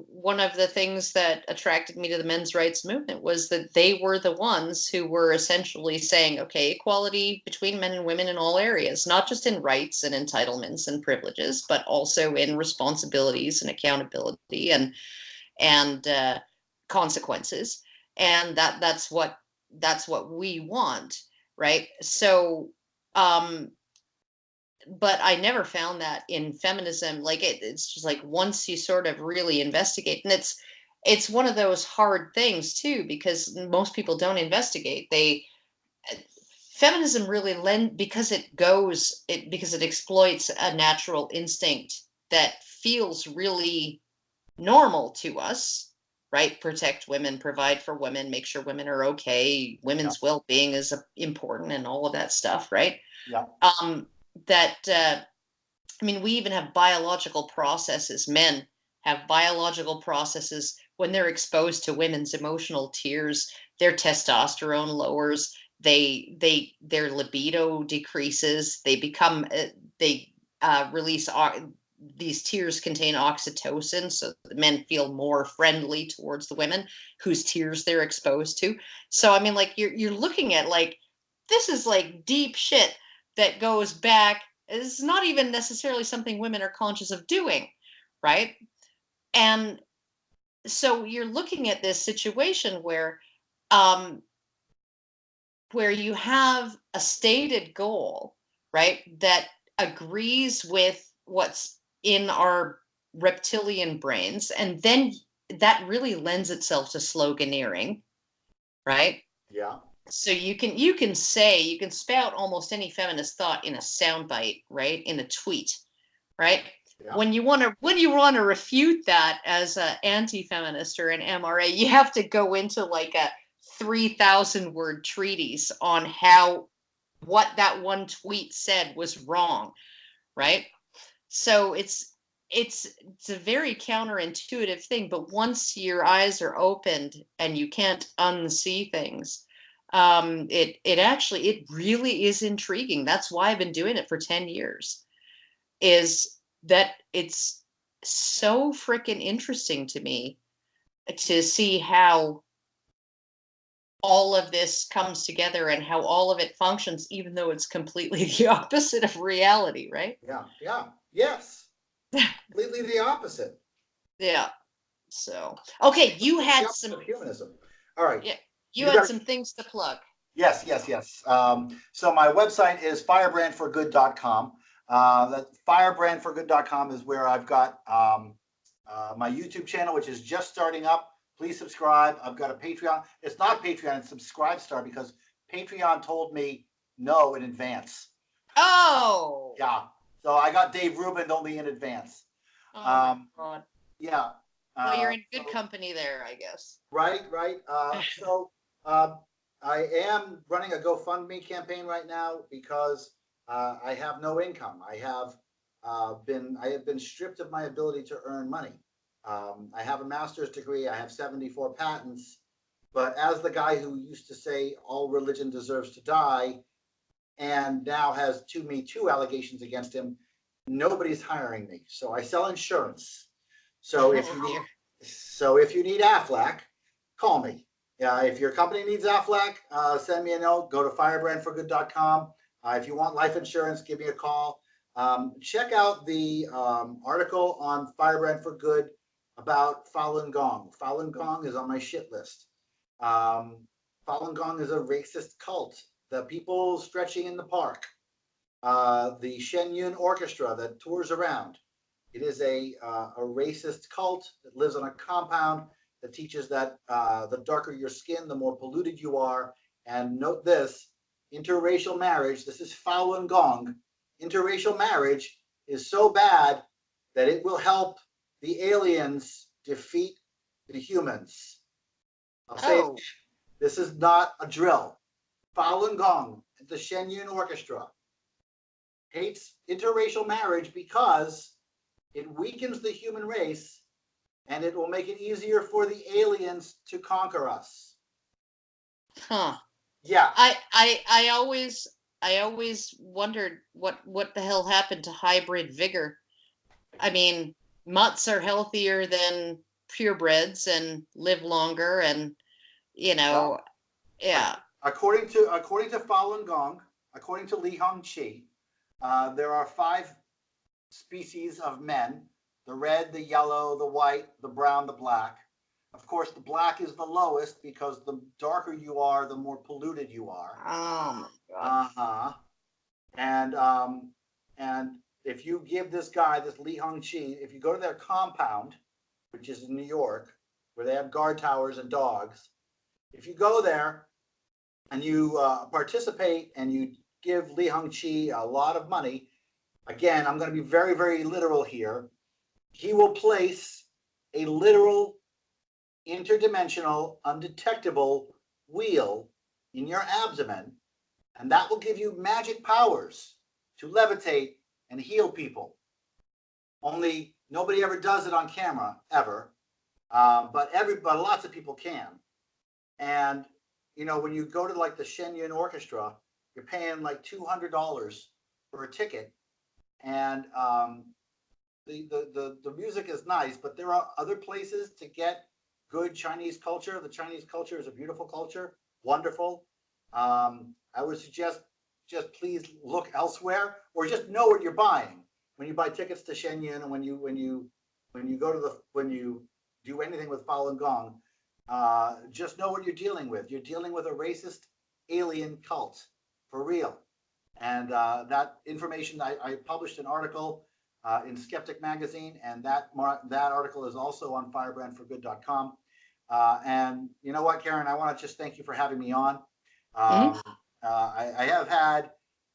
one of the things that attracted me to the men's rights movement was that they were the ones who were essentially saying, okay, equality between men and women in all areas, not just in rights and entitlements and privileges, but also in responsibilities and accountability and consequences. And that's what we want. Right. So, but I never found that in feminism. Like it's just like once you sort of really investigate, and it's one of those hard things too, because most people don't investigate. Feminism really because it exploits a natural instinct that feels really normal to us, right? Protect women, provide for women, make sure women are okay, Yeah. women's well-being is important, and all of that stuff, right? Yeah. That I mean, we even have biological processes. Men have biological processes when they're exposed to women's emotional tears. Their testosterone lowers. Their libido decreases. They release these tears contain oxytocin, so the men feel more friendly towards the women whose tears they're exposed to. So I mean, like you're looking at like this is like deep shit that goes back. It's not even necessarily something women are conscious of doing, right? And so you're looking at this situation um, where you have a stated goal, right, that agrees with what's in our reptilian brains, and then that really lends itself to sloganeering, right? Yeah. So you can spout almost any feminist thought in a soundbite, right, in a tweet, right? Yeah. When you want to refute that as an anti-feminist or an MRA, you have to go into like a 3,000 word treatise on how what that one tweet said was wrong, right? So it's a very counterintuitive thing, but once your eyes are opened and you can't unsee things, it really is intriguing. That's why I've been doing it for 10 years. Is that it's so freaking interesting to me to see how all of this comes together and how all of it functions, even though it's completely the opposite of reality, right? Yeah. Yeah. Yes. Completely the opposite. Yeah. So, okay, you Completely the had opposite some, of humanism. All right. yeah, you You had got some things to plug. Yes, yes, yes. So my website is firebrandforgood.com. That firebrandforgood.com is where I've got my YouTube channel, which is just starting up. Please subscribe. I've got a Patreon. It's not Patreon, it's Subscribestar because Patreon told me no in advance. Oh, Yeah. So I got Dave Rubin only in advance. oh my Um, God. yeah. Well, you're in good So company there, I guess. right, right. So uh, I am running a GoFundMe campaign right now because I have no income. I have been stripped of my ability to earn money. I have a master's degree. I have 74 patents. But as the guy who used to say all religion deserves to die and now has two Me Too allegations against him, nobody's hiring me. So I sell insurance. So if Oh you need dear. so if you need Aflac, call me. If your company needs Aflac, send me a note. Go to firebrandforgood.com. If you want life insurance, give me a call. Check out the article on Firebrand for Good about Falun Gong. Falun Gong is on my shit list. Um, Falun Gong is a racist cult. The people stretching in the park, the Shen Yun Orchestra that tours around. It is a racist cult that lives on a compound that teaches that the darker your skin, the more polluted you are. And note this, interracial marriage, this is Falun Gong, interracial marriage is so bad that it will help the aliens defeat the humans. I'll say it, Oh, this is not a drill. Falun Gong, the Shen Yun Orchestra, hates interracial marriage because it weakens the human race and it will make it easier for the aliens to conquer us. huh. Yeah. I always wondered what the hell happened to hybrid vigor. I mean, mutts are healthier than purebreds and live longer, and Well, yeah. according to Falun Gong, according to Li Hongqi, there are 5 species of men: the red, the yellow, the white, the brown, the black. Of course, the black is the lowest because the darker you are, the more polluted you are. Oh my God. Uh-huh. And if you give this guy, this Li Hongqi, if you go to their compound, which is in New York, where they have guard towers and dogs, if you go there and you participate and you give Li Hongqi a lot of money, again, I'm going to be very, very literal here. He will place a literal, interdimensional, undetectable wheel in your abdomen, and that will give you magic powers to levitate and heal people. Only nobody ever does it on camera, ever. But lots of people can. And when you go to like the Shenyun Orchestra, you're paying like $200 for a ticket, and the music is nice, but there are other places to get good Chinese culture. The Chinese culture is a beautiful culture, wonderful. I would suggest just please look elsewhere, or just know what you're buying when you buy tickets to Shenyun, and when you do anything with Falun Gong. Just know what you're dealing with. You're dealing with a racist alien cult, for real. And that information, I published an article in Skeptic magazine, and that article is also on firebrandforgood.com. And you know what, Karen, I want to just thank you for having me on. Mm. I have had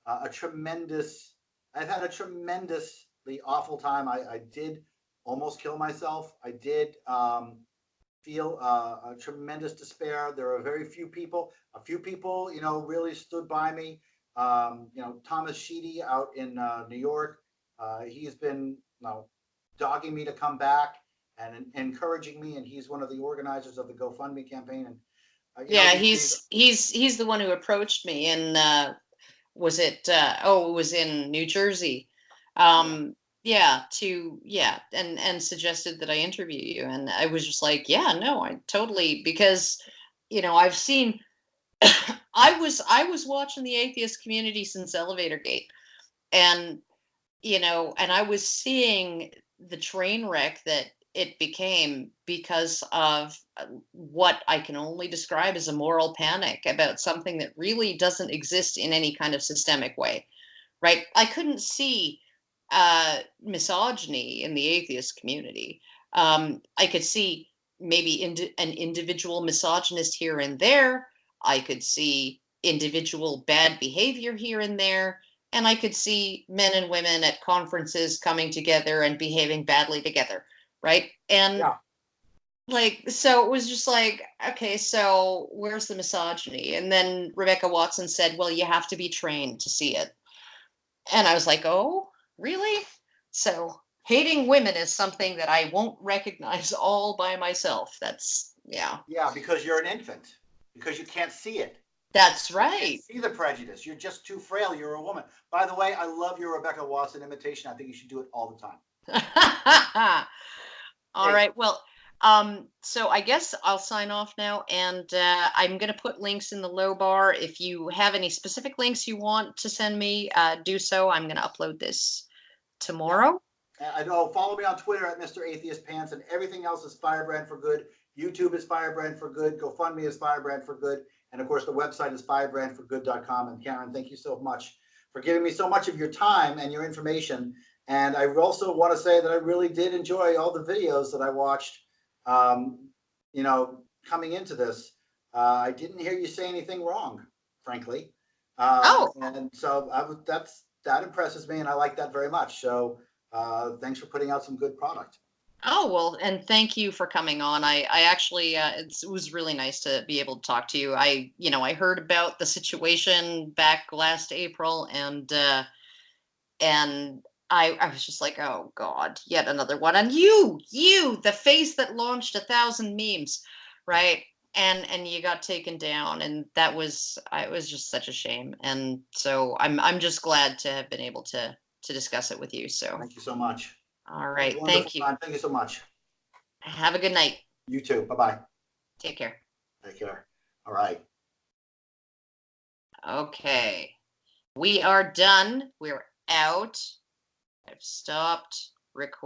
I've had a tremendously awful time. I did almost kill myself. I did feel a tremendous despair. There are a few people, really stood by me. Thomas Sheedy out in New York, he's been, dogging me to come back and encouraging me, and he's one of the organizers of the GoFundMe campaign. And Yeah, these he's the one who approached me, and it was in New Jersey. yeah. And suggested that I interview you, and I was just like, yeah, no, I totally, because I've seen I was watching the atheist community since Elevator Gate, and and I was seeing the train wreck that it became because of what I can only describe as a moral panic about something that really doesn't exist in any kind of systemic way, right? I couldn't see misogyny in the atheist community. I could see maybe an individual misogynist here and there. I could see individual bad behavior here and there. And I could see men and women at conferences coming together and behaving badly together, right? And Yeah. so it was just like, okay, so where's the misogyny? And then Rebecca Watson said, well, you have to be trained to see it. And I was like, oh, really? So hating women is something that I won't recognize all by myself. That's, yeah, Yeah, because you're an infant, because you can't see it. that's You can't right. see the prejudice. You're just too frail. You're a woman. By the way, I love your Rebecca Watson imitation. I think you should do it all the time. All Hey, right. Well, so I guess I'll sign off now, and I'm going to put links in the low bar. If you have any specific links you want to send me, do so. I'm going to upload this yeah. tomorrow. I know. Follow me on Twitter at Mr. Atheist Pants, and everything else is Firebrand for Good. YouTube is Firebrand for Good. GoFundMe is Firebrand for Good. And of course, the website is firebrandforgood.com. And Karen, thank you so much for giving me so much of your time and your information. And I also want to say that I really did enjoy all the videos that I watched, um, coming into this. I didn't hear you say anything wrong, frankly. Oh, And so that impresses me, and I like that very much. So thanks for putting out some good product. Oh, well, and thank you for coming on. I actually, it was really nice to be able to talk to you. I heard about the situation back last April, and I was just like, oh God, yet another one. And the face that launched 1,000 memes, right? And you got taken down, and it was just such a shame. And so I'm just glad to have been able to discuss it with you. So, Thank you so much. All right. Wonderful Thank you. time. Thank you so much. Have a good night. You too. Bye-bye. Take care. Take care. All right. Okay. We are done. We're out. I've stopped recording.